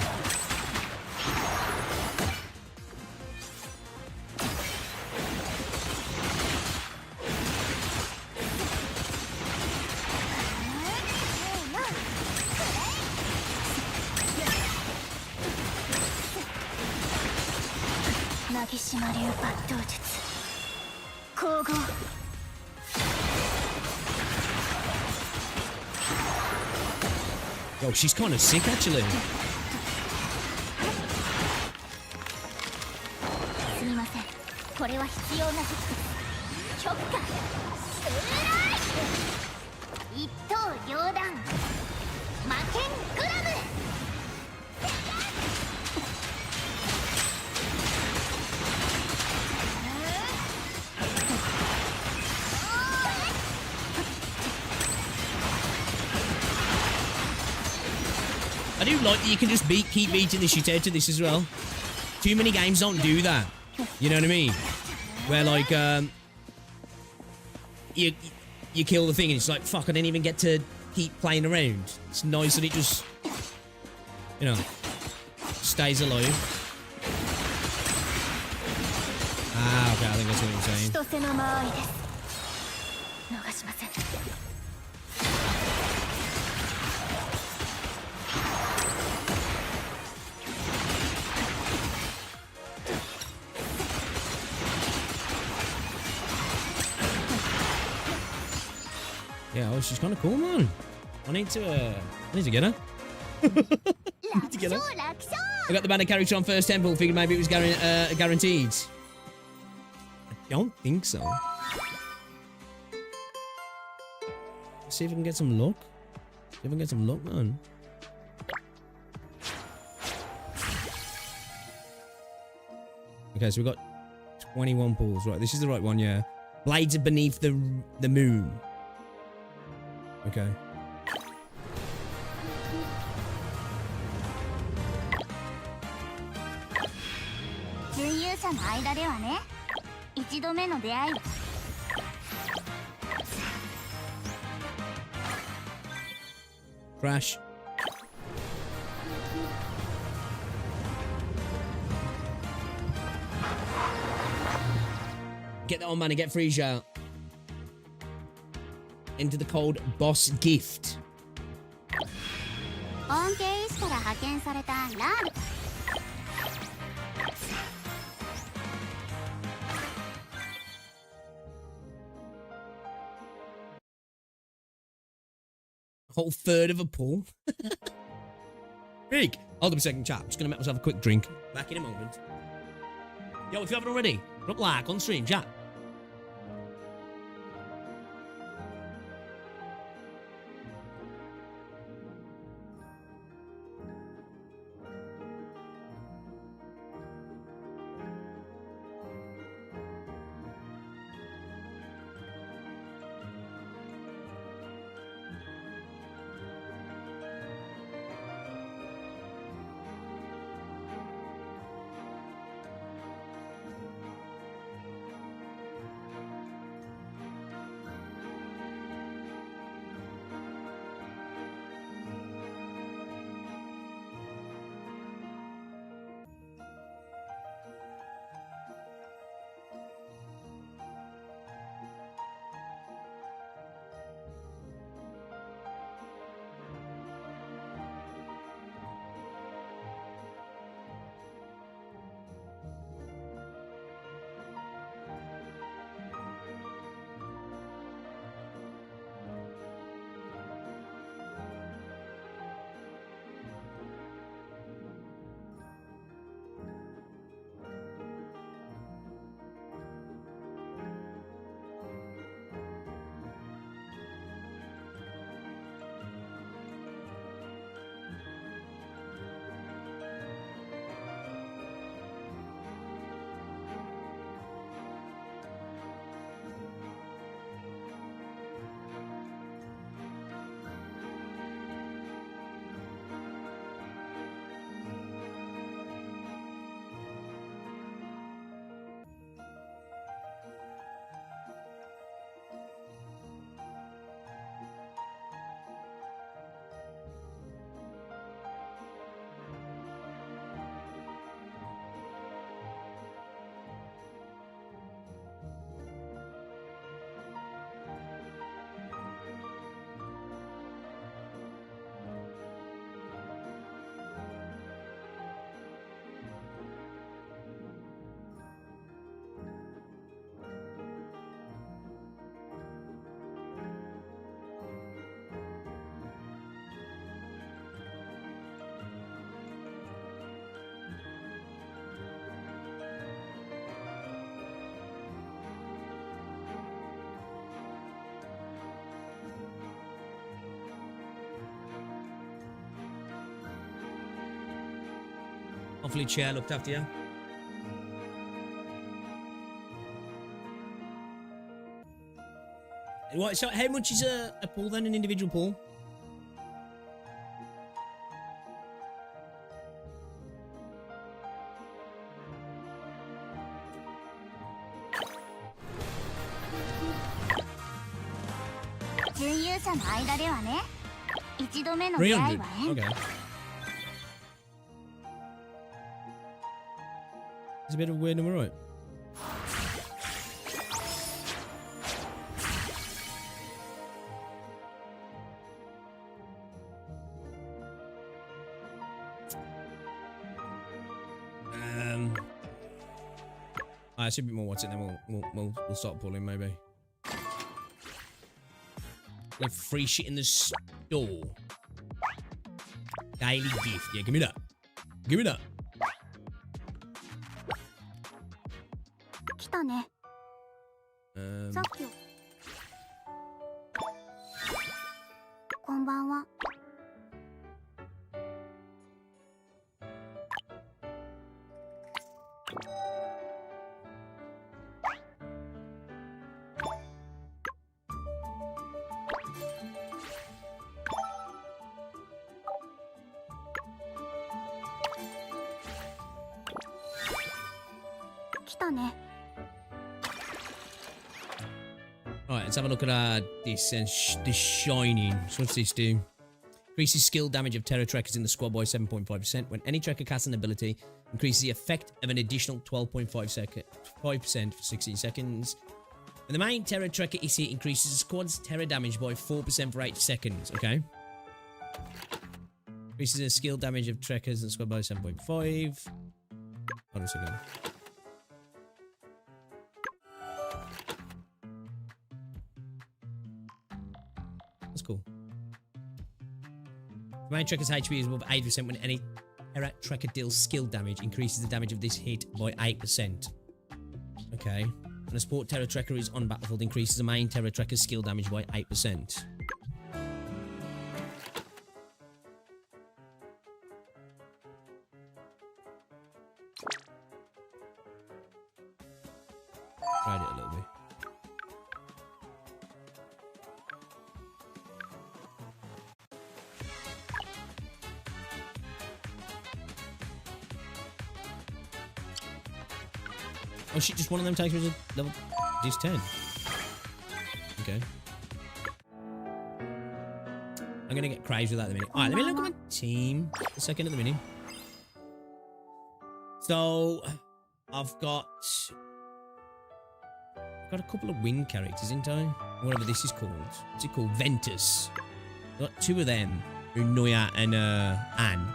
Oh, she's kind of sick actually. I do like that you can just keep beating the shit out of this as well. Too many games don't do that. You know what I mean? Where like you kill the thing and it's like, fuck, I didn't even get to keep playing around. It's nice that it just, you know, stays alive. Ah, okay, I think that's what you're saying. Yeah, oh, she's kind of cool, man. I need to get her. I need to get her. I got the banner character on first temple. Figured maybe it was guaranteed. I don't think so. Let's see if we can get some luck. See if we can get some luck, man. Okay, so we've got 21 pulls. Right, this is the right one, yeah. Blades are beneath the moon. Okay. Crash. Get that on, man, and get Freesia. Into the cold boss gift. Whole third of a pull. Big. Hold up a second, chat. I'm just gonna make myself a quick drink. Back in a moment. Yo, if you haven't already, drop a like on stream, chat. Hopefully chair looked after you. What, so how much is a pool then, an individual pool? $300. Okay. It's a bit of a weird number, right? I should be more what's it, then we'll start pulling maybe. Like free shit in the store. Daily gift. Yeah, give me that. Give me that. 来たね。さっき。こんばんは。来たね。 Alright, let's have a look at this and this shining. So what's this do? Increases skill damage of terror trekkers in the squad by 7.5%. When any trekker casts an ability, increases the effect of an additional 12.5% for 16 seconds. When the main terror trekker is hit, increases the squad's terror damage by 4% for 8 seconds. Okay. Increases the skill damage of trekkers in the squad by 7.5. Hold on a second. That's cool. The main trekker's HP is above 8% when any terror trekker deals skill damage, increases the damage of this hit by 8%. Okay. When a support terror trekker is on battlefield, increases the main terror trekker's skill damage by 8%. Tried it a little bit. Oh shit, just one of them takes me to level... This 10. Okay. I'm gonna get crazy with that in a minute. Alright, let me look at my team a second at the minute. So... I've got a couple of wing characters, ain't I? Whatever this is called. What's it called? Ventus. I've got 2 of them. Unoya and Anne.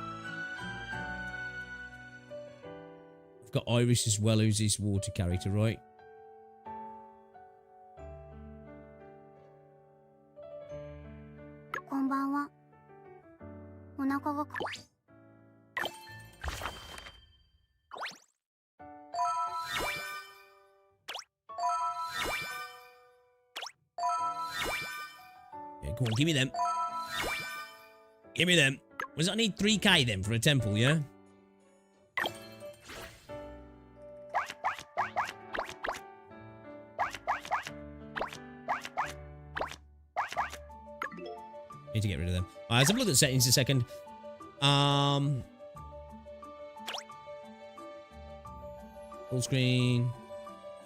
I've got Iris as well, who's this water character, right? Yeah, go on, give me them. Give me them. Was that I need 3k then for a temple, yeah? Need to get rid of them. Alright, let's have a look at the settings a second. Full screen.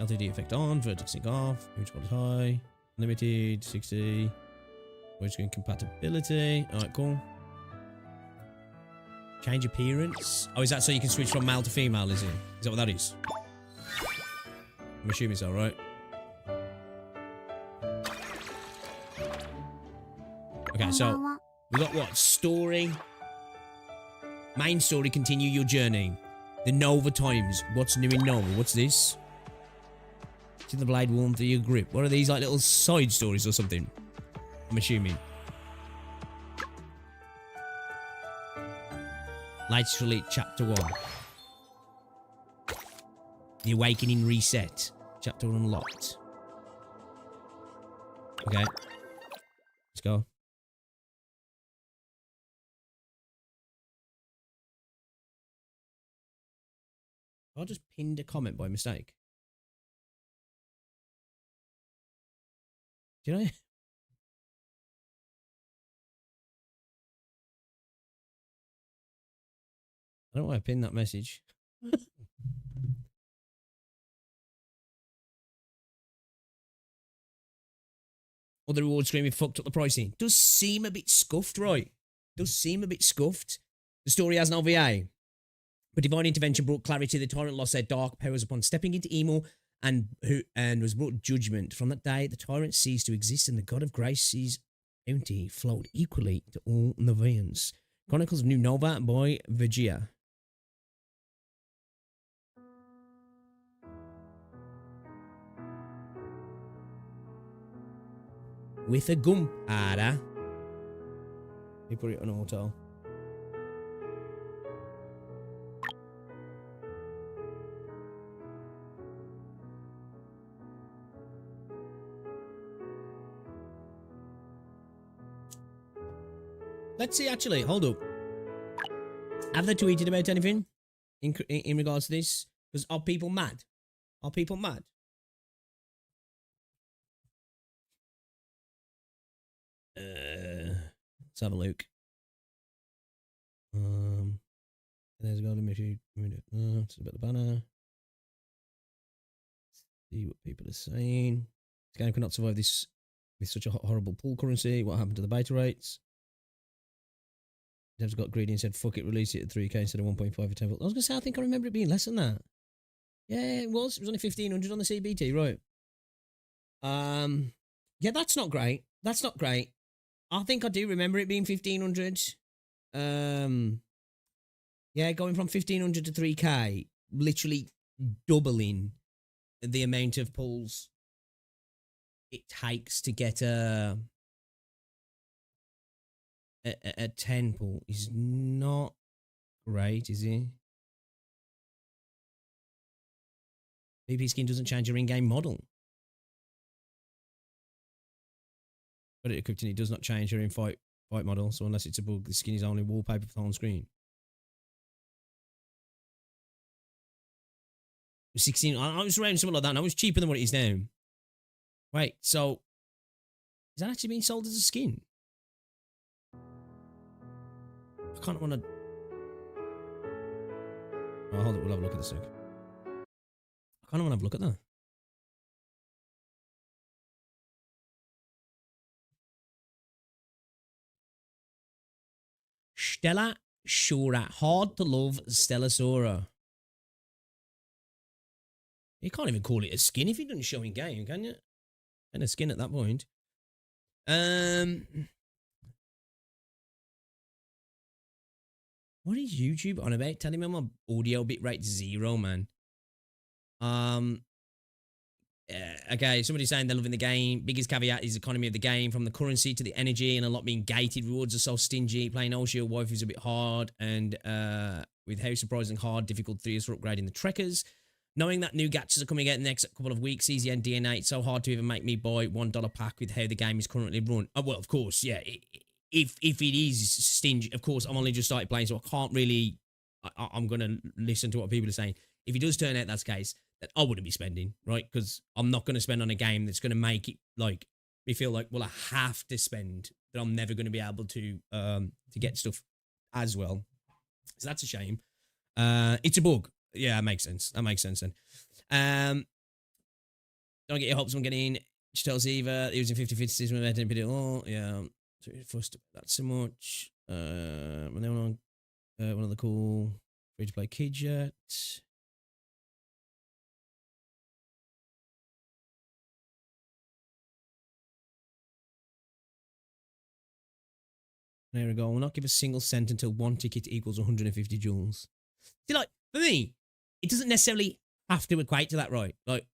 LTD effect on. Vertex sync off. Image quality high. Limited. 60. Voice screen compatibility. Alright, cool. Change appearance. Oh, is that so you can switch from male to female, is it? Is that what that is? I'm assuming so, right? Okay, so we got what? Story. Main story, continue your journey. The Nova Times. What's new in Nova? What's this? See the blade warm through your grip. What are these, like little side stories or something? I'm assuming. Literally, chapter 1. The Awakening Reset. Chapter 1 unlocked. Okay. Let's go. I just pinned a comment by mistake. Did I? I don't know why I pinned that message. Or the reward screen, we fucked up the pricing. Does seem a bit scuffed, right? Does seem a bit scuffed. The story has an OVA. But divine intervention brought clarity. The Tyrant lost their dark powers upon stepping into Emo and was brought judgment. From that day, the Tyrant ceased to exist, and the God of Grace's bounty flowed equally to all Nevians. Chronicles of New Nova by Vigia. With a gunpowder. He put it on auto. Let's see, actually, hold up. Have they tweeted about anything in regards to this? Because are people mad? Are people mad? Let's have a look. There's a golden mission. It's about the banner. See what people are saying. This game cannot survive this with such a horrible pool currency. What happened to the beta rates? Devs got greedy and said, fuck it, release it at 3k instead of 1.5 for 10. I was going to say, I think I remember it being less than that. Yeah, it was. It was only 1500 on the CBT, right? Yeah, that's not great. That's not great. I think I do remember it being 1500. Yeah, going from 1500 to 3k, literally doubling the amount of pulls it takes to get a 10 pull is not great, is it? PP skin doesn't change your in-game model. But it equipped and it does not change your in-fight model, so unless it's a bug, the skin is only wallpaper on screen. 16, I was around something like that, and I was cheaper than what it is now. Wait, so is that actually being sold as a skin? I kind of want to. Oh, hold it, we'll have a look at this. I kind of want to have a look at that. Stella Sora. Hard to love Stella Sora. You can't even call it a skin if it doesn't show in game, can you? And a skin at that point. What is YouTube on about? Telling me my audio bitrate 0, man. Okay, somebody's saying they're loving the game. Biggest caveat is the economy of the game, from the currency to the energy, and a lot being gated. Rewards are so stingy. Playing Oshio Wife is a bit hard, and with how surprising hard, difficult 3 years for upgrading the trekkers. Knowing that new gadgets are coming out in the next couple of weeks, CZN DNA, it's so hard to even make me buy $1 pack with how the game is currently run. Oh, well, of course, yeah. If it is stingy, of course, I'm only just started playing, so I can't really. I'm gonna listen to what people are saying. If it does turn out that's the case, then I wouldn't be spending, right? Because I'm not going to spend on a game that's going to make it like me feel like, well, I have to spend, that I'm never going to be able to get stuff as well. So that's a shame. It's a bug. Yeah, that makes sense. That makes sense then. Don't get your hopes on getting Tells either using 50-50 system with editing video. Oh, yeah. So first that so much. And then one of the cool free to play kids yet. There we go. We'll not give a single cent until one ticket equals 150 joules. See, like, for me, it doesn't necessarily have to equate to that, right? Like,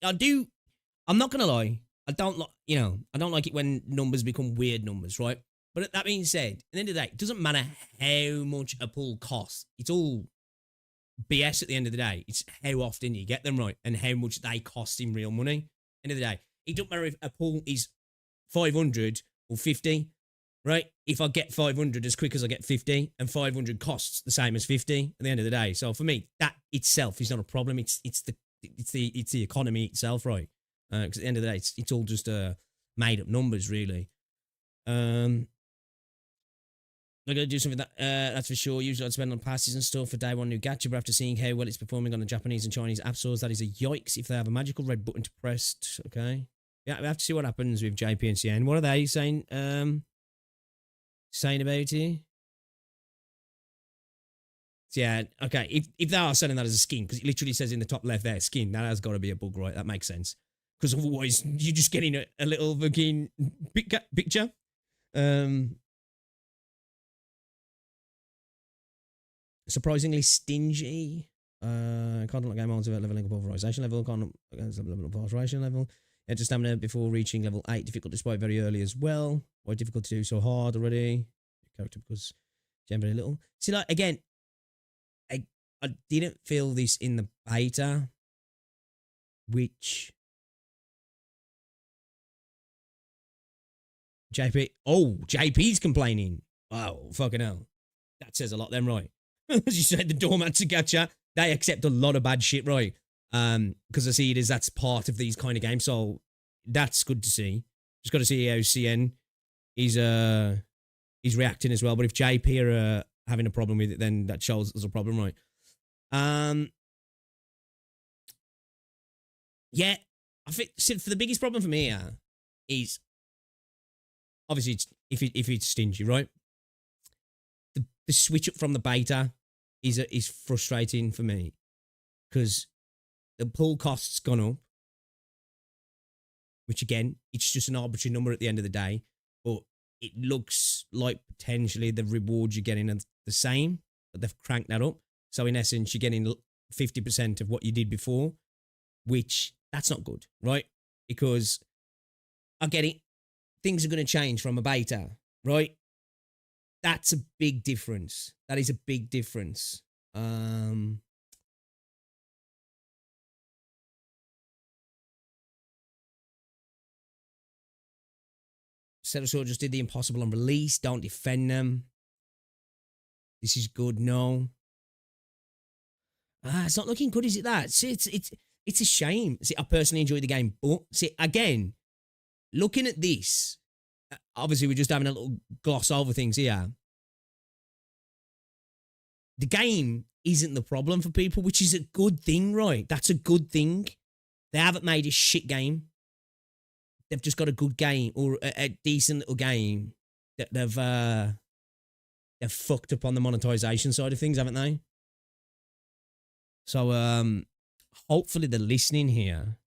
I'm not going to lie. I don't like it when numbers become weird numbers, right? But that being said, at the end of the day, it doesn't matter how much a pull costs. It's all BS at the end of the day. It's how often you get them, right? And how much they cost in real money. End of the day, it doesn't matter if a pull is 500 or 50. Right? If I get 500 as quick as I get 50, and 500 costs the same as 50 at the end of the day. So for me, that itself is not a problem. It's the economy itself, right? Because at the end of the day, it's all just made up numbers, really. They're going to do something that's for sure. Usually I'd spend on passes and stuff for day one new gacha, but after seeing how well it's performing on the Japanese and Chinese app stores, that is a yikes if they have a magical red button to press. Okay. Yeah, we have to see what happens with JP and CN. What are they saying? Saying about it? Yeah, okay. If they are selling that as a skin, because it literally says in the top left there, skin, that has got to be a bug, right? That makes sense. Because otherwise, you're just getting a little fucking picture. Surprisingly stingy. Can't unlock game modes without leveling up authorization level. Can't level up authorization level. Enter stamina before reaching level 8. Difficult to spot very early as well. Why difficult to do so hard already? Character because gem very little. See, like again, I didn't feel this in the beta, which JP's complaining. Oh, fucking hell. That says a lot then, right? As you said, the doormats are gacha. They accept a lot of bad shit, right? Because I see it as that's part of these kind of games, so that's good to see. Just got to see how CN is reacting as well. But if JP are having a problem with it, then that shows there's a problem, right? Yeah, I think for the biggest problem for me here is obviously if it's stingy, right? The switch up from the beta is frustrating for me because the pull cost's gone up, which again, it's just an arbitrary number at the end of the day, but it looks like potentially the rewards you're getting are the same, but they've cranked that up. So in essence, you're getting 50% of what you did before, which that's not good, right? Because I get it. Things are going to change from a beta, right? That's a big difference. That is a big difference. Stella Sora just did the impossible on release. Don't defend them. This is good. No. It's not looking good, is it? That see, it's a shame. See, I personally enjoyed the game, but see again, looking at this, obviously we're just having a little gloss over things here. The game isn't the problem for people, which is a good thing, right? That's a good thing. They haven't made a shit game. They've just got a good game or a decent little game that they've fucked up on the monetization side of things, haven't they? So hopefully they're listening here.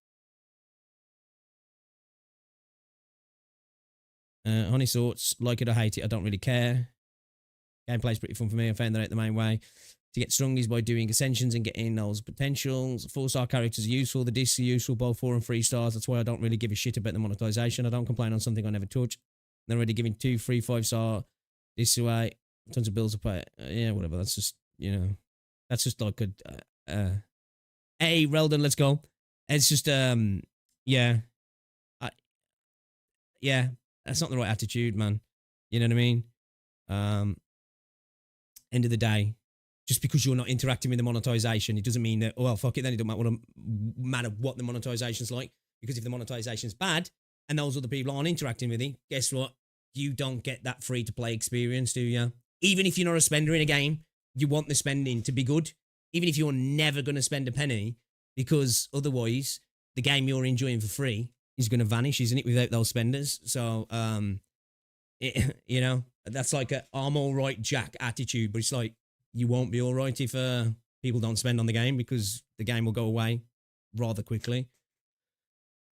Honey Sorts, like it or hate it, I don't really care. Gameplay's pretty fun for me. I found that out the main way to get strong is by doing ascensions and getting those potentials. 4-star characters are useful. The discs are useful, both 4 and 3 stars. That's why I don't really give a shit about the monetization. I don't complain on something I never touch. They're already giving 2, 3, 5-star this away. Tons of bills to pay. Yeah, whatever. That's just, you know, that's just like a hey, Reldon, let's go. It's just, yeah. Yeah, that's not the right attitude, man. You know what I mean? End of the day, just because you're not interacting with the monetization, it doesn't mean that, oh, well, fuck it, then it doesn't matter what the monetization's like. Because if the monetization's bad and those other people aren't interacting with it, guess what? You don't get that free-to-play experience, do you? Even if you're not a spender in a game, you want the spending to be good. Even if you're never going to spend a penny, because otherwise the game you're enjoying for free is going to vanish, isn't it, without those spenders? So, you know, that's like a I'm all right, Jack attitude, but it's like you won't be all right if people don't spend on the game because the game will go away rather quickly.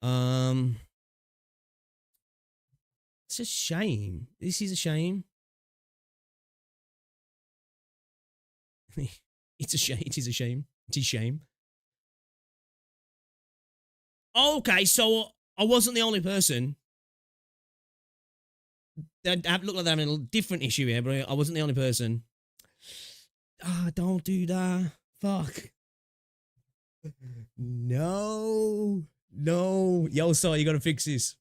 It's a shame. This is a shame. It's a shame. It is a shame. It is shame. Okay, so I wasn't the only person. That looked like they're having a different issue here, but I wasn't the only person. Don't do that. Fuck. No. Yostar, you gotta fix this.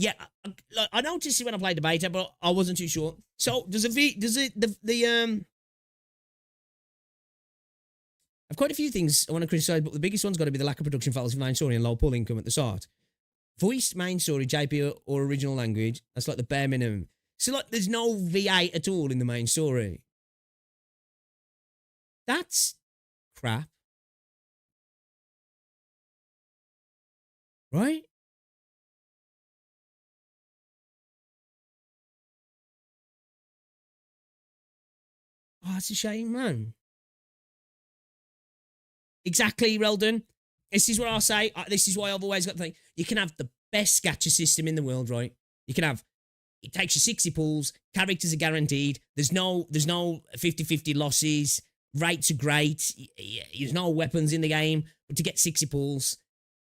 yeah, I noticed it when I played the beta, but I wasn't too sure. So I've quite a few things I want to criticise, but the biggest one's got to be the lack of production files for main story and low pull income at the start. Voiced main story, JP or original language, that's like the bare minimum. So like there's no V8 at all in the main story. That's crap. Right? Oh, it's a shame, man. Exactly, Reldon. This is what I'll say. This is why I've always got the thing. You can have the best gacha system in the world, right? You can have, it takes you 60 pulls, characters are guaranteed, there's no 50-50 losses, rates are great, there's no weapons in the game, but to get 60 pulls,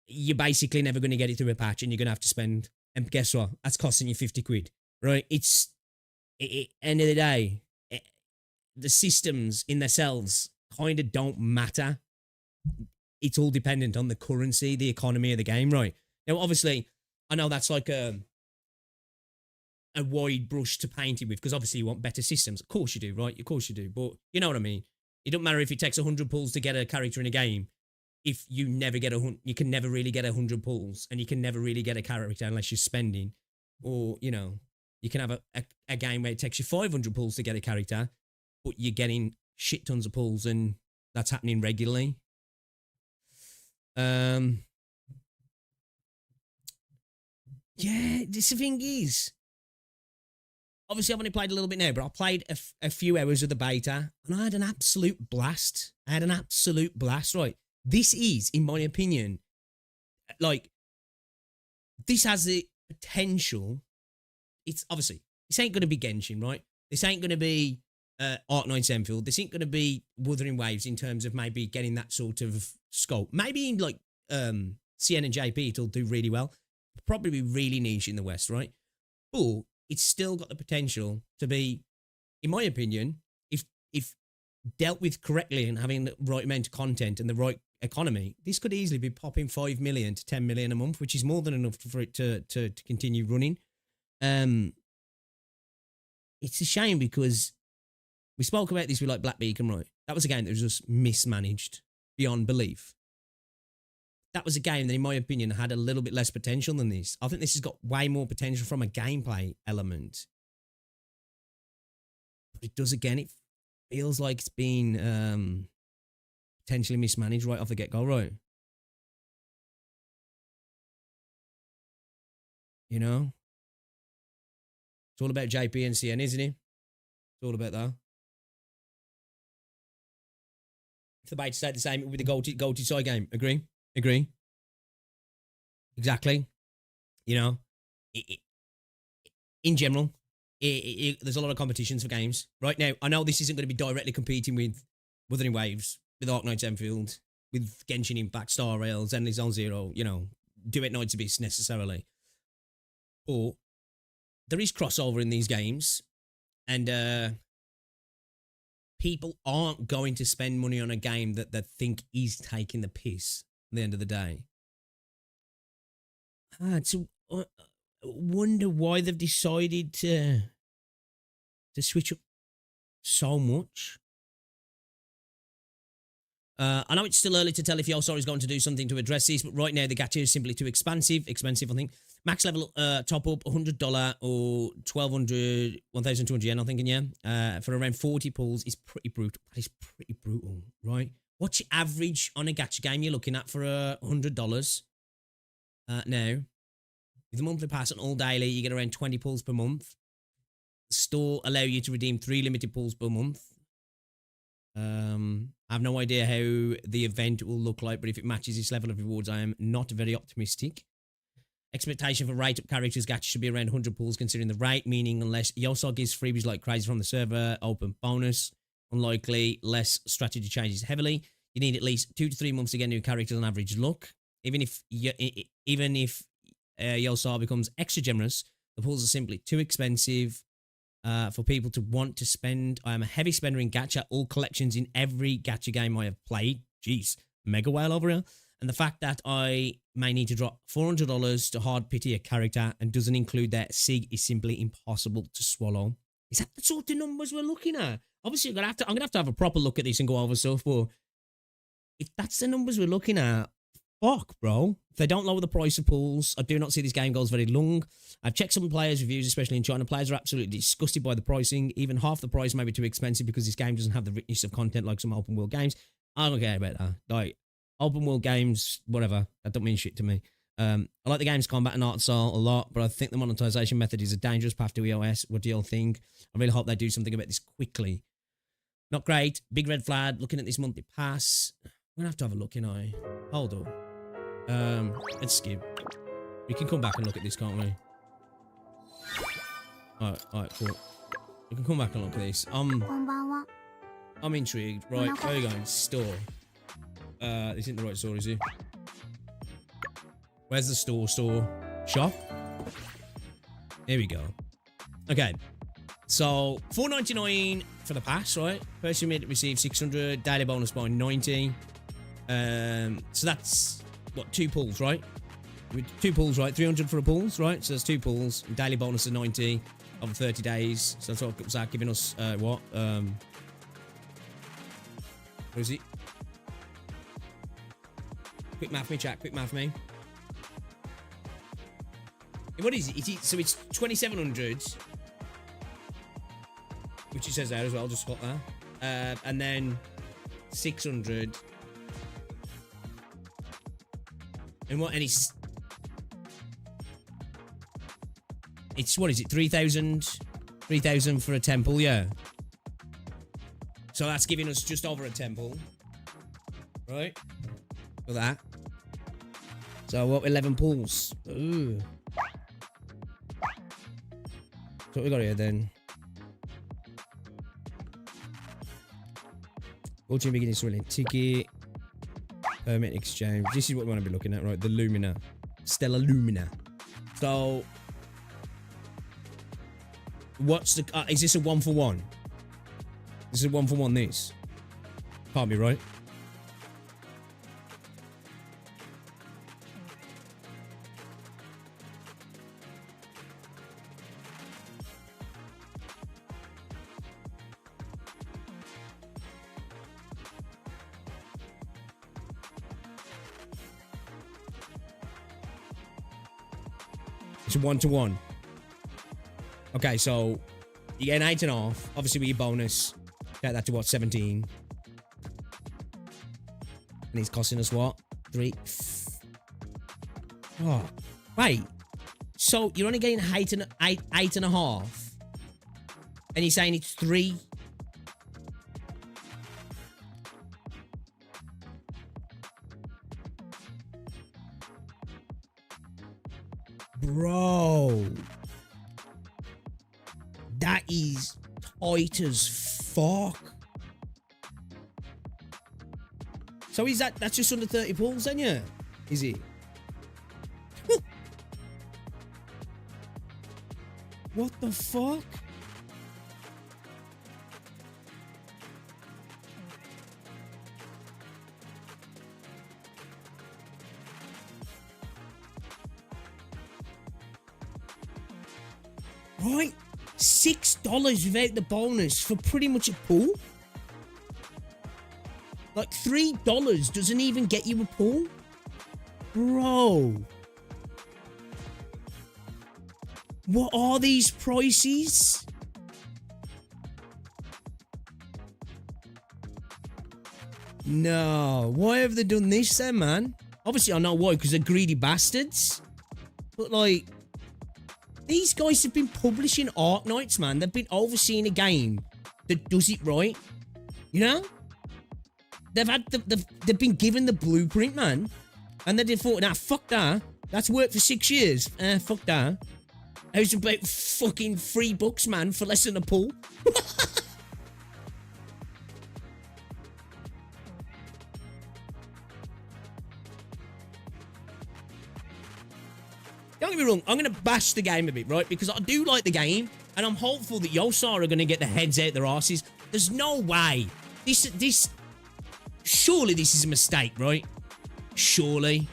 you're basically never going to get it through a patch and you're going to have to spend, and guess what? That's costing you 50 quid, right? End of the day, the systems in themselves kind of don't matter. It's all dependent on the currency, the economy of the game, right? Now, obviously, I know that's like a wide brush to paint it with, because obviously you want better systems. Of course you do, right? Of course you do. But you know what I mean? It don't matter if it takes 100 pulls to get a character in a game. If you never get you can never really get 100 pulls, and you can never really get a character unless you're spending. Or, you know, you can have a game where it takes you 500 pulls to get a character, but you're getting shit tons of pulls, and that's happening regularly. Yeah, the thing is, obviously I've only played a little bit now, but I played a few hours of the beta, and I had an absolute blast. Right? This is, in my opinion, like, this has the potential. It's obviously, this ain't going to be Genshin, right? This ain't going to be Arknights Enfield. This ain't going to be Wuthering Waves in terms of maybe getting that sort of scope. Maybe in like CN and JP, it'll do really well. Probably be really niche in the West, right? But it's still got the potential to be, in my opinion, if dealt with correctly and having the right amount of content and the right economy, this could easily be popping 5 million to 10 million a month, which is more than enough for it to continue running. It's a shame because we spoke about this with like Black Beacon, right? That was a game that was just mismanaged beyond belief. That was a game that, in my opinion, had a little bit less potential than this. I think this has got way more potential from a gameplay element. But it does, again, it feels like it's been potentially mismanaged right off the get-go, right? You know? It's all about JP and CN, isn't it? It's all about that. If the beta stayed the same with the Goated side game, agree? Exactly. You know, in general, there's a lot of competitions for games. Right now, I know this isn't going to be directly competing with Wuthering Waves, with Arknights Enfield, with Genshin Impact, Star Rails, Endless Zone Zero, you know, Duet Knights Abyss necessarily. But there is crossover in these games, and people aren't going to spend money on a game that they think is taking the piss at the end of the day. So wonder why they've decided to switch up so much. I know it's still early to tell if Yostar is going to do something to address this, but right now the gacha is simply too expensive, I think. Max level top up $100 or 1,200 yen, I'm thinking, yeah, for around 40 pulls is pretty brutal. That is pretty brutal, right? What's your average on a gacha game you're looking at for $100 now? With the monthly pass and all daily, you get around 20 pulls per month. The store allow you to redeem 3 limited pulls per month. I have no idea how the event will look like, but if it matches this level of rewards, I am not very optimistic. Expectation for rate up characters gacha should be around 100 pulls considering the rate, meaning unless Yostar gives freebies like crazy from the server, open bonus, unlikely, less strategy changes heavily. You need at least 2 to 3 months to get new characters on average luck. Even if Yostar becomes extra generous, the pulls are simply too expensive for people to want to spend. I am a heavy spender in gacha, all collections in every gacha game I have played. Jeez, mega whale over here. And the fact that I may need to drop $400 to hard pity a character and doesn't include that SIG is simply impossible to swallow. Is that the sort of numbers we're looking at? Obviously, I'm gonna have to have a proper look at this and go over stuff, but if that's the numbers we're looking at, fuck, bro. If they don't lower the price of pools, I do not see this game goes very long. I've checked some players' reviews, especially in China. Players are absolutely disgusted by the pricing. Even half the price may be too expensive because this game doesn't have the richness of content like some open world games. I don't care about that. Like, open world games, whatever. That don't mean shit to me. I like the game's combat and art style a lot, but I think the monetization method is a dangerous path to EOS. What do y'all think? I really hope they do something about this quickly. Not great. Big red flag. Looking at this monthly pass. I'm gonna have to have a look, you know. Hold on. Let's skip. We can come back and look at this, can't we? Alright, cool. We can come back and look at this. こんばんは。 I'm intrigued. Right, where are you going? Store. This isn't the right store, is it? Where's the store? Store. Shop? Here we go. Okay. So, $4.99 for the pass, right? Person made it receive 600. Daily bonus by 90. So that's, what, 2 pulls, right? 2 pulls, right? 300 for a pulls, right? So there's 2 pulls. Daily bonus of 90 over 30 days. So that's what comes out giving us, what? What is it? Quick math me, chat. Quick math me. What is it? So it's 2,700. Which it says there as well, just spot that. And then 600. And what? And it's what is it? 3,000? 3,000 for a temple, yeah. So that's giving us just over a temple. Right? For that. So what, 11 pulls? Ooh. So what we got here then? Ultimate beginning swilling ticket. Permit exchange. This is what we want to be looking at, right? The Lumina. Stella Lumina. So what's the is this a 1-for-1? This is a 1-for-1 this. Can't be right. It's a 1-to-1. Okay, so you get an 8.5. Obviously, with your bonus, get that to what, 17. And he's costing us what? 3. Oh, wait. So you're only getting 8.5, and you're saying it's 3. Bro, that is tight as fuck. So is that's just under 30 pulls then, yeah? Is it? What the fuck? Right, $6 without the bonus for pretty much a pull. Like $3 doesn't even get you a pull, bro. What are these prices? No, why have they done this then, man? Obviously, I know why, because they're greedy bastards. But like, these guys have been publishing Arknights, man. They've been overseeing a game that does it right. You know? They've been given the blueprint, man. And they thought, nah, fuck that. That's worked for 6 years. Fuck that. How's about fucking $3, man, for less than a pull? Don't get me wrong, I'm going to bash the game a bit, right? Because I do like the game, and I'm hopeful that Yostar are going to get their heads out their asses. There's no way. Surely this is a mistake, right? Surely.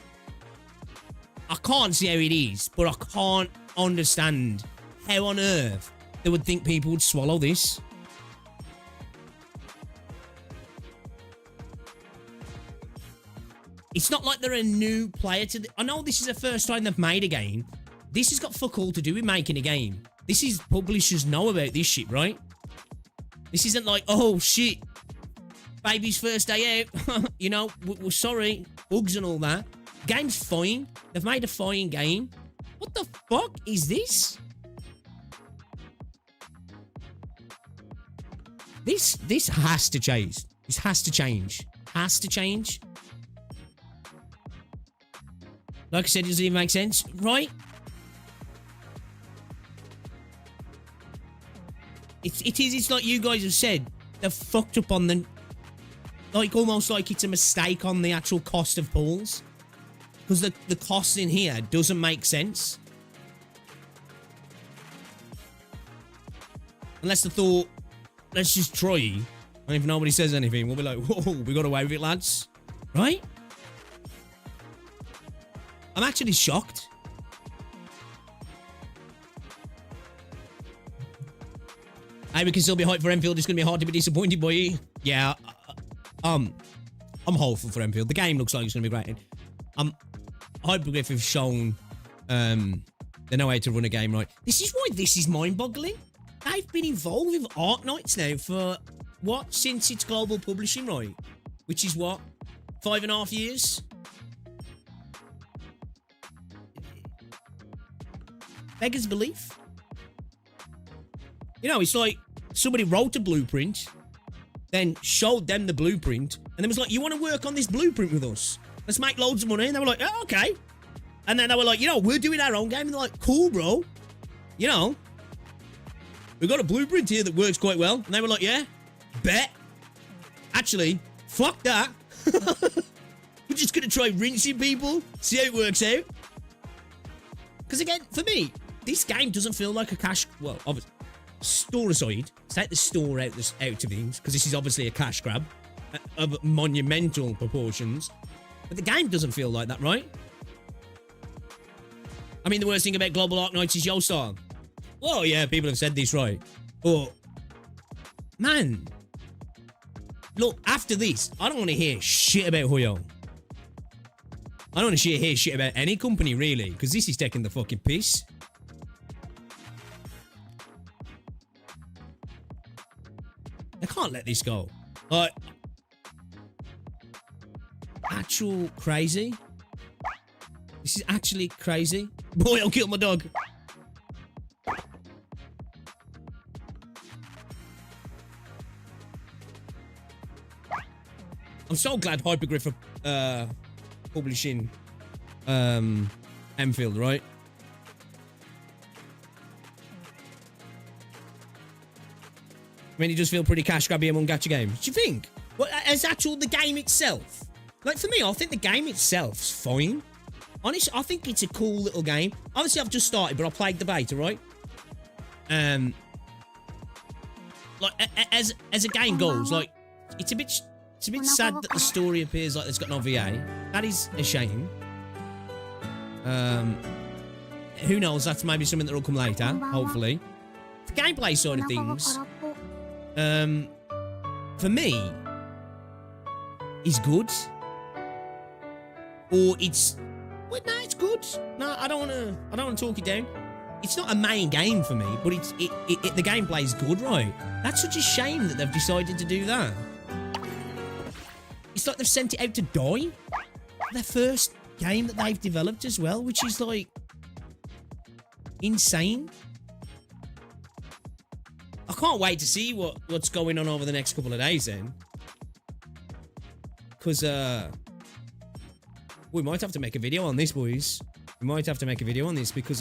I can't see how it is, but I can't understand how on earth they would think people would swallow this. It's not like they're a new player to I know this is the first time they've made a game. This has got fuck all to do with making a game. This is publishers know about this shit, right? This isn't like, oh shit, baby's first day out. You know, we're sorry, bugs and all that. Game's fine. They've made a fine game. What the fuck is this? This has to change. This has to change. Has to change. Like I said, it doesn't even make sense, right? It's like you guys have said. They've fucked up on the... Like, almost like it's a mistake on the actual cost of pulls. Because the cost in here doesn't make sense. Unless they thought, let's just try. And if nobody says anything, we'll be like, whoa, we got away with it, lads. Right? I'm actually shocked. Hey, we can still be hyped for Enfield. It's going to be hard to be disappointed by you. Yeah. I'm hopeful for Enfield. The game looks like it's going to be great. Hypergriff have shown they know how to run a game right. This is why this is mind-boggling. They've been involved with Arc Knights now for, what, since its global publishing, right? Which is, what, 5.5 years? Beggars belief. You know, it's like somebody wrote a blueprint, then showed them the blueprint, and then was like, you want to work on this blueprint with us? Let's make loads of money. And they were like, oh, okay. And then they were like, you know, we're doing our own game. And they're like, cool, bro. You know, we've got a blueprint here that works quite well. And they were like, yeah, bet. Actually, fuck that. We're just going to try rinsing people, see how it works out. Because again, for me, this game doesn't feel like a cash... Well, obviously, store aside, take the store out of things, because this is obviously a cash grab of monumental proportions. But the game doesn't feel like that, right? I mean, the worst thing about Global Arc Knights is Yostar. Well, yeah, people have said this, right? But, man, look, after this, I don't want to hear shit about Huyo. I don't want to hear shit about any company, really, because this is taking the fucking piss. I can't let this go. Like, actual crazy. This is actually crazy. Boy, I'll kill my dog. I'm so glad Hypergriff are publishing Enfield, right? I mean, it does feel pretty cash grabby among gacha games. Do you think? Well, as actual the game itself. Like, for me, I think the game itself's fine. Honestly, I think it's a cool little game. Obviously, I've just started, but I played the beta, right? Like, as a game goes, like, it's a bit sad that the story appears like it's got no VA. That is a shame. Who knows? That's maybe something that will come later, hopefully. The gameplay side of things, for me, is good. Or it's... Well, no, it's good. No, I don't want to talk it down. It's not a main game for me, but the gameplay is good, right? That's such a shame that they've decided to do that. It's like they've sent it out to die. Their first game that they've developed as well, which is like insane. I can't wait to see what's going on over the next couple of days then. Because we might have to make a video on this, boys. We might have to make a video on this because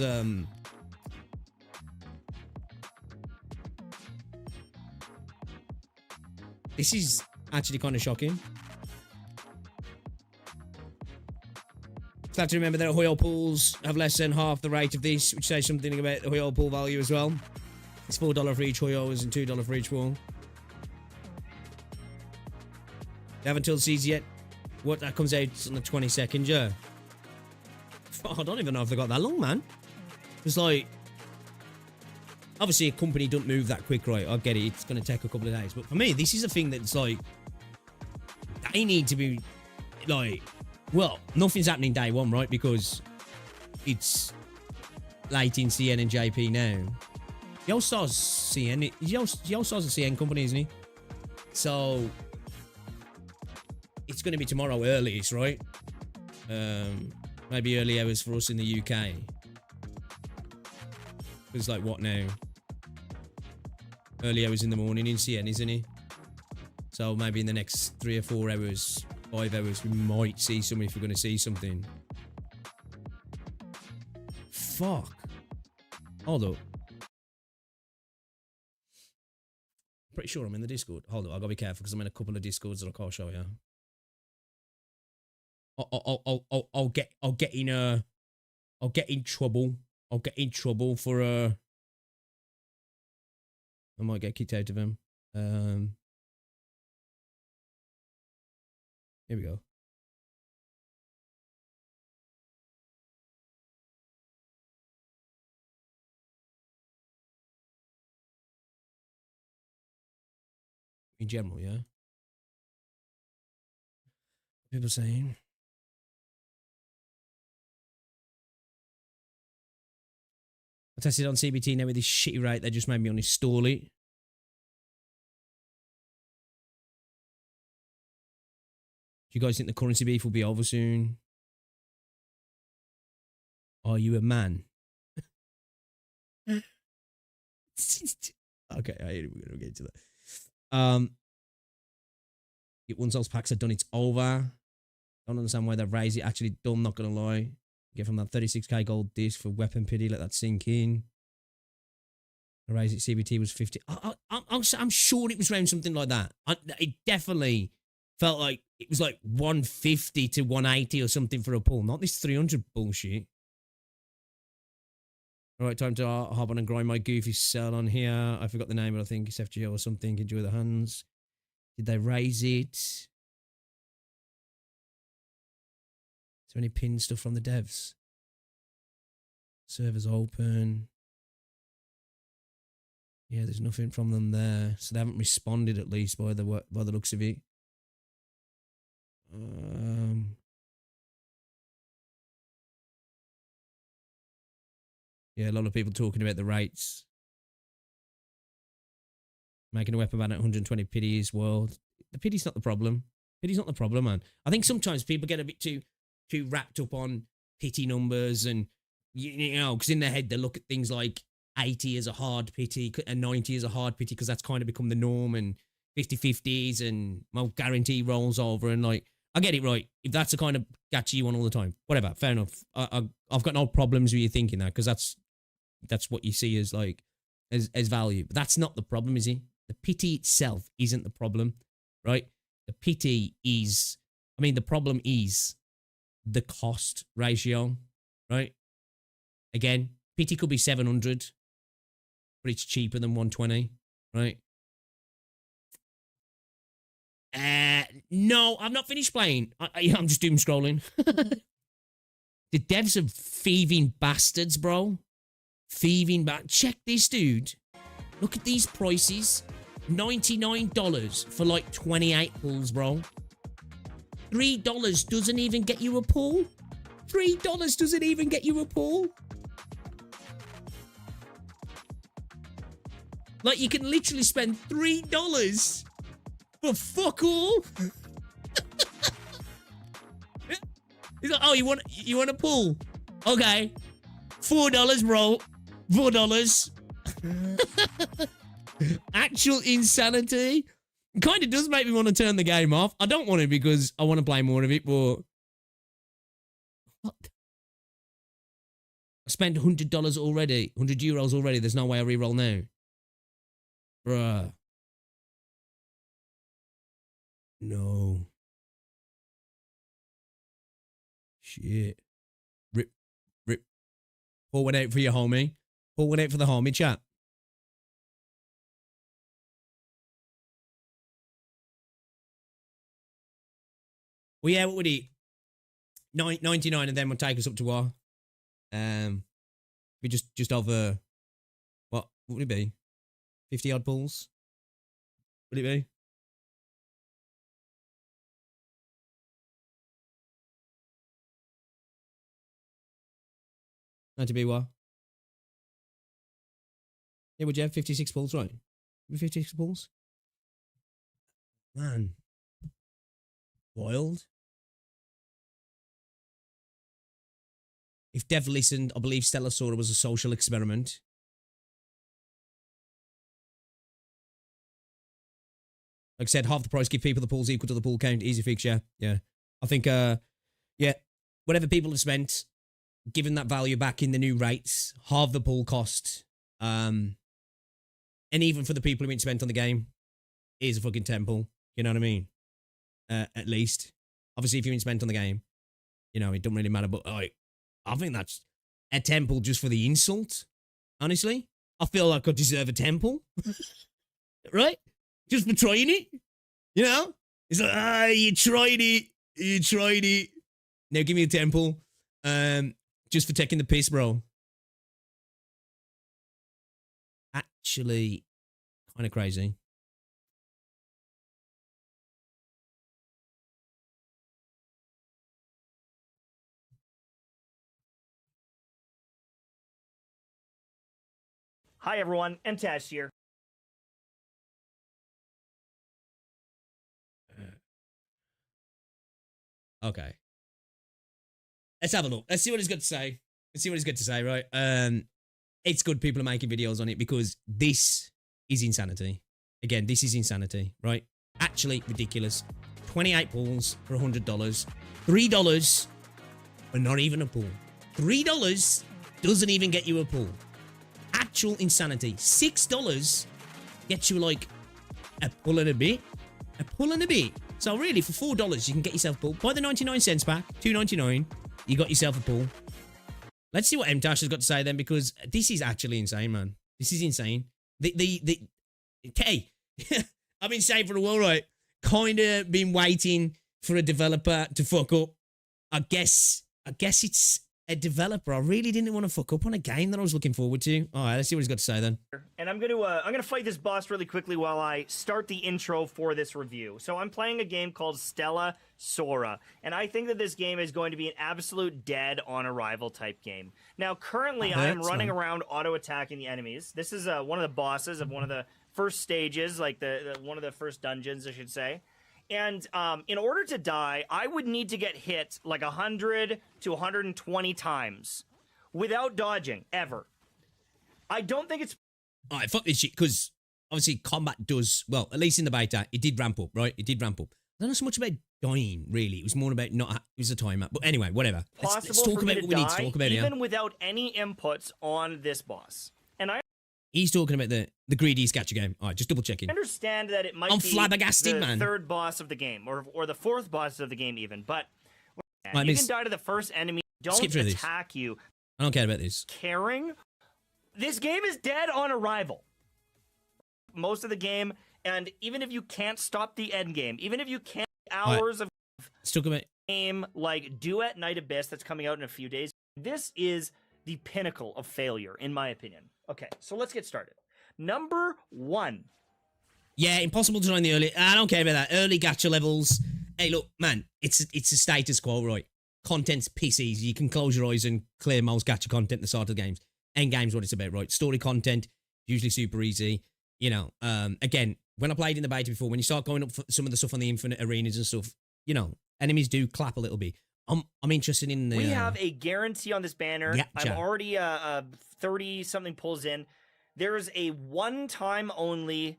this is actually kind of shocking. So have to remember that Hoyle pools have less than half the rate of this, which says something about the Hoyle pool value as well. It's $4 for each Hoyos and $2 for each pool. They haven't told Seeds yet. What, that comes out on the 22nd, yeah? I don't even know if they got that long, man. It's like, obviously a company don't move that quick, right? I get it. It's going to take a couple of days. But for me, this is a thing that's like, they need to be like, well, nothing's happening day one, right? Because it's late in CN and JP now. Yostar's CN. Yostar's a CN company, isn't he? So it's going to be tomorrow earliest, right? Maybe early hours for us in the UK. It's like what now? Early hours in the morning in CN, isn't he? So maybe in the next 3 or 4 hours, 5 hours, we might see something if we're going to see something. Fuck. Hold up. Pretty sure I'm in the Discord. Hold up, I gotta be careful because I'm in a couple of Discords that I can't show you. I'll get in trouble. I'll get in trouble for I might get kicked out of him. Here we go. In general, yeah. People saying. I tested on CBT now with this shitty rate. They just made me uninstall it. Do you guys think the currency beef will be over soon? Are you a man? Okay, we're gonna get to that. Once those packs are done, it's over. Don't understand why they've raised it. Actually, dumb, not gonna lie. Get from that 36k gold disc for weapon pity. Let that sink in. The raise it CBT was 50. I'm sure it was around something like that. It definitely felt like it was like 150 to 180 or something for a pull. Not this 300 bullshit. All right, time to hop on and grind my goofy cell on here. I forgot the name, but I think it's FGO or something. Enjoy the hands. Did they raise it? Is there any pin stuff from the devs? Servers open. Yeah, there's nothing from them there. So they haven't responded, at least by the looks of it. Yeah, a lot of people talking about the rates. Making a weapon ban at 120 pity is world. The pity's not the problem. Pity's not the problem, man. I think sometimes people get a bit too wrapped up on pity numbers and, you know, because in their head they look at things like 80 as a hard pity and 90 as a hard pity because that's kind of become the norm, and 50-50s and well, guarantee rolls over, and like, I get it, right? If that's the kind of gacha you want all the time, whatever, fair enough. I've got no problems with you thinking that, because that's what you see as like as value. But that's not the problem, is it? The pity itself isn't the problem, right? The pity is, I mean, the problem is the cost ratio, right? Again, pity could be 700, but it's cheaper than 120, right? No, I've not finished playing. I'm just doom scrolling. The devs are thieving bastards, bro. Thieving back. Check this, dude. Look at these prices. $99 for like 28 pulls, bro. $3 doesn't even get you a pull. $3 doesn't even get you a pull. Like, you can literally spend $3 for fuck all. He's like, oh, you want a pull? Okay. $4, bro. $4. Actual insanity. It kind of does make me want to turn the game off. I don't want to because I want to play more of it, but what? I spent $100 already. €100 already. There's no way I reroll now. Bruh. No. Shit. Rip. Pull one out for your homie. Pull one out for the homie, chat. Well, yeah, what would it? 99 and then would take us up to what? We just over, what would it be? 50 odd pulls? Would it be? Not to be what? Yeah, would you have 56 pulls, right? 56 pulls? Man. Wild. If Dev listened, I believe Stella Sora was a social experiment. Like I said, half the price, give people the pulls equal to the pool count. Easy fix, yeah. Yeah. I think, yeah, whatever people have spent, given that value back in the new rates, half the pool cost, and even for the people who ain't spent on the game, is a fucking temple. You know what I mean? At least. Obviously, if you ain't spent on the game, you know, it don't really matter. But I think that's a temple just for the insult. Honestly, I feel like I deserve a temple. Right? Just for trying it. You know? It's like, you tried it. You tried it. Now give me a temple. Just for taking the piss, bro. Actually, kind of crazy. Hi everyone, MTash here. Okay. Let's have a look. Let's see what he's got to say. Let's see what he's got to say, right? It's good people are making videos on it because this is insanity. Again, this is insanity, right? Actually ridiculous. 28 pulls for $100. $3 for not even a pull. $3 doesn't even get you a pull. Actual insanity. $6 gets you like a pull and a bit. A pull and a bit. So really, for $4, you can get yourself a pull. Buy the 99 cents pack, $2.99. You got yourself a pull. Let's see what MTash has got to say then, because this is actually insane, man. This is insane. Hey, I've been saying for a while, right? Kind of been waiting for a developer to fuck up. I guess it's a developer. I really didn't want to fuck up on a game that I was looking forward to. All right, let's see what he's got to say then. And I'm gonna fight this boss really quickly while I start the intro for this review. So I'm playing a game called Stella Sora, and I think that this game is going to be an absolute dead on arrival type game. Now, currently, I am running around auto attacking the enemies. This is one of the bosses of one of the first stages, like one of the first dungeons, I should say. And in order to die, I would need to get hit like 100 to 120 times without dodging, ever. I don't think it's... Alright, fuck this shit, because obviously combat does... Well, at least in the beta, it did ramp up, right? It did ramp up. I don't know so much about dying, really. It was more about not... It was a timer. But anyway, whatever. Let's talk about what we need to talk about here. Even without any inputs on this boss. And I... He's talking about the greedy scatter game. All right, just double checking. I understand that it might I'm be flabbergasted, the man. third boss of the game, or the fourth boss of the game even, but right, you can die to the first enemy, don't attack you. I don't care about this. Caring? This game is dead on arrival. Most of the game, and even if you can't stop the end game, even if you can't hours of game like Duet Night Abyss that's coming out in a few days, this is the pinnacle of failure, in my opinion. Okay, so let's get started. Number 1. Yeah, impossible to join the early. I don't care about that. Early gacha levels. Hey, look, man, it's a status quo, right? Content's piss easy. You can close your eyes and clear most gacha content at the start of the games. End game's what it's about, right? Story content, usually super easy. You know, again, when I played in the beta before, when you start going up for some of the stuff on the infinite arenas and stuff, you know, enemies do clap a little bit. I'm interested in the... We have a guarantee on this banner. Gacha. I'm already 30-something pulls in. There is a one-time only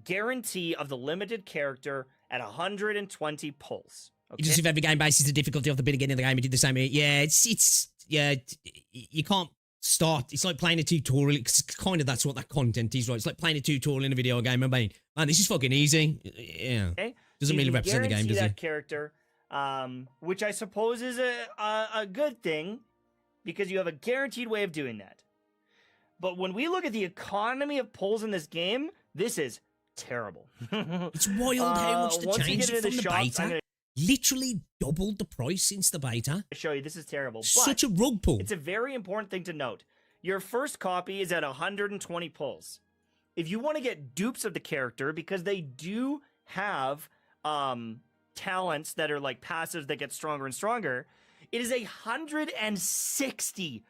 guarantee of the limited character at 120 pulls. Okay? Just if every game bases the difficulty of the beginning of the game, it did the same. Yeah, you can't start. It's like playing a tutorial. It's kind of that's what that content is, right? It's like playing a tutorial in a video game. I mean, man, this is fucking easy. Yeah, okay. Doesn't really represent the game, does it? Character. Which I suppose is a good thing, because you have a guaranteed way of doing that. But when we look at the economy of pulls in this game, this is terrible. It's wild how much to change from the beta. Literally doubled the price since the beta. To show you, this is terrible. But Such a rug pull. it's a very important thing to note. Your first copy is at 120 pulls. If you want to get dupes of the character, because they do have talents that are like passives that get stronger and stronger, it is 160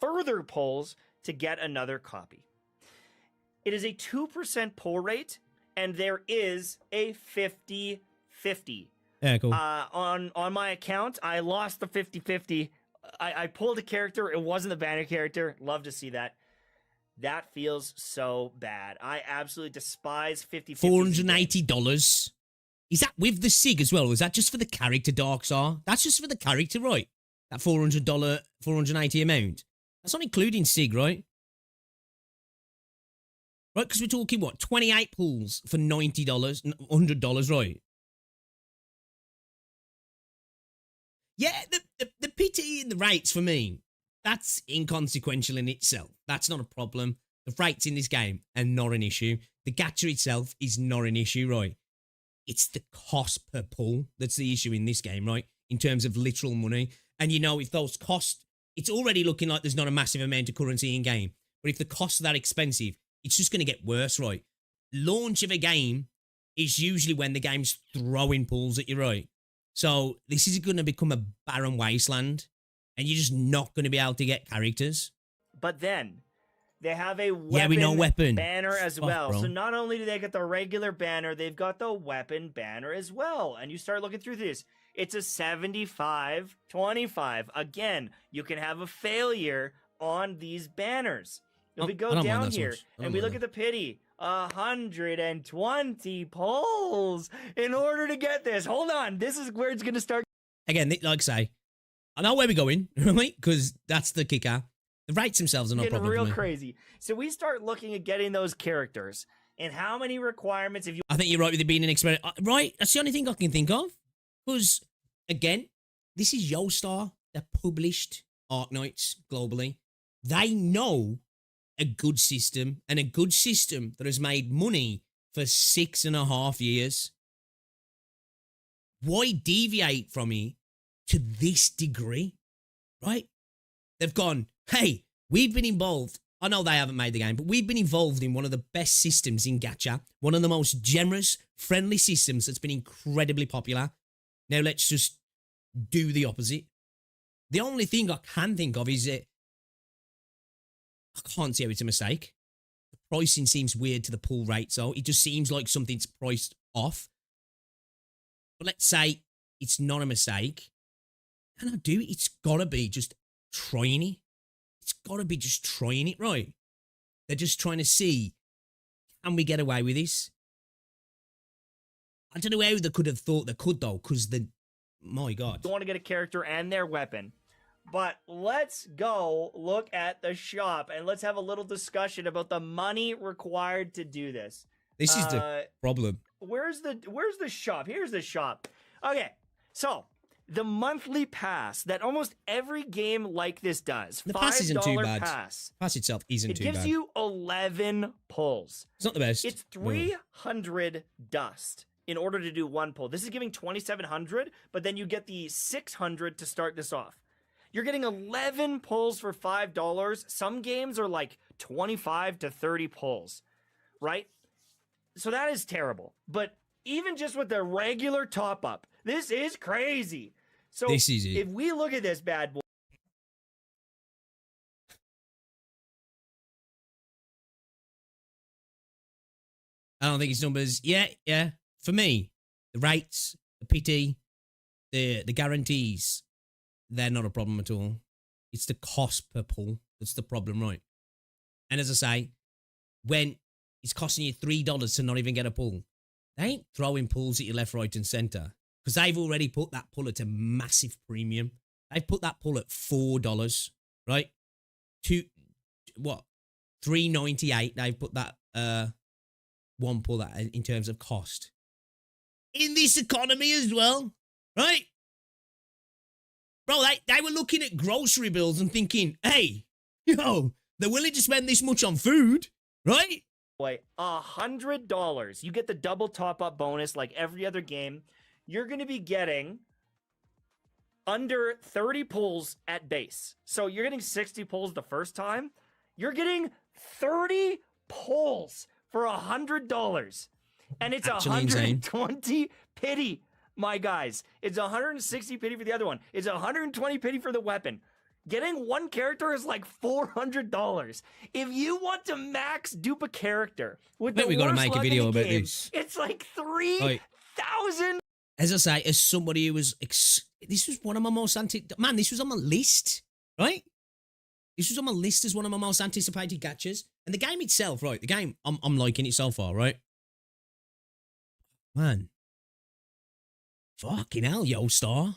further pulls to get another copy. It is a 2% pull rate, and there is a 50-50. Yeah, cool. On my account, I lost the 50-50. I pulled a character. It wasn't the banner character. Love to see that. That feels so bad. I absolutely despise 50-50. $480. Is that with the SIG as well? Or is that just for the character, Darkstar? That's just for the character, right? That $400, $480 amount. That's not including SIG, right? Right, because we're talking, what, 28 pulls for $90, $100, right? Yeah, the pity in the rates for me, that's inconsequential in itself. That's not a problem. The rates in this game are not an issue. The gacha itself is not an issue, right? It's the cost per pull that's the issue in this game, right? In terms of literal money. And you know, if those costs, it's already looking like there's not a massive amount of currency in game. But if the costs are that expensive, it's just going to get worse, right? Launch of a game is usually when the game's throwing pulls at you, right? So this is going to become a barren wasteland, and you're just not going to be able to get characters. But then they have a weapon banner as well. Bro. So not only do they get the regular banner, they've got the weapon banner as well. And you start looking through this. It's a 75-25. Again, you can have a failure on these banners. If we go down here and we look at the pity, 120 pulls in order to get this. Hold on. This is where it's going to start. Again, like I say, I know where we're going, right? Because that's the kicker. The rates themselves are not a problem. Getting real crazy. So we start looking at getting those characters and how many requirements if you. I think you're right with it being an experiment. Right? That's the only thing I can think of. Because, again, this is Yostar that published Arknights globally. They know a good system, and a good system that has made money for 6.5 years. Why deviate from it to this degree? Right? They've gone, hey, we've been involved. I know they haven't made the game, but we've been involved in one of the best systems in gacha, one of the most generous, friendly systems that's been incredibly popular. Now let's just do the opposite. The only thing I can think of is that I can't see how it's a mistake. The pricing seems weird to the pull rate, so it just seems like something's priced off. But let's say it's not a mistake. And I do, it's gotta be just trying it. It's gotta be just trying it, right? They're just trying to see, can we get away with this? I don't know how they could have thought they could, though, because my God. want to get a character and their weapon. But let's go look at the shop and let's have a little discussion about the money required to do this. This is the problem. Where's the shop? Here's the shop. Okay, so the monthly pass that almost every game like this does. The pass isn't too bad. Pass. Pass itself isn't too bad. It gives you 11 pulls. It's not the best. It's 300 dust in order to do one pull. This is giving 2,700, but then you get the 600 to start this off. You're getting 11 pulls for $5. Some games are like 25 to 30 pulls, right? So that is terrible. But even just with the regular top up, this is crazy. So this is it. If we look at this bad boy, I don't think it's numbers. Yeah. For me, the rates, the PT, the guarantees, they're not a problem at all. It's the cost per pull that's the problem, right? And as I say, when it's costing you $3 to not even get a pull, they ain't throwing pulls at you left, right, and centre because they've already put that pull at a massive premium. They've put that pull at $4, right? $3.98. They've put that one pull that in terms of cost in this economy as well, right? Bro, they were looking at grocery bills and thinking, hey, they're willing to spend this much on food, right? $100. You get the double top up bonus like every other game. you're going to be getting under 30 pulls at base. So you're getting 60 pulls the first time. You're getting 30 pulls for $100. And it's Actually 120 pity, my guys. It's 160 pity for the other one. It's 120 pity for the weapon. Getting one character is like $400. If you want to max dupe a character with the we gotta worst make a luck in video the about game, this. it's like 3,000. As I say, as somebody who was, this was one of my most man, this was on my list, right? This was on my list as one of my most anticipated gachas. And the game itself, right? The game, I'm liking it so far, right? Man. Fucking hell, Yostar.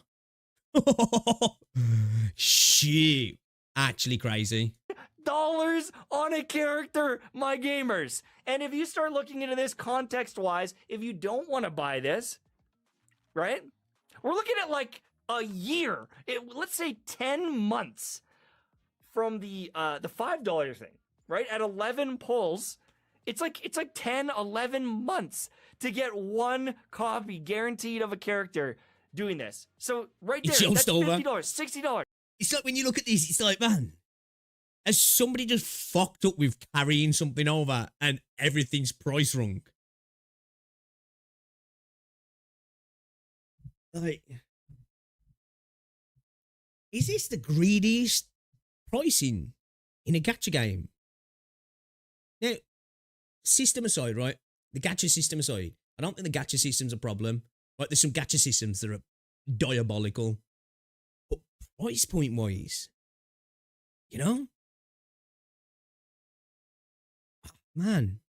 Shit. Actually crazy. Dollars on a character, my gamers. And if you start looking into this context-wise, if you don't want to buy this, right? We're looking at like a year. Let's say 10 months from the $5 thing, right? At 11 pulls, it's like 10, 11 months to get one copy guaranteed of a character doing this. So right there, It's that's just over. $50, $60. It's like when you look at this, it's like, man, has somebody just fucked up with carrying something over and everything's priced wrong? Like, is this the greediest pricing in a gacha game? Now, system aside, right? The gacha system aside, I don't think the gacha system's a problem. Right, there's some gacha systems that are diabolical. But price point wise, you know? Man.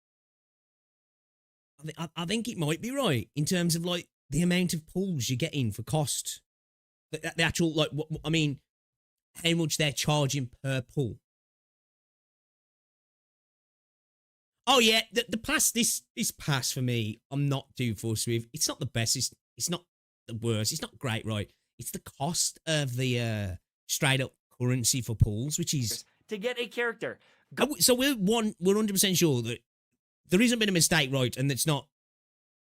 I think it might be right in terms of like the amount of pulls you're getting for cost. The actual, like, I mean, how much they're charging per pull. Oh yeah, the pass, this pass for me, I'm not too fussed with. It's not the best, it's not the worst, it's not great, right? It's the cost of the straight up currency for pulls, which is To get a character. so we're 100% sure that there hasn't been a mistake, right? And it's not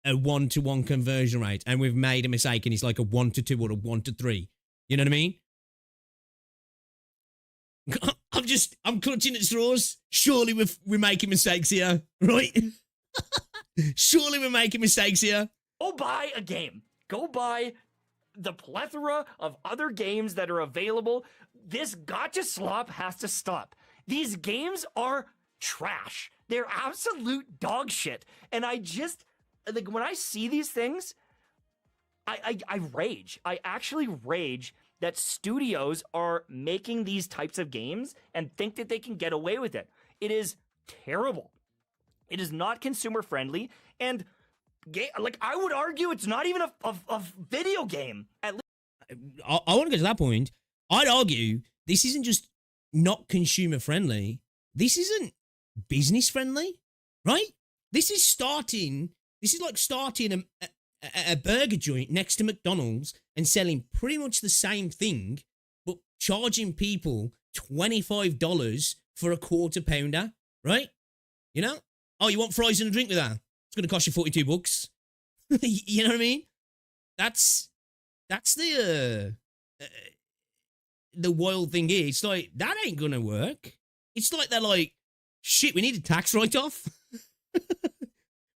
a 1-to-1 conversion rate, and we've made a mistake, and it's like a 1-to-2 or a 1-to-3. You know what I mean? I'm clutching at straws. Surely we're making mistakes here, right? Surely we're making mistakes here. Go buy a game. Go buy the plethora of other games that are available. This gotcha slop has to stop. These games are trash. They're absolute dog shit. And I just, like, when I see these things, I rage. I actually rage that studios are making these types of games and think that they can get away with it. It is terrible. It is not consumer friendly, and like, I would argue it's not even a video game. At least, I want to get to that point. I'd argue this isn't just not consumer friendly. This isn't business friendly, right? This is like starting a burger joint next to McDonald's and selling pretty much the same thing, but charging people $25 for a quarter pounder, right? You know? Oh, you want fries and a drink with that? It's going to cost you $42. You know what I mean? That's the wild thing here. It's like, that ain't going to work. It's like they're like, shit, we need a tax write-off.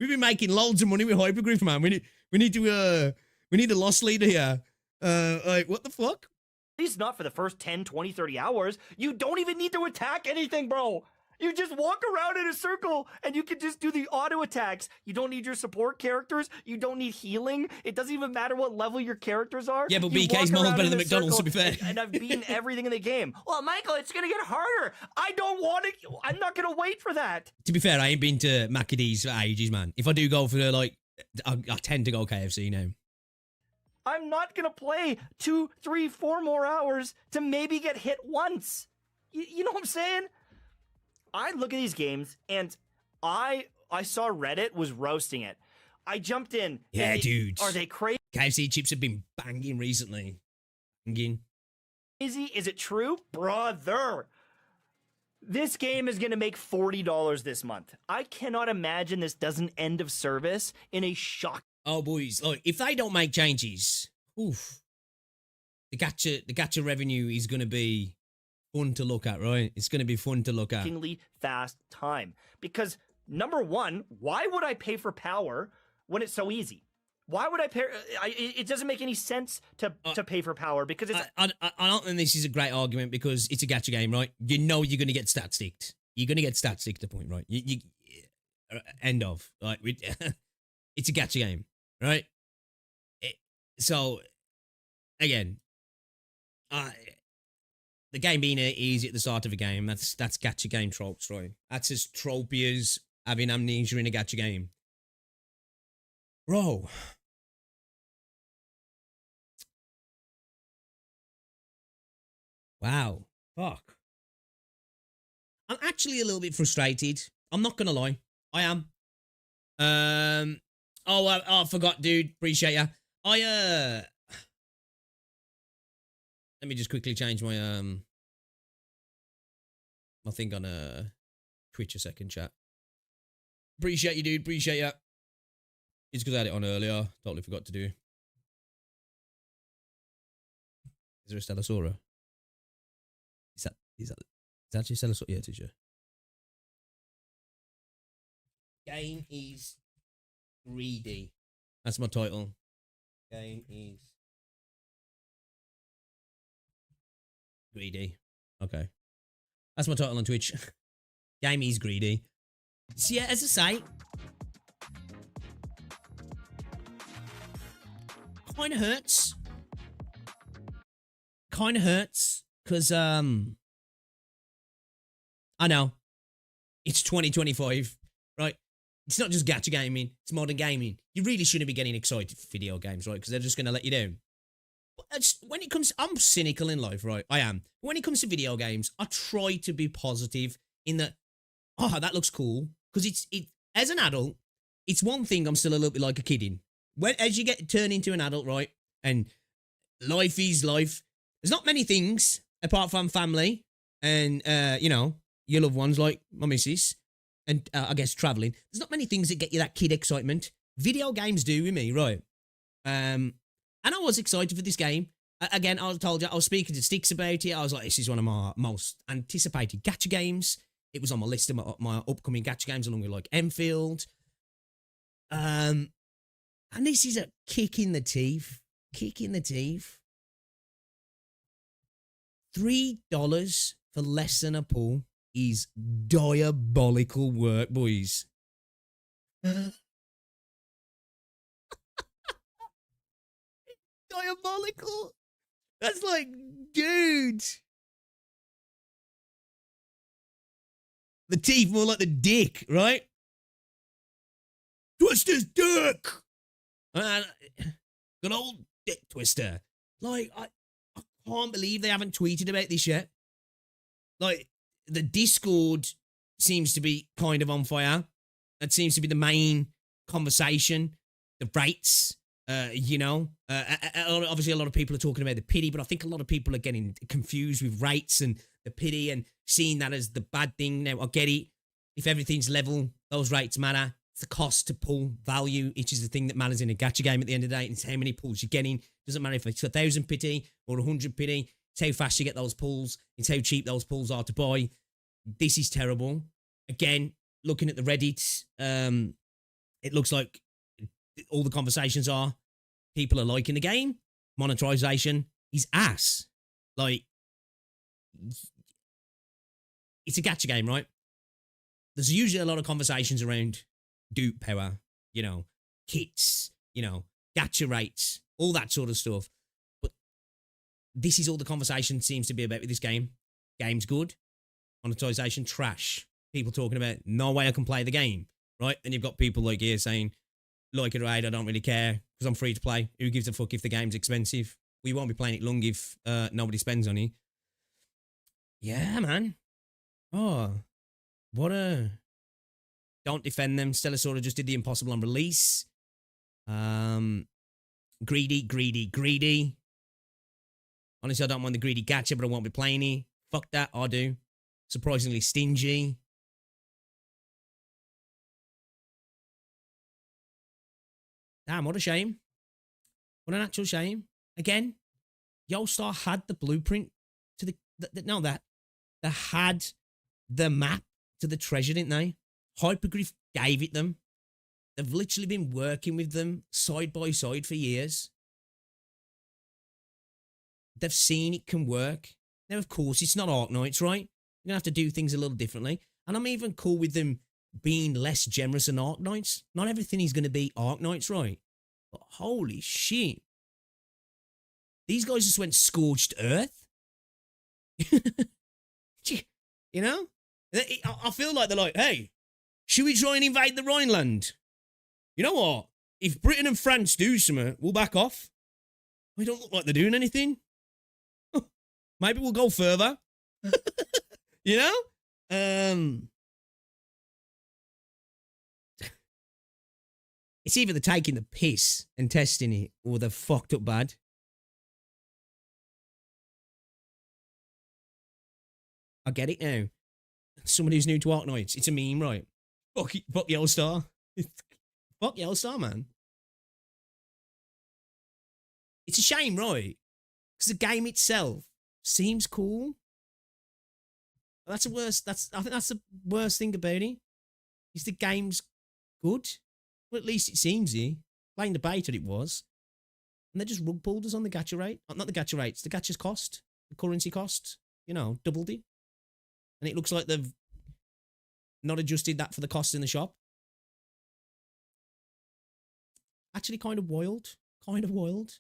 We've been making loads of money with Hypergriff, man. We need a loss leader here. Like, what the fuck? at least not for the first 10, 20, 30 hours. You don't even need to attack anything, bro. You just walk around in a circle and you can just do the auto attacks. You don't need your support characters. You don't need healing. It doesn't even matter what level your characters are. Yeah, but You BK's walk miles around better in than a McDonald's, circle to be fair. And I've beaten everything in the game. Well, Michael, it's going to get harder. I don't want it. I'm not going to wait for that. To be fair, I ain't been to Maccadee's for ages, man. If I do go for, like, I tend to go KFC now. I'm not going to play 2, 3, 4 more hours to maybe get hit once. You know what I'm saying? I look at these games and I saw Reddit was roasting it. I jumped in. Yeah, dude. Are they crazy? KFC chips have been banging recently. Banging. Is it true? Brother. This game is going to make $40 this month. I cannot imagine this doesn't end of service in a shock. Oh, boys, look, if they don't make changes, oof, the gacha revenue is going to be fun to look at, right? It's going to be fun to look at. Fast time. Because number one, why would I pay for power when it's so easy? Why would I pay? It doesn't make any sense to pay for power because it's. I don't think this is a great argument because it's a gacha game, right? You know you're going to get stat sticked. You're going to get stat sticked to the point, right? End of. Like, it's a gacha game, right? So, again, the game being easy at the start of a game, that's gacha game tropes, right? That's as tropey as having amnesia in a gacha game. Bro. Wow. Fuck. I'm actually a little bit frustrated. I'm not gonna lie. I am. I forgot, dude. Appreciate ya. Let me just quickly change my my thing on Twitch a second, chat. Appreciate you, dude. Appreciate ya. It's because I had it on earlier. Totally forgot to do. Is there a Stella Sora? Is that actually Stella Sora? Yeah, it is, yeah. Game is greedy. That's my title. Game is greedy. Okay. That's my title on Twitch. Game is greedy. So yeah, as I say, kind of hurts. Kind of hurts because I know it's 2025, right? It's not just gacha gaming; it's modern gaming. You really shouldn't be getting excited for video games, right? Because they're just going to let you down. When it comes, I'm cynical in life, right? I am. When it comes to video games, I try to be positive in that. Oh, that looks cool because it. As an adult, it's one thing I'm still a little bit like a kid in. As you turn into an adult, right, and life is life. There's not many things apart from family and you know, your loved ones like my missus and I guess traveling. There's not many things that get you that kid excitement. Video games do with me, right? And I was excited for this game. Again, I told you I was speaking to Sticks about it. I was like, this is one of my most anticipated gacha games. It was on my list of my upcoming gacha games along with like Enfield. And this is a kick in the teeth. Kick in the teeth. $3 for less than a pull is diabolical work, boys. Diabolical. That's like, dude. The teeth more like the dick, right? Twister's dick. Good old dick twister. Like, I can't believe they haven't tweeted about this yet. Like, the Discord seems to be kind of on fire. That seems to be the main conversation. The rates, you know. Obviously, a lot of people are talking about the pity, but I think a lot of people are getting confused with rates and the pity and seeing that as the bad thing. Now, I get it. If everything's level, those rates matter. It's the cost to pull value, which is the thing that matters in a gacha game at the end of the day. It's how many pulls you're getting. Doesn't matter if it's 1,000 pity or 100 pity. It's how fast you get those pulls. It's how cheap those pulls are to buy. This is terrible. Again, looking at the Reddit, it looks like all the conversations are people are liking the game. Monetization is ass. Like, it's a gacha game, right? There's usually a lot of conversations around dupe power, you know, kits, you know, gacha rates, all that sort of stuff. But this is all the conversation seems to be about with this game. Game's good. Monetization, trash. People talking about, no way I can play the game, right? Then you've got people like here saying, like it or hate, I don't really care because I'm free to play. Who gives a fuck if the game's expensive? We won't be playing it long if nobody spends on it. Yeah, man. Oh, what a... Don't defend them. Stella Sora just did the impossible on release. Greedy, greedy, greedy. Honestly, I don't mind the greedy gacha, but I won't be playing it. Fuck that, I do. Surprisingly stingy. Damn, what a shame. What an actual shame. Again, Yostar had the blueprint to they had the map to the treasure, didn't they? Hypergriff gave it them. They've literally been working with them side by side for years. They've seen it can work. Now, of course, it's not Arknights, right? You're going to have to do things a little differently. And I'm even cool with them being less generous than Arknights. Not everything is going to be Arknights, right? But holy shit. These guys just went scorched earth. You know? I feel like they're like, hey, should we try and invade the Rhineland? You know what? If Britain and France do something, we'll back off. We don't look like they're doing anything. Maybe we'll go further. You know? It's either they're taking the piss and testing it, or they're fucked up bad. I get it now. Somebody who's new to Arknights. It's a meme, right? Fuck Yostar. Fuck Yostar, man. It's a shame, right? Because the game itself seems cool. I think that's the worst thing about it. Is the game's good. Well, at least it seems it. Playing the beta it was. And they just rug pulled us on the gacha rate. Not the gacha rates, the gacha's cost. The currency cost. You know, doubled it. And it looks like they've not adjusted that for the cost in the shop. Actually kind of wild. Kind of wild.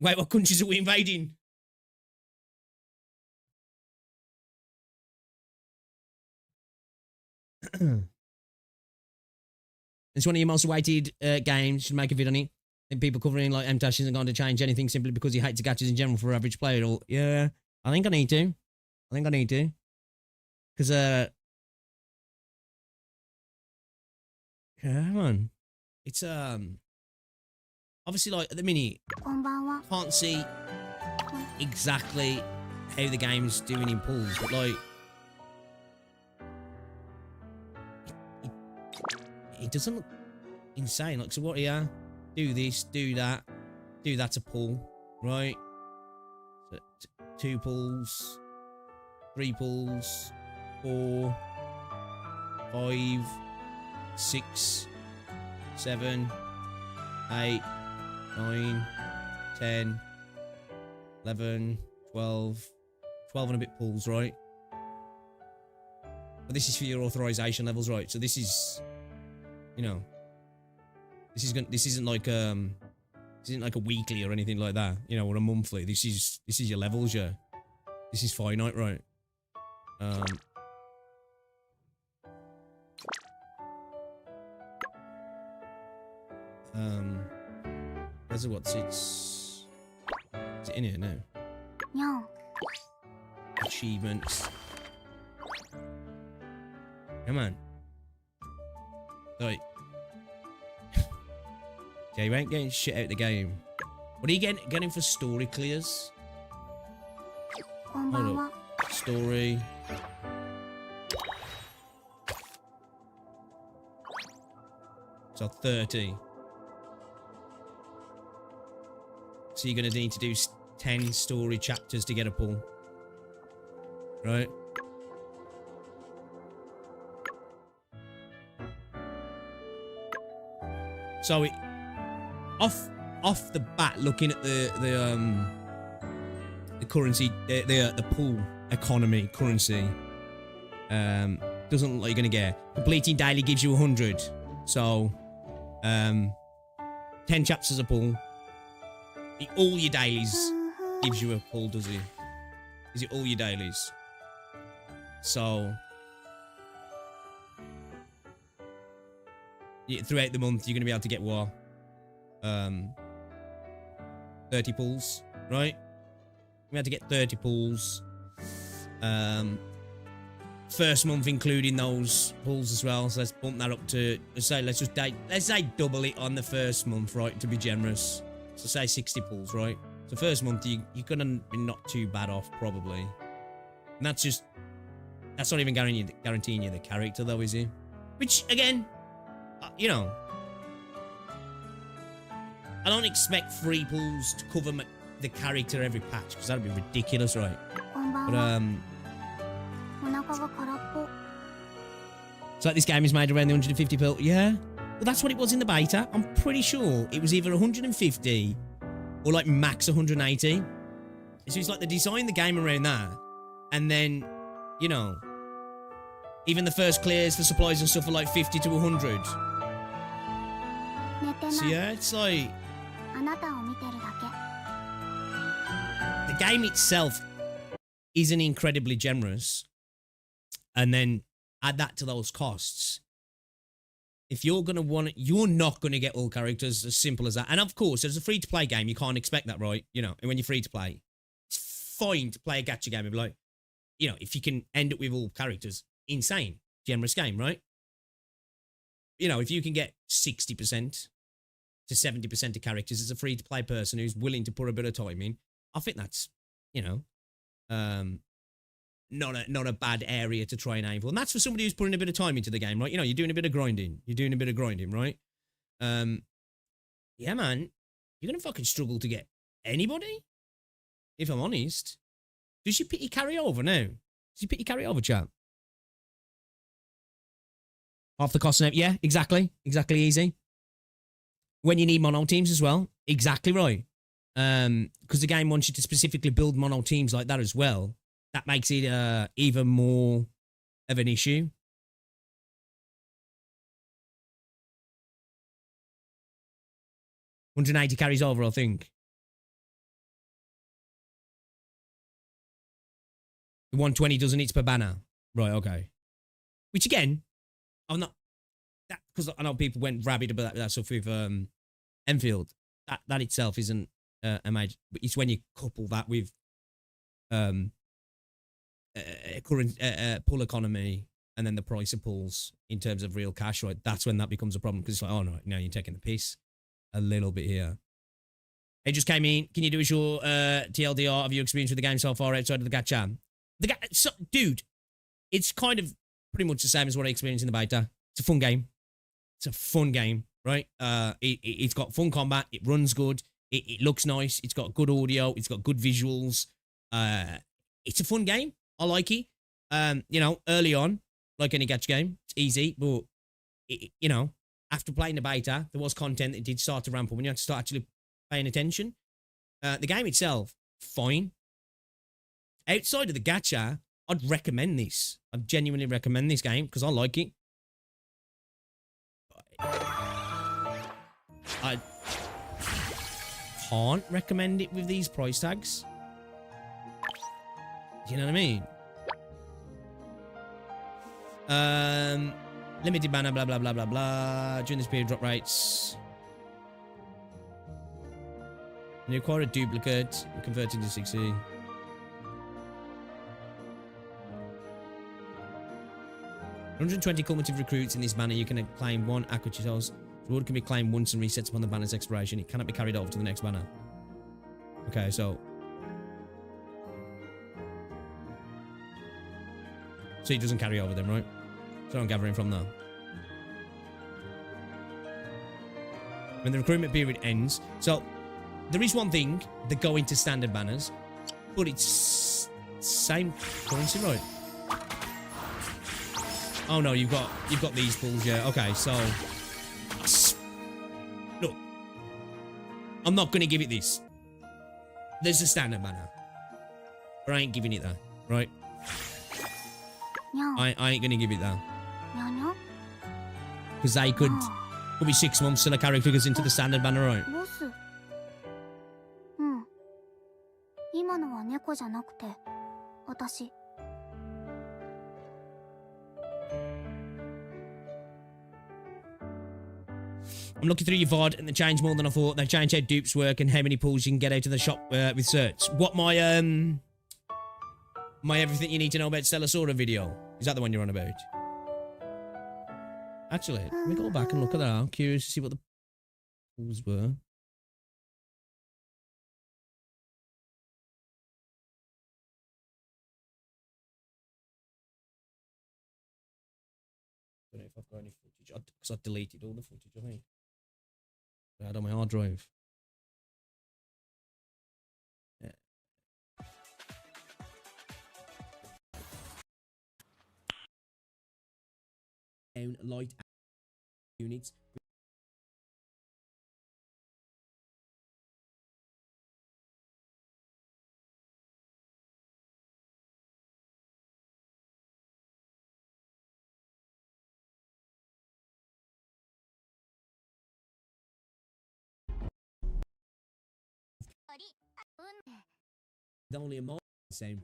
Wait, what countries are we invading? It's one of your most awaited games. Should make a video on it. And people covering like M-Dash isn't going to change anything simply because he hates the gachas in general for average player. Or, yeah, I think I need to. Because, come on. It's, obviously, like, at the minute, can't see exactly how the game's doing in pools, but, like, it doesn't look insane. Like, so what here? Do this, do that to pull, right? So, 2 pulls, 3 pulls, 4, 5, 6, 7, 8, 9, 10, 11, 12 and a bit pulls, right? But this is for your authorization levels, right? So this is, you know, this isn't like a weekly or anything like that, you know, or a monthly. This is your levels, yeah. This is finite, right? That's what's it's in here now. No. Achievements. Come on. Like, yeah, you ain't getting shit out of the game. What are you getting for story clears? Hold up. Story. So 30. So you're going to need to do 10 story chapters to get a pull. Right? So it, off the bat, looking at the currency, the pool economy currency, doesn't look like you're gonna get. Completing daily gives you 100. So 10 chapters a pull. All your dailies gives you a pull, does it? Is it all your dailies? So throughout the month, you're going to be able to get what? 30 pulls, right? We had to get 30 pulls. First month including those pulls as well. So let's bump that up to, let's say double it on the first month, right? To be generous. So say 60 pulls, right? So first month, you're going to be not too bad off, probably. And that's not even guaranteeing you the character, though, is it? Which, again, you know, I don't expect free pulls to cover the character every patch, because that'd be ridiculous, right? こんばん But, は。お腹が空っぽ。 it's like this game is made around the 150 pill. Yeah. Well, that's what it was in the beta. I'm pretty sure it was either 150 or like max 180. So it's like they designed the game around that. And then, you know, even the first clears for supplies and stuff are like 50 to 100. 寝て So ない。 yeah, it's like あなたを見てるだけ。 the game itself isn't incredibly generous. And then add that to those costs. If you're going to want it, you're not going to get all characters, as simple as that. And of course, as a free-to-play game, you can't expect that, right? You know, when you're free-to-play, it's fine to play a gacha game and be like, you know, if you can end up with all characters, insane, generous game, right? You know, if you can get 60% to 70% of characters as a free-to-play person who's willing to put a bit of time in, I think that's, you know, not a bad area to try and aim for. And that's for somebody who's putting a bit of time into the game, right? You know, you're doing a bit of grinding. Right? Yeah, man. You're going to fucking struggle to get anybody, if I'm honest. Does your pity carry over now? Does your pity carry over, chat? Half the cost of yeah, exactly. Exactly easy. When you need mono teams as well. Exactly right. Because the game wants you to specifically build mono teams like that as well. That makes it even more of an issue. $180 carries over, I think. The 120 doesn't, it's per banner. Right, okay. Which again, I'm not that because I know people went rabid about that stuff with Enfield. That itself isn't a major, but it's when you couple that with current pull economy and then the price of pulls in terms of real cash, right? That's when that becomes a problem because it's like, oh no, now you're taking the piss a little bit here. It just came in. Can you do a short TLDR of your experience with the game so far outside of the gacha? Dude, it's kind of pretty much the same as what I experienced in the beta. It's a fun game. It's a fun game, right? It's got fun combat. It runs good. It looks nice. It's got good audio. It's got good visuals. It's a fun game. I like it. You know, early on, like any gacha game, it's easy, but you know, after playing the beta, there was content that did start to ramp up when you had to start actually paying attention. The game itself, fine. Outside of the gacha, I'd recommend this. I'd genuinely recommend this game because I like it. I can't recommend it with these price tags. You know what I mean? Limited banner, blah, blah, blah, blah, blah. During this period, drop rates. When you acquire a duplicate, convert into 60. $120 cumulative recruits in this banner. You can claim one Aquachitos. Reward can be claimed once and resets upon the banner's expiration. It cannot be carried over to the next banner. Okay, so it doesn't carry over then, right? So I'm gathering from there. When the recruitment period ends, so there is one thing that go into standard banners, but it's same currency, right? Oh no, you've got these pools, yeah. Okay, so look, I'm not gonna give it this. There's a standard banner, but I ain't giving it that, right? I ain't gonna give it that because they could be 6 months till a character goes into the standard banner, right? ボス。うん。今のは猫じゃなくて、私。I'm looking through your VOD and they changed more than I thought. They've changed how dupes work and how many pulls you can get out of the shop with certs. What my everything you need to know about Stella Sora video? Is that the one you're on about? Actually, let me go back and look at that. I'm curious to see what the pulls were. if I've got any footage. Because I deleted all the footage, I think. I had on my hard drive. Yeah. Down light units. With only a more same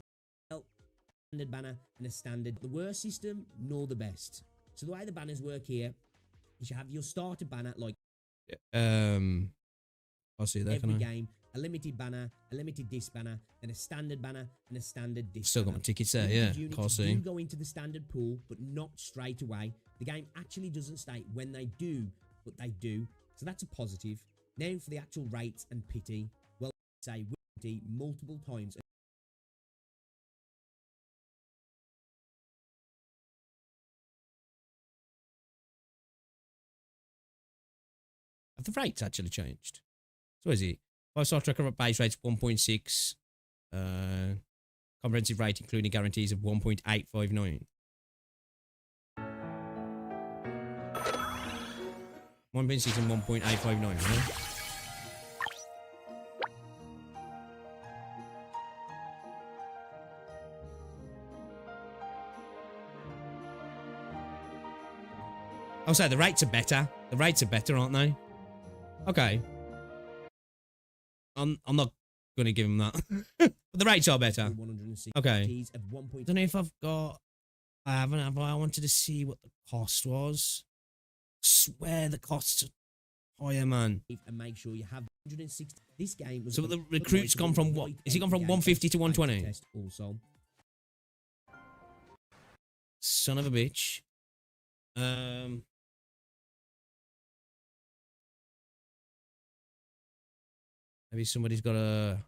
standard banner and a standard. The worst system, nor the best. So the way the banners work here is you have your starter banner like I'll see that every game, a limited banner, a limited disc banner, then a standard banner and a standard disc. Still got my tickets there, yeah. Can't see. Do go into the standard pool, but not straight away. The game actually doesn't state when they do, but they do. So that's a positive. Now for the actual rates and pity. Well, say pity multiple times. Have the rates actually changed? So is it? 5-star tracker base rates 1.6. Comprehensive rate including guarantees of 1.859. 1.6 and 1.859, right? I'll say the rates are better. The rates are better, aren't they? Okay. I'm not going to give him that. But the rates are better. Okay. I don't know if I've got... I haven't, have I? I wanted to see what the cost was. I swear the costs are higher, man. And make sure you have 160. This game was... So the recruit's gone from what? Is he gone from 150 to 120? Also. Son of a bitch. Maybe somebody's got a...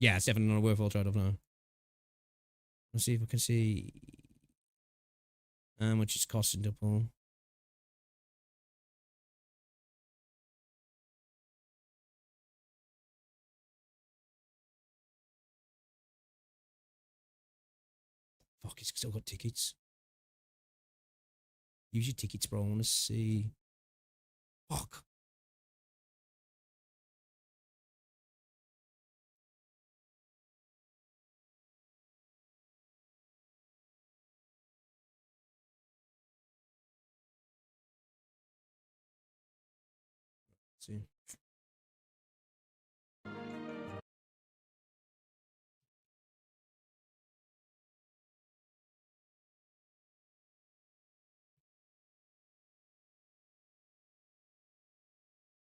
Yeah, it's definitely not a worthwhile trade-off now. Let's see if I can see how much it's costing to pull. Fuck, he's still got tickets. Use your tickets, bro. I want to see. Fuck. Let's see.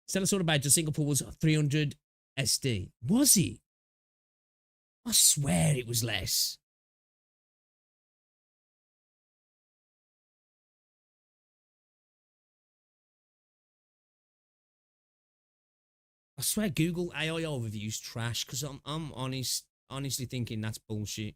Stella Sora badge, Singapore was 300 SD. Was it? I swear it was less. I swear Google AI overviews trash because I'm honestly thinking that's bullshit.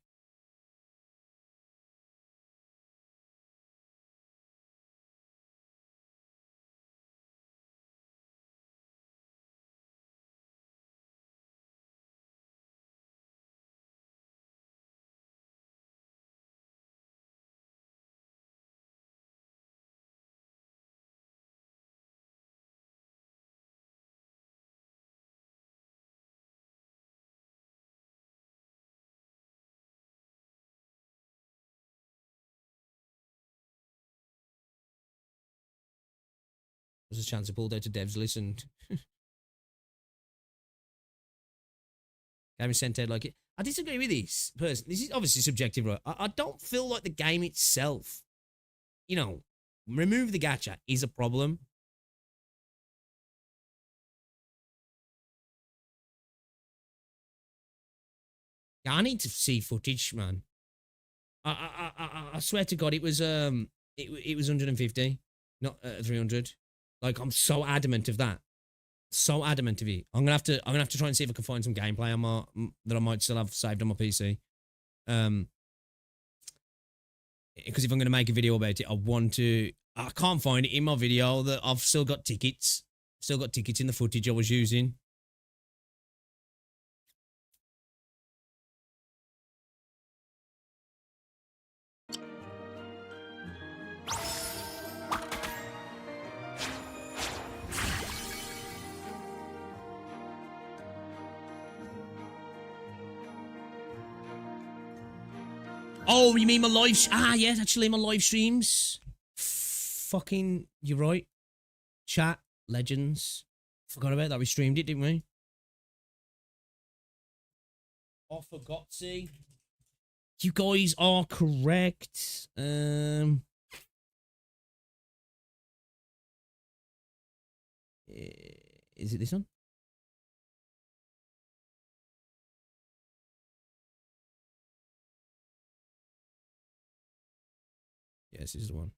There's a chance I pulled out to devs listened. Game is sent out like it. I disagree with this person. This is obviously subjective, right? I don't feel like the game itself, you know, remove the gacha is a problem. I need to see footage, man. I swear to God, it was 150, not 300. Like, I'm so adamant of that. So adamant of it. I'm gonna have to try and see if I can find some gameplay on my that I might still have saved on my PC. Because if I'm gonna make a video about it, I can't find it in my video that I've still got tickets. Still got tickets in the footage I was using. Oh, you mean my live... yes, actually, my live streams. Fucking, you're right. Chat, legends. Forgot about that. We streamed it, didn't we? I forgot, see. You guys are correct. Is it this one? Yes, this is the one.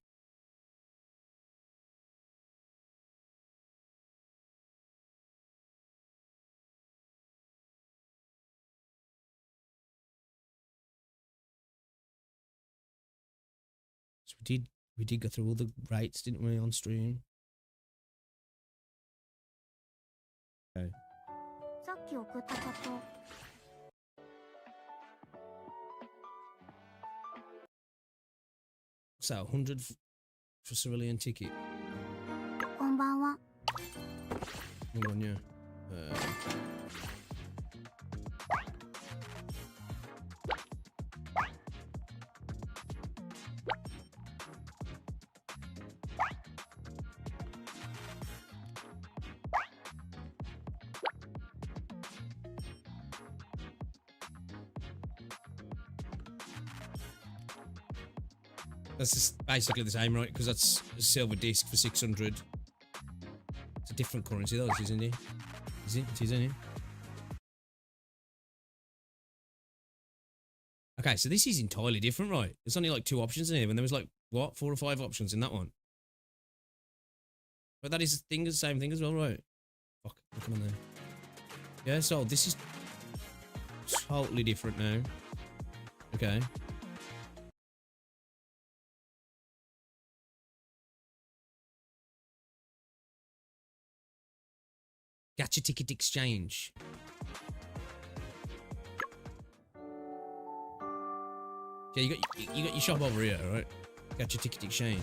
So we did go through all the rates, didn't we, on stream? Okay. さっき送ったチャット So 100 for cerulean ticket. こんばんは Hold on, yeah. That's just basically the same, right? Because that's a silver disc for 600. It's a different currency, though, isn't it? Is it? It is, isn't it? Okay, so this is entirely different, right? There's only like 2 options in here, and there was like, what, 4 or 5 options in that one? But that is the same thing as well, right? Fuck, look on there. Yeah, so this is totally different now. Okay. Gacha ticket exchange. Yeah, you got your shop over here, right? Gacha ticket exchange.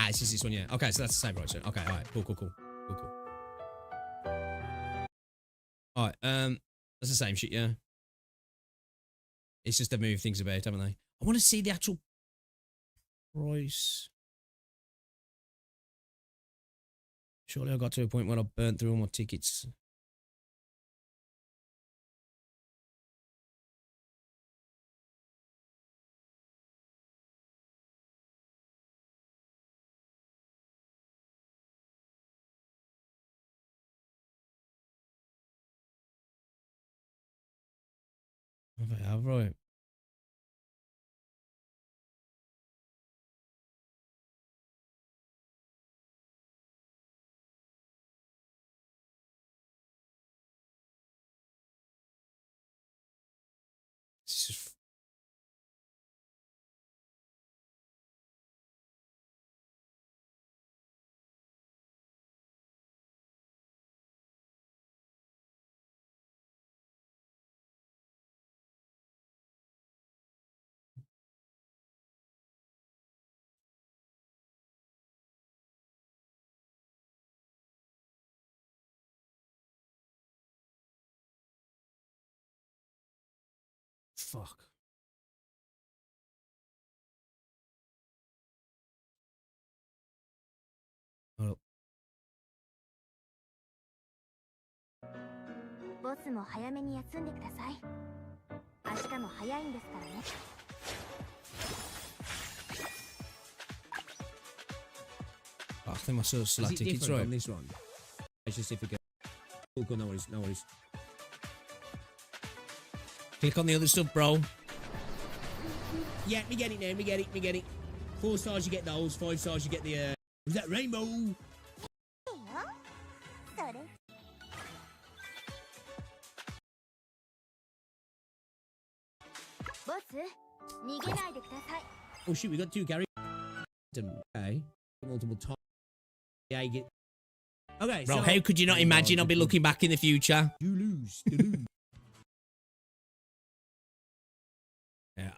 It's just this one, yeah. Okay, so that's the same, right? So, okay, all right, cool. All right, that's the same shit, yeah. It's just they've moved things about, haven't they? I want to see the actual price. Surely I got to a point where I burnt through all my tickets. Okay, right. This is fuck. Oh, ボスも早めに休んでください明日も早いんですからね I think my sort of select tickets, right? On this one? It's just if it gets... Oh, no worries, no worries. Click on the other stuff, bro. Yeah, me get it now, me get it. 4 stars, you get those. 5 stars, you get the, was that rainbow? それボス逃げないでください Oh, shoot, we got 2 Gary. Okay. Multiple times. Yeah, you get... Okay, bro, so... how could you not imagine I'll be looking back in the future? You lose. You lose. Yeah,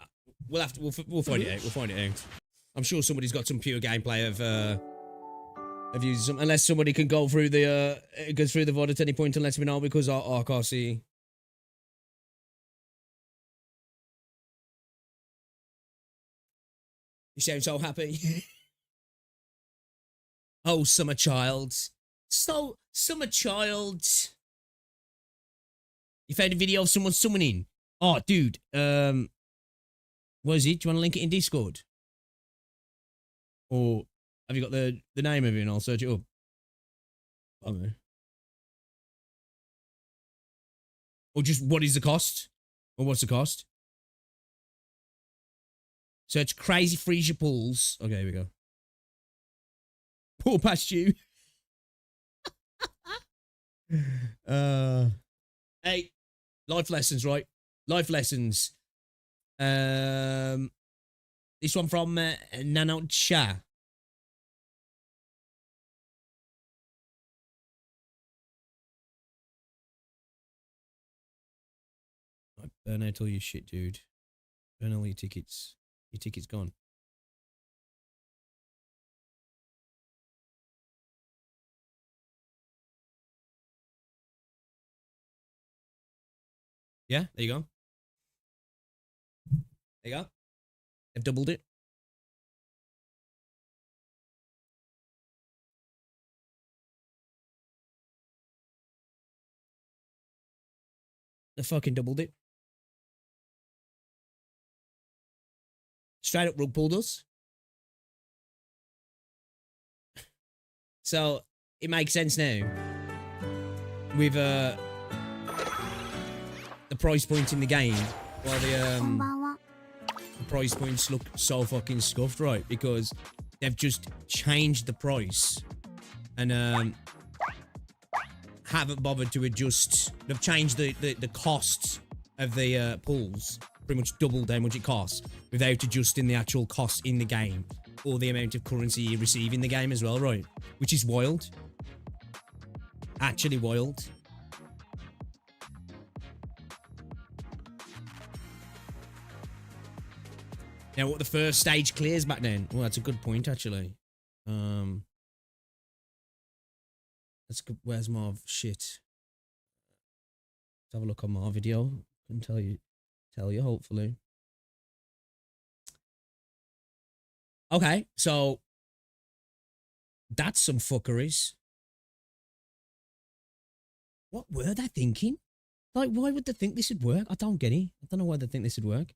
we'll have to... We'll find it out. We'll find it out. I'm sure somebody's got some pure gameplay of using some... Unless somebody can go through the... go through the VOD at any point and let me know, because I can't see... You sound so happy. Oh, summer child. So, summer child. You found a video of someone summoning. Oh, dude. What is it? Do you want to link it in Discord? Or have you got the name of it and I'll search it up? I don't know. Or just what is the cost? Or what's the cost? Search crazy freezer pools. Okay, here we go. Pool past you. Hey, life lessons, right? Life lessons. This one from Nano Cha. Burn out all your shit, dude. Burn all your tickets. Your ticket's gone. Yeah, there you go. There you go. I've doubled it. I fucking doubled it. Straight up rug pulled us. So it makes sense now. With the price points in the game, while the price points look so fucking scuffed, right? Because they've just changed the price and haven't bothered to adjust. They've changed the costs of the pools. Pretty much doubled how much it costs without adjusting the actual cost in the game or the amount of currency you receive in the game as well, right? Which is wild. Actually wild. Now, what the first stage clears back then? Well, that's a good point, actually. That's good. Where's Marv? Shit. Let's have a look on my video. I can tell you, hopefully. Okay, so that's some fuckeries. What were they thinking? Like, why would they think this would work? I don't get it. I don't know why they think this would work.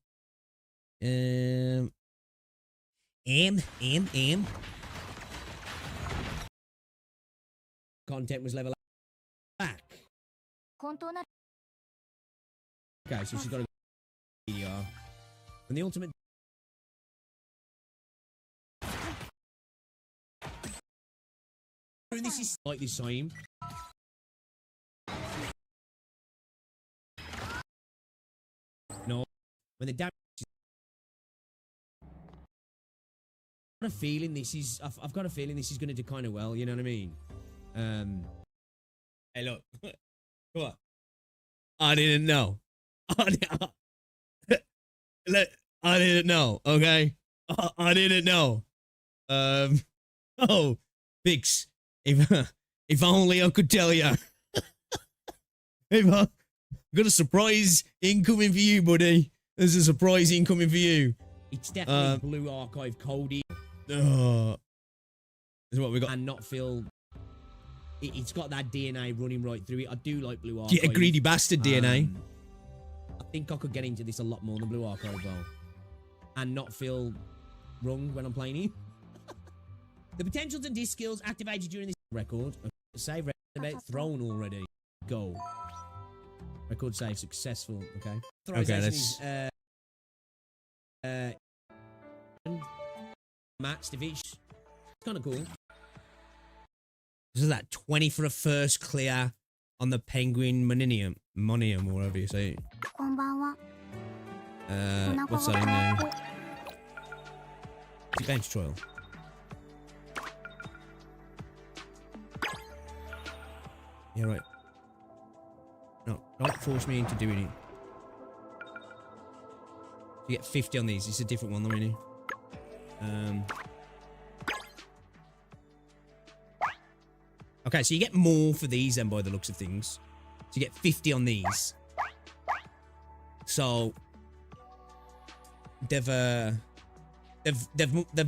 Content was level back. Okay, so she's got to go. And the ultimate. This is like this time. No, when the damage. I've got a feeling this is. I've got a feeling this is going to do kind of well. You know what I mean? Hey, look. What? I didn't know. Look, I didn't know. Okay, I didn't know. Oh, Bix. If only I could tell you. If I got a surprise incoming for you, buddy. There's a surprise incoming for you. It's definitely Blue Archive Cody. This is what we got. And not feel. It's got that DNA running right through it. I do like Blue Archive. Yeah, greedy bastard DNA. I think I could get into this a lot more than Blue Archive though, and not feel wrong when I'm playing it. The potentials and disc skills activated during this record. Save about thrown already. Go. Record save successful. Okay. Okay, that's. Matt Stivich. It's kind of cool. This is that 20 for a first clear on the Penguin Monium or whatever you say. こんばんは。 What's that in there? It's a bench trial. Yeah, right. No, don't force me into doing it. You get 50 on these. It's a different one, though, really. Okay, so you get more for these then, by the looks of things. So you get 50 on these. So they've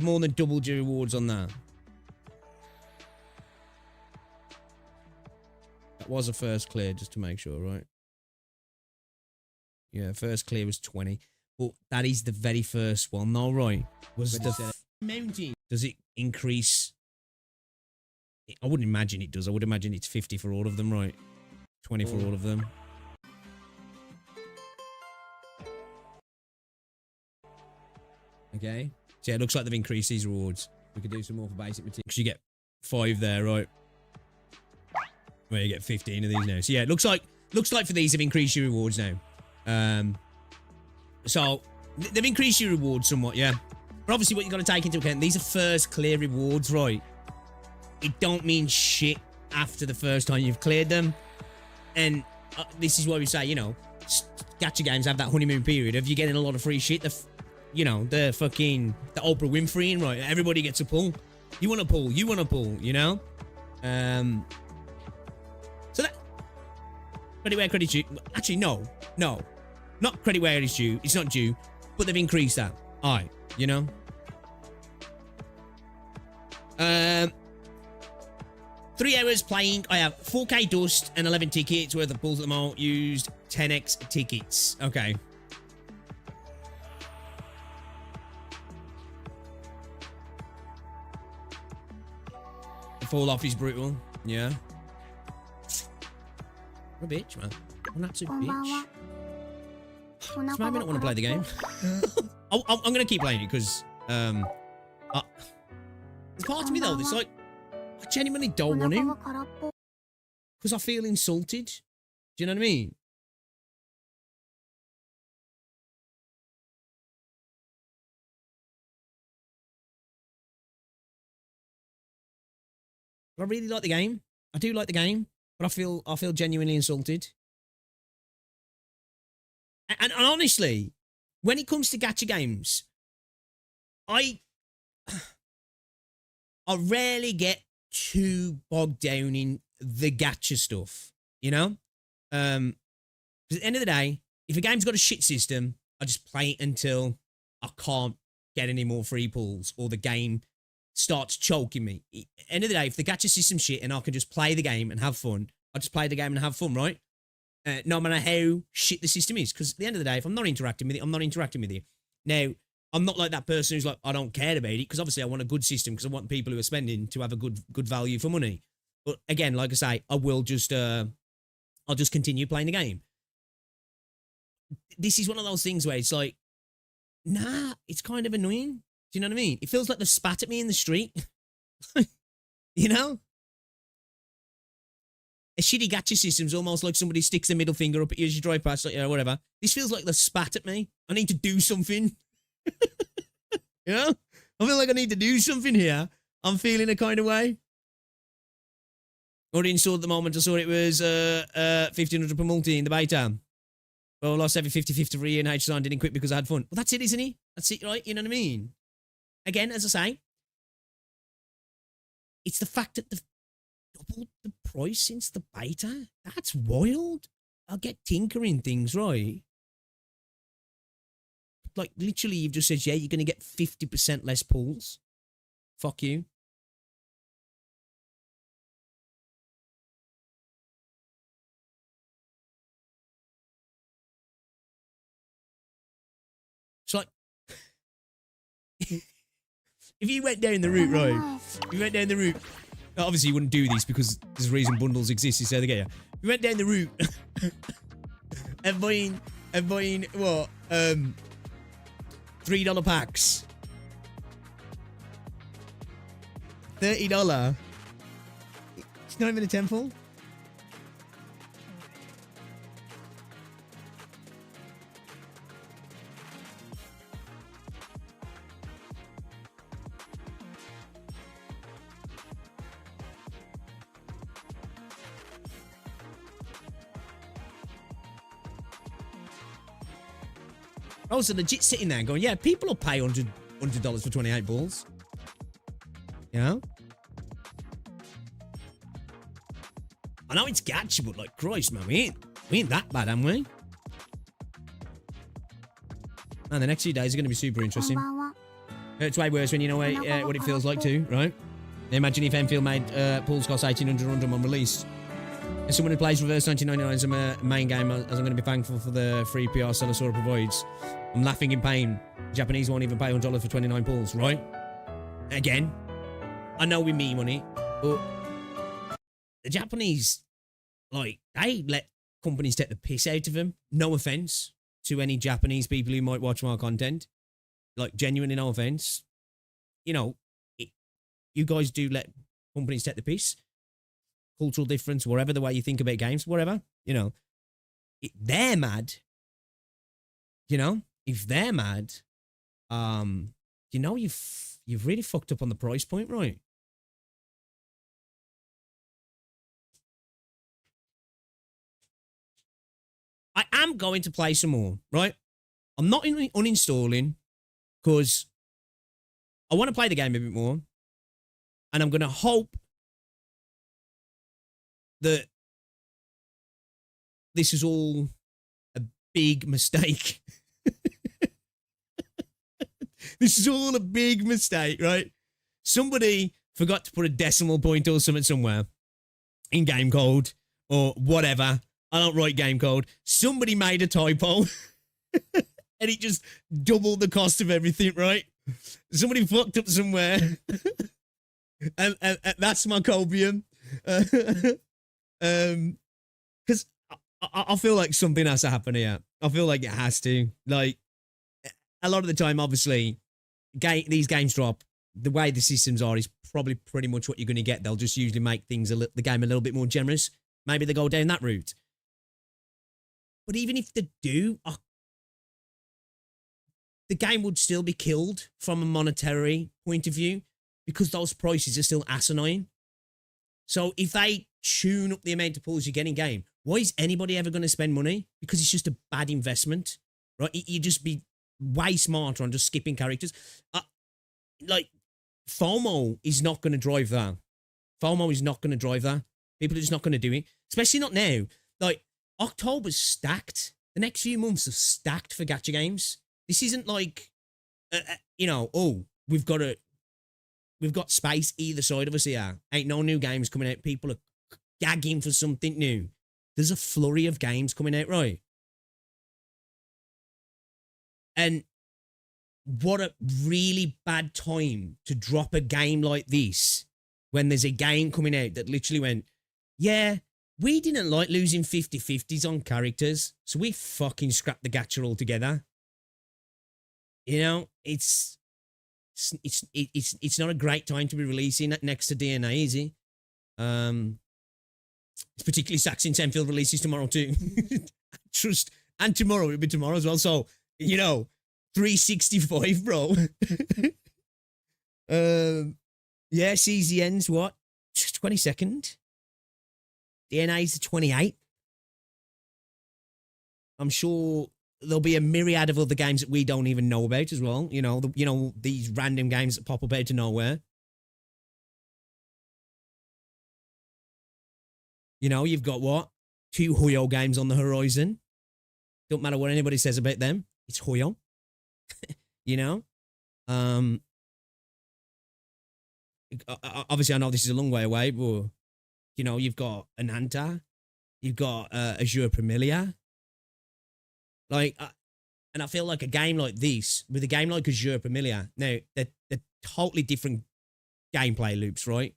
more than doubled your rewards on that. That was a first clear, just to make sure, right? Yeah, first clear was 20. But that is the very first one, though, right? Was the mountain. Does it increase? I wouldn't imagine it does. I would imagine it's 50 for all of them, right? 20 for all of them. Okay. So yeah, it looks like they've increased these rewards. We could do some more for basic materials. Because you get 5 there, right? Well, you get 15 of these now. So yeah, it looks like for these they've increased your rewards now. So they've increased your rewards somewhat, yeah. But obviously what you've got to take into account, these are first clear rewards, right? It don't mean shit after the first time you've cleared them. And this is why we say, you know, gacha games have that honeymoon period of you getting a lot of free shit. You know, the Oprah Winfrey, right? Everybody gets a pull. You want to pull, you know? So that... Credit where credit's due. Actually, no. Not credit where it's due. It's not due. But they've increased that. Alright, you know? 3 hours playing. I have 4k dust and 11 tickets worth of pulls at the moment. Used 10x tickets. Okay. The fall off is brutal. Yeah. What a bitch, man. What an absolute bitch. So maybe I don't want to play the game. I'm going to keep playing it because there's part of me though that's like I genuinely don't want to because I feel insulted. Do you know what I mean? I really like the game. I do like the game, but I feel genuinely insulted. And honestly, when it comes to gacha games, I rarely get too bogged down in the gacha stuff, you know? 'Cause at the end of the day, if a game's got a shit system, I just play it until I can't get any more free pulls or the game starts choking me. At the end of the day, if the gacha system's shit and I can just play the game and have fun, I just play the game and have fun, right? No matter how shit the system is. Because at the end of the day, if I'm not interacting with it, I'm not interacting with you. Now, I'm not like that person who's like, I don't care about it, because obviously I want a good system, because I want people who are spending to have a good value for money. But again, like I say, I will just, I'll just continue playing the game. This is one of those things where it's like, nah, it's kind of annoying. Do you know what I mean? It feels like they spat at me in the street. You know? A shitty gacha system's almost like somebody sticks a middle finger up at you as you drive past, like, you know, whatever. This feels like they spat at me. I need to do something. You know? I feel like I need to do something here. I'm feeling a kind of way. Already installed at the moment. I saw it was 1500 per multi in the beta. Well, I lost every 50-50 for a year and H-Sign didn't quit because I had fun. Well, that's it, isn't it? That's it, right? You know what I mean? Again, as I say, it's the fact that they've doubled the price since the beta. That's wild. I'll get tinkering things, right? Like, literally, you've just said, yeah, you're going to get 50% less pulls. Fuck you. It's like, if you went down the route, right? If you went down the route, obviously you wouldn't do this because there's a reason bundles exist, you say they get you. If you went down the route and buying what? $3 packs $30. It's not even a temple. I was legit sitting there going, yeah, people will pay $100 for 28 balls. You know? I know it's gacha, but like, Christ, man, we ain't that bad, am we? Man, the next few days are going to be super こん interesting. ばんは。 It's way worse when you know what it feels like too, right? Imagine if Enfield made pools cost 1800 on release. As someone who plays Reverse 1999 as a main game, as I'm going to be thankful for the free PR Stella Sora provides, I'm laughing in pain. Japanese won't even pay $100 for 29 pools, right? Again, I know we mean money, but the Japanese, like, they let companies take the piss out of them. No offense to any Japanese people who might watch my content. Like, genuinely no offense. You know, you guys do let companies take the piss. Cultural difference, whatever the way you think about games, whatever, you know. They're mad. You know, if they're mad, you know, you've really fucked up on the price point, right? I am going to play some more, right? I'm not uninstalling because I want to play the game a bit more. And I'm going to hope that this is all a big mistake. This is all a big mistake, right? Somebody forgot to put a decimal point or something somewhere in game code or whatever. I don't write game code. Somebody made a typo and it just doubled the cost of everything, right? Somebody fucked up somewhere. and that's my copium. Because I feel like something has to happen here. I feel like it has to. Like, a lot of the time, obviously, these games drop. The way the systems are is probably pretty much what you're going to get. They'll just usually make things the game a little bit more generous. Maybe they go down that route. But even if they do, the game would still be killed from a monetary point of view because those prices are still asinine. So if they tune up the amount of pulls you get in game, why is anybody ever going to spend money? Because it's just a bad investment, right? You'd just be way smarter on just skipping characters. Like, FOMO is not going to drive that. FOMO is not going to drive that. People are just not going to do it, especially not now. Like, October's stacked. The next few months are stacked for gacha games. This isn't like, you know, oh, we've got space either side of us here. Ain't no new games coming out. People are gagging for something new. There's a flurry of games coming out, right? And what a really bad time to drop a game like this when there's a game coming out that literally went, yeah, we didn't like losing 50-50s on characters, so we fucking scrapped the gacha altogether. You know, it's not a great time to be releasing that next to DNA, is it? It's particularly Saxon Tenfield releases tomorrow too. Trust, and tomorrow it'll be tomorrow as well. So, you know, 365, bro. Yeah, CZN's what? 22nd. DNA's the 28th. I'm sure there'll be a myriad of other games that we don't even know about as well. You know, these random games that pop up out of nowhere. You know, you've got what? 2 Huyo games on the horizon. Don't matter what anybody says about them. It's Huyo. You know? Obviously, I know this is a long way away, but, you know, you've got Ananta. You've got Azure Premilia. Like, and I feel like a game like this, with a game like Azure Premilia, now, they're totally different gameplay loops, right?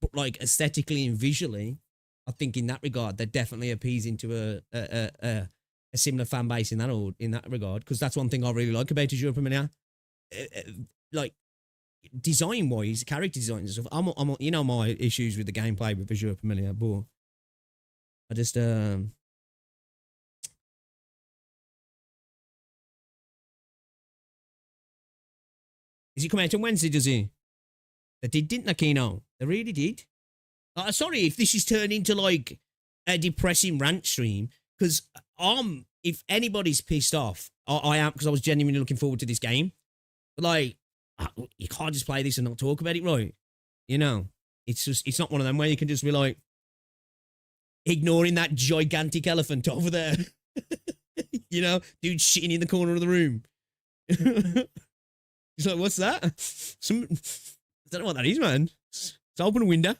But like aesthetically and visually, I think in that regard, they're definitely appeasing to a similar fan base in that regard, because that's one thing I really like about Azure Premilia. Like, design-wise, character design and stuff, I'm you know my issues with the gameplay with Visual Familiar, but I just is it come out on Wednesday? Does he? They did, didn't they, Kino? They really did. Sorry if this is turned into like a depressing rant stream, because if anybody's pissed off, I am, because I was genuinely looking forward to this game. But like, you can't just play this and not talk about it, right? You know, it's not one of them where you can just be like ignoring that gigantic elephant over there. You know, dude shitting in the corner of the room. He's like, what's that? I don't know what that is, man. Let's open a window.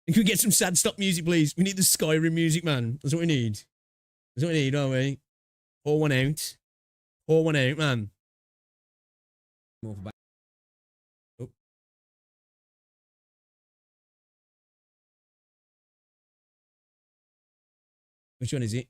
Can we get some sad stop music, please? We need the Skyrim music, man. That's what we need. That's what we need, don't we? Pour one out. Pour one out, man. More for back. Oh. Which one is it?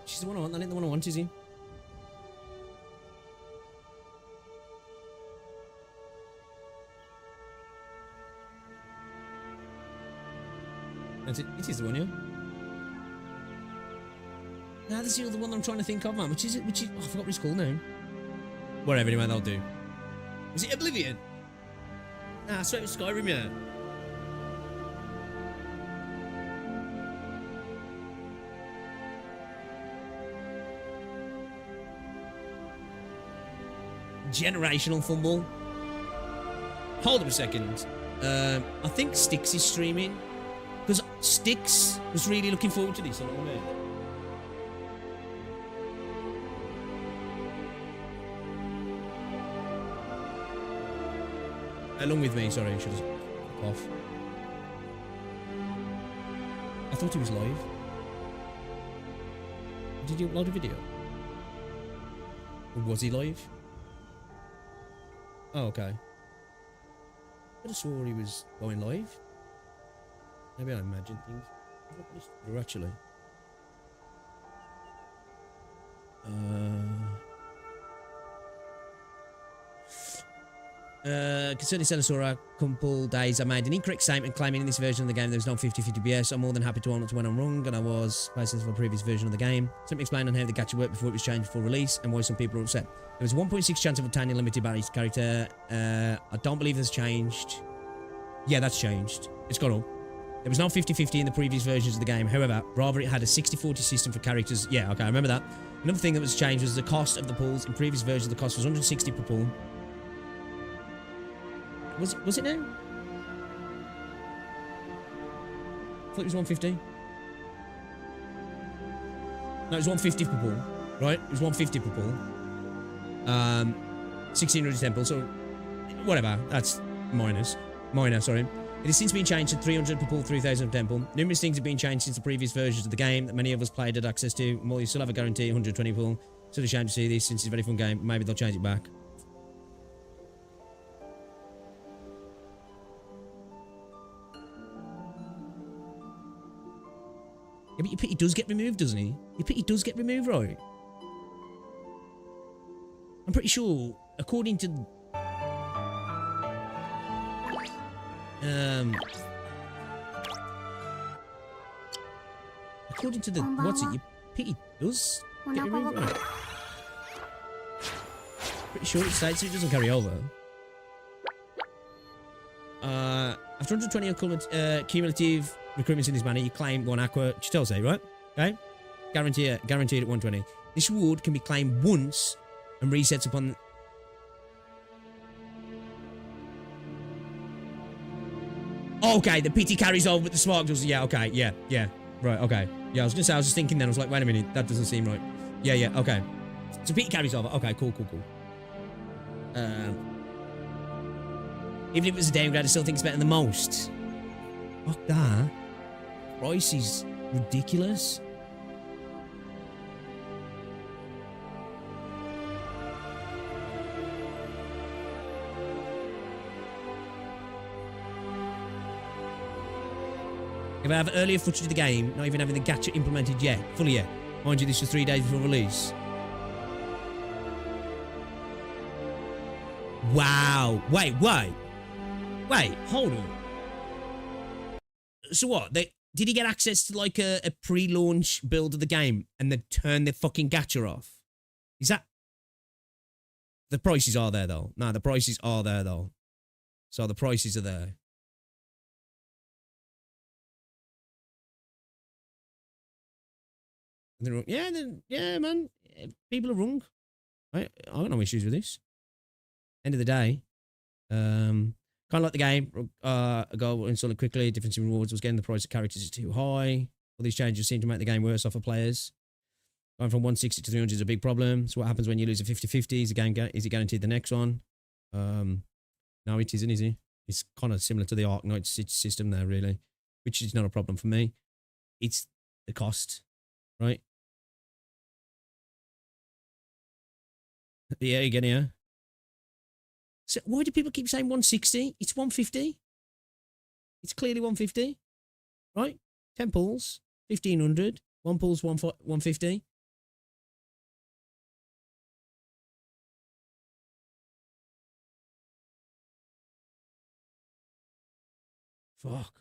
She's the one I want. I think the one I want is in. That's it. It is the one, yeah. Nah, this is the other one I'm trying to think of, man. Which is it? Which is? Oh, I forgot what it's called now. Whatever, anyway, that'll do. Was it Oblivion? Nah, I swear it was Skyrim, yeah. Generational fumble. Hold up a second. I think Styx is streaming, because Styx was really looking forward to this. I don't know. Along with me, sorry, I should have off. I thought he was live. Did you upload a video? Or was he live? Oh, okay. I could have swore he was going live. Maybe I imagined things. Or actually. Concerning Stella Sora, a couple days I made an incorrect statement claiming in this version of the game there was no 50-50 BS. I'm more than happy to own it when I'm wrong, and I was based on the previous version of the game. Let me explain on how the gacha worked before it was changed before release, and why some people are upset. There was a 1.6 chance of obtaining limited Barry's character. I don't believe that's changed. Yeah, that's changed. It's gone up. There was no 50-50 in the previous versions of the game. However, rather it had a 60-40 system for characters. Yeah, okay, I remember that. Another thing that was changed was the cost of the pulls. In previous versions, the cost was 160 per pull. Was it now? I thought it was 150. No, it was 150 per pull, right? It was 150 per pull. 1600 temple, so whatever. That's minor, sorry. It has since been changed to 300 per pull, 3000 temple. Numerous things have been changed since the previous versions of the game that many of us played had access to. More, you still have a guarantee 120 pull. Sort of shame to see this since it's a very fun game. Maybe they'll change it back. Yeah, but your pity does get removed, doesn't he? Your pity does get removed, right? I'm pretty sure, according to... according to the... What's it? Your pity does get removed, right? Pretty sure it states it doesn't carry over. After 120 cumulative recruitments in this manner, you claim one aqua Chitose, right? Okay? Guaranteed at 120. This reward can be claimed once and resets upon... Okay, the pity carries over, but the spark does... Yeah, okay, yeah. Right, okay. Yeah, I was gonna say, I was just thinking then, I was like, wait a minute, that doesn't seem right. Yeah, okay. So pity carries over. Okay, cool. Even if it was a downgrade, I still think it's better than most. Fuck that. Price is ridiculous. If I have earlier footage of the game, not even having the gacha implemented yet, fully yet. Mind you, this was 3 days before release. Wow. Wait, hold on. So what? Did he get access to like a pre-launch build of the game and then turn the fucking gacha off? Is that... The prices are there though. No, the prices are there though. So the prices are there. Yeah, man. People are wrong. I got no issues with this. End of the day, kind of like the game. Go install it quickly. Difference in rewards was getting the price of characters is too high. All these changes seem to make the game worse off for players. Going from 160 to 300 is a big problem. So what happens when you lose a 50-50? Is it guaranteed the next one? No, it isn't, is it? It's kind of similar to the Arknight system there, really, which is not a problem for me. It's the cost, right? Yeah, you get it, yeah. So why do people keep saying 160? It's 150. It's clearly 150, right? 10 pulls, 1,500. 1 pull's 150. Fuck.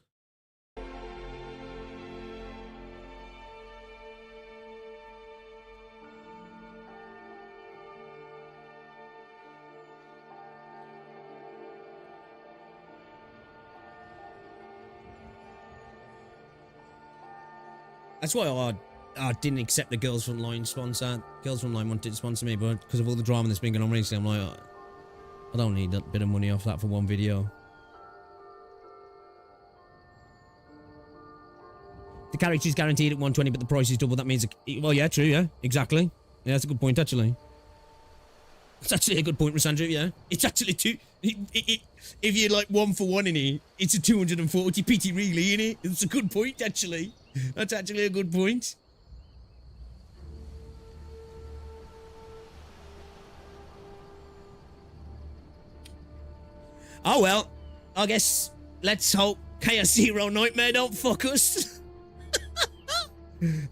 That's why I didn't accept the Girls Front Line sponsor. Girls Front Line wanted to sponsor me, but because of all the drama that's been going on recently, I'm like, I don't need that bit of money off that for one video. The character is guaranteed at 120, but the price is double. That means, well, yeah, true, yeah, exactly. Yeah, that's a good point, actually. It's actually a good point, Rosandra, yeah. It's actually two. If you're like 1 for 1 in it, it's a 240 PT really, in it. It's a good point, actually. That's actually a good point. Oh well, I guess let's hope Chaos Zero Nightmare don't fuck us.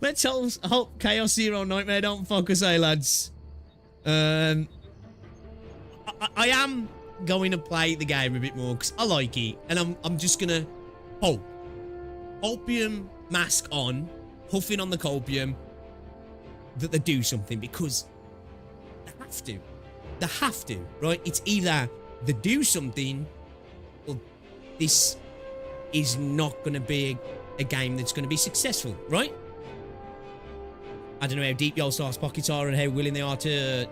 Let's hope Chaos Zero Nightmare don't fuck us, eh, lads? I am going to play the game a bit more because I like it, and I'm just gonna opium mask on, huffing on the copium, that they do something, because they have to, right? It's either they do something or this is not going to be a game that's going to be successful, right? I don't know how deep Yostars' pockets are and how willing they are to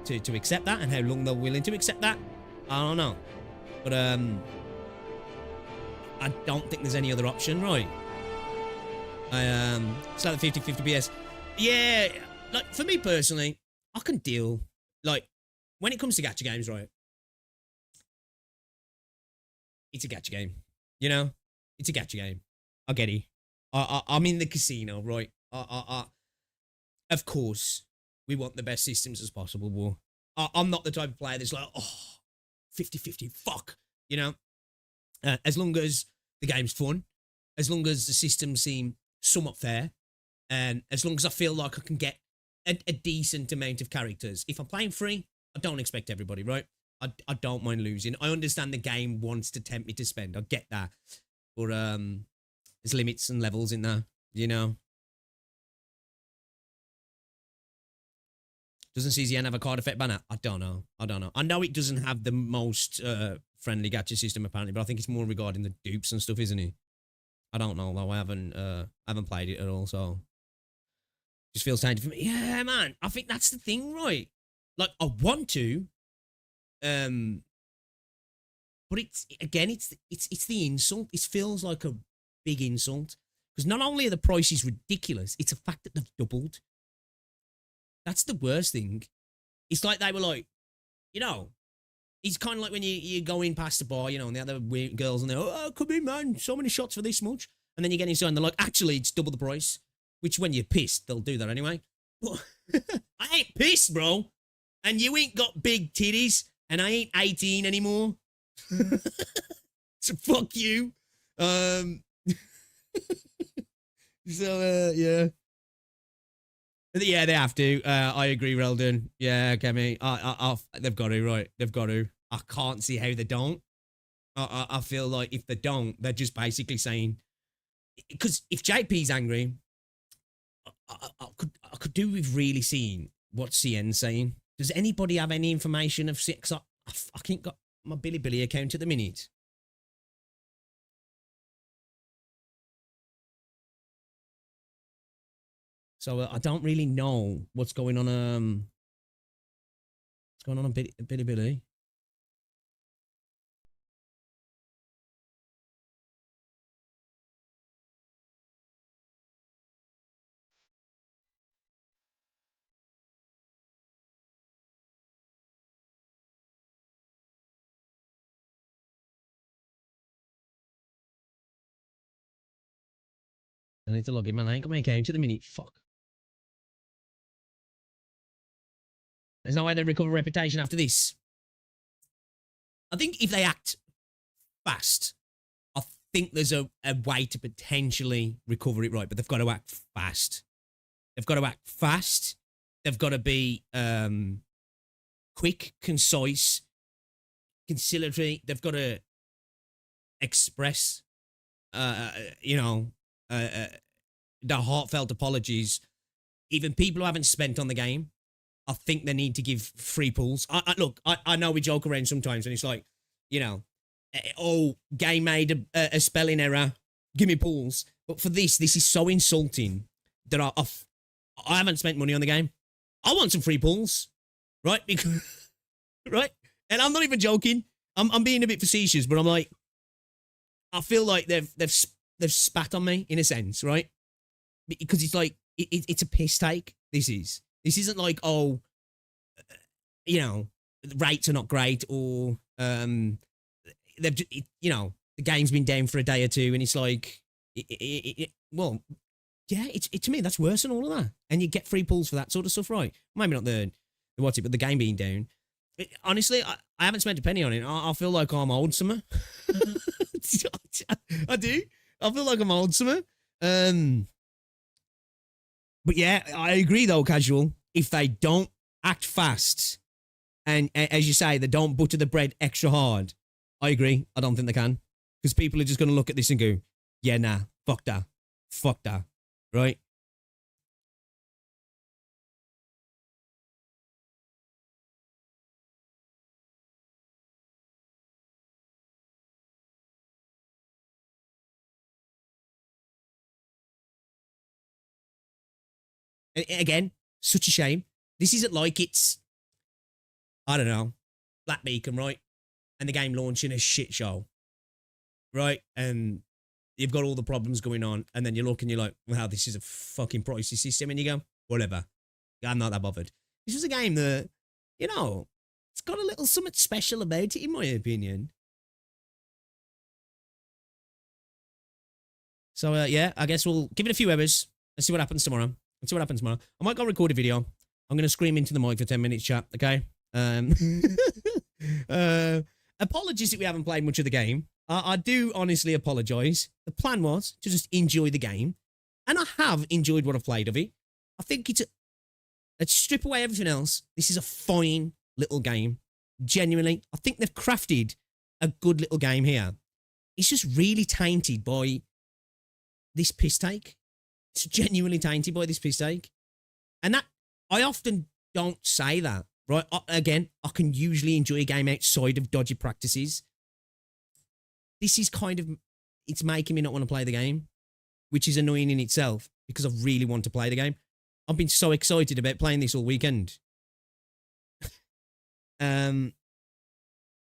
accept that, and how long they're willing to accept that. I don't know, but I don't think there's any other option, right? It's like the 50-50 PS. Yeah, like for me personally, I can deal. Like when it comes to gacha games, right? It's a gacha game, you know. It's a gacha game. I get it. I'm in the casino, right? Of course, we want the best systems as possible, but I'm not the type of player that's like, oh, 50-50, fuck, you know. As long as the game's fun, as long as the systems seem somewhat fair, and as long as I feel like I can get a decent amount of characters. If I'm playing free, I don't expect everybody, right? I don't mind losing. I understand the game wants to tempt me to spend. I get that. But there's limits and levels in there, you know. Doesn't CZN have a card effect banner? I don't know. I know it doesn't have the most friendly gacha system apparently, but I think it's more regarding the dupes and stuff, isn't it? I don't know though. I haven't played it at all, so just feels tainted for me. Yeah, man. I think that's the thing, right? Like I want to, but it's the insult. It feels like a big insult because not only are the prices ridiculous, it's a fact that they've doubled. That's the worst thing. It's like they were like, you know, it's kind of like when you go in past the bar, you know, and the other girls and they're, oh, come in, man, so many shots for this much. And then you get inside and they're like, actually, it's double the price. Which when you're pissed, they'll do that anyway. But I ain't pissed, bro. And you ain't got big titties and I ain't 18 anymore. So fuck you. So, yeah. Yeah, they have to. I agree, Reldon. Yeah, Kemi. They've got to, right? They've got to. I can't see how they don't. I feel like if they don't, they're just basically saying, because if JP's angry, I could do with really seeing what CN's saying. Does anybody have any information of six? I fucking got my Billy account at the minute. So I don't really know what's going on. What's going on Billy? I need to log in, man. I ain't got my account at the minute. Fuck. There's no way they recover reputation after this. I think if they act fast, I think there's a way to potentially recover it right, but they've got to act fast. They've got to act fast. They've got to be quick, concise, conciliatory. They've got to express, the heartfelt apologies. Even people who haven't spent on the game, I think they need to give free pulls. Look, I know we joke around sometimes and it's like, game made a spelling error, give me pulls. But for this is so insulting that I haven't spent money on the game. I want some free pulls, right? Because, right? And I'm not even joking. I'm being a bit facetious, but I'm like, I feel like they've spat on me in a sense, right? Because it's like it's a piss take. This isn't like rates are not great or they've the game's been down for a day or two and it's like well yeah it's to me that's worse than all of that and you get free pulls for that sort of stuff, right? Maybe not the what's it, but the game being down. Honestly, I haven't spent a penny on it. I feel like I'm old summer. I do. I feel like I'm old summer. But yeah, I agree though, Casual. If they don't act fast and as you say, they don't butter the bread extra hard, I agree. I don't think they can. Because people are just going to look at this and go, yeah, nah, fuck that. Fuck that. Right? Again, such a shame. This isn't like it's, I don't know, Black Beacon, right? And the game launching a shit show, right? And you've got all the problems going on, and then you look and you're like, wow, this is a fucking pricey system, and you go, whatever. I'm not that bothered. This was a game that, it's got a little something special about it, in my opinion. So, yeah, I guess we'll give it a few hours and see what happens tomorrow. Let's see what happens tomorrow. I might go record a video. I'm going to scream into the mic for 10 minutes, chat, okay? Apologies that we haven't played much of the game. I do honestly apologise. The plan was to just enjoy the game. And I have enjoyed what I've played of it. I think let's strip away everything else. This is a fine little game. Genuinely. I think they've crafted a good little game here. It's just really tainted by this piss take. It's genuinely tainted by this piss take. And that, I often don't say that, right? Again, I can usually enjoy a game outside of dodgy practices. This is kind of, it's making me not want to play the game, which is annoying in itself because I really want to play the game. I've been so excited about playing this all weekend.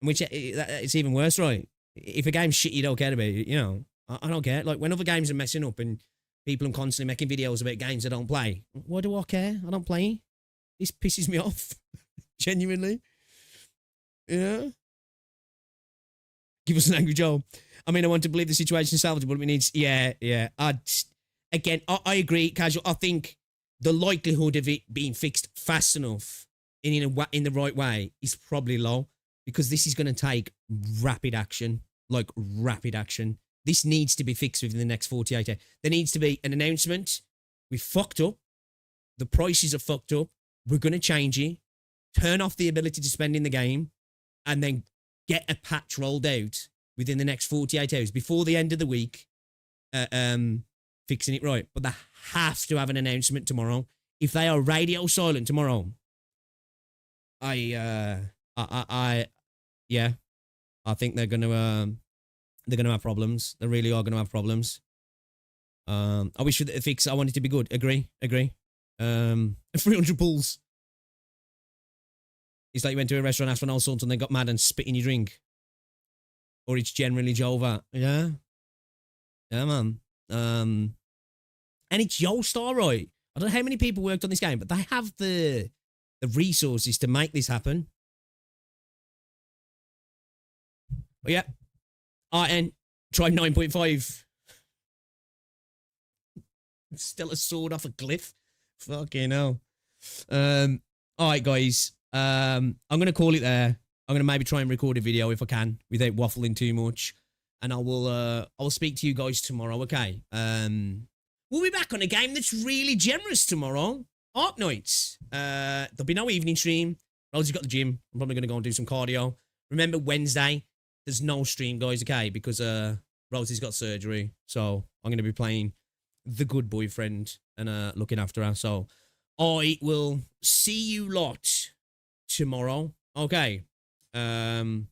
Which it's even worse, right? If a game's shit, you don't care about it, I don't care. Like when other games are messing up and people are constantly making videos about games I don't play. Why do I care? I don't play. This pisses me off. Genuinely. Yeah. Give us an angry Joe. I mean, I want to believe the situation is salvageable, but we need... Yeah. Again, I agree, Casual. I think the likelihood of it being fixed fast enough in the right way is probably low because this is going to take rapid action. Like, rapid action. This needs to be fixed within the next 48 hours. There needs to be an announcement. We fucked up. The prices are fucked up. We're going to change it. Turn off the ability to spend in the game. And then get a patch rolled out within the next 48 hours before the end of the week. Fixing it right. But they have to have an announcement tomorrow. If they are radio silent tomorrow, yeah, I think they're gonna have problems. They really are gonna have problems. I wish for the fix. I want it to be good. Agree. 300 pulls. It's like you went to a restaurant, asked for an all sorts, and then got mad and spit in your drink. Or it's generally Jova. Yeah, man. And it's Yostar, right? I don't know how many people worked on this game, but they have the resources to make this happen. But yeah. RN, try 9.5. Stella Sora off a cliff. Fucking hell. Alright, guys. I'm going to call it there. I'm going to maybe try and record a video if I can without waffling too much. And I will speak to you guys tomorrow, okay? We'll be back on a game that's really generous tomorrow. Arc Nights. There'll be no evening stream. Rosie's got the gym. I'm probably going to go and do some cardio. Remember, Wednesday, there's no stream, guys, okay? Because Rosie's got surgery. So I'm going to be playing the good boyfriend and looking after her. So I will see you lot tomorrow. Okay. Limbus.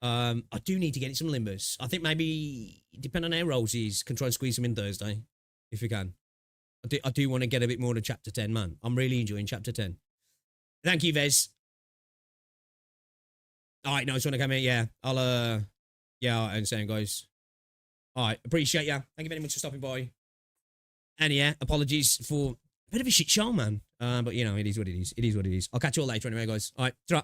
I do need to get some Limbus. I think maybe, depending on how Rosie is, can try and squeeze them in Thursday, if you can. I do want to get a bit more to Chapter 10, man. I'm really enjoying Chapter 10. Thank you, Vez. Alright, nice one to come in. Yeah, yeah, I understand, guys. Alright, appreciate ya. Thank you very much for stopping by. And yeah, apologies for a bit of a shit show, man. But, you know, it is what it is. It is what it is. I'll catch you all later anyway, guys. Alright, ta-ra.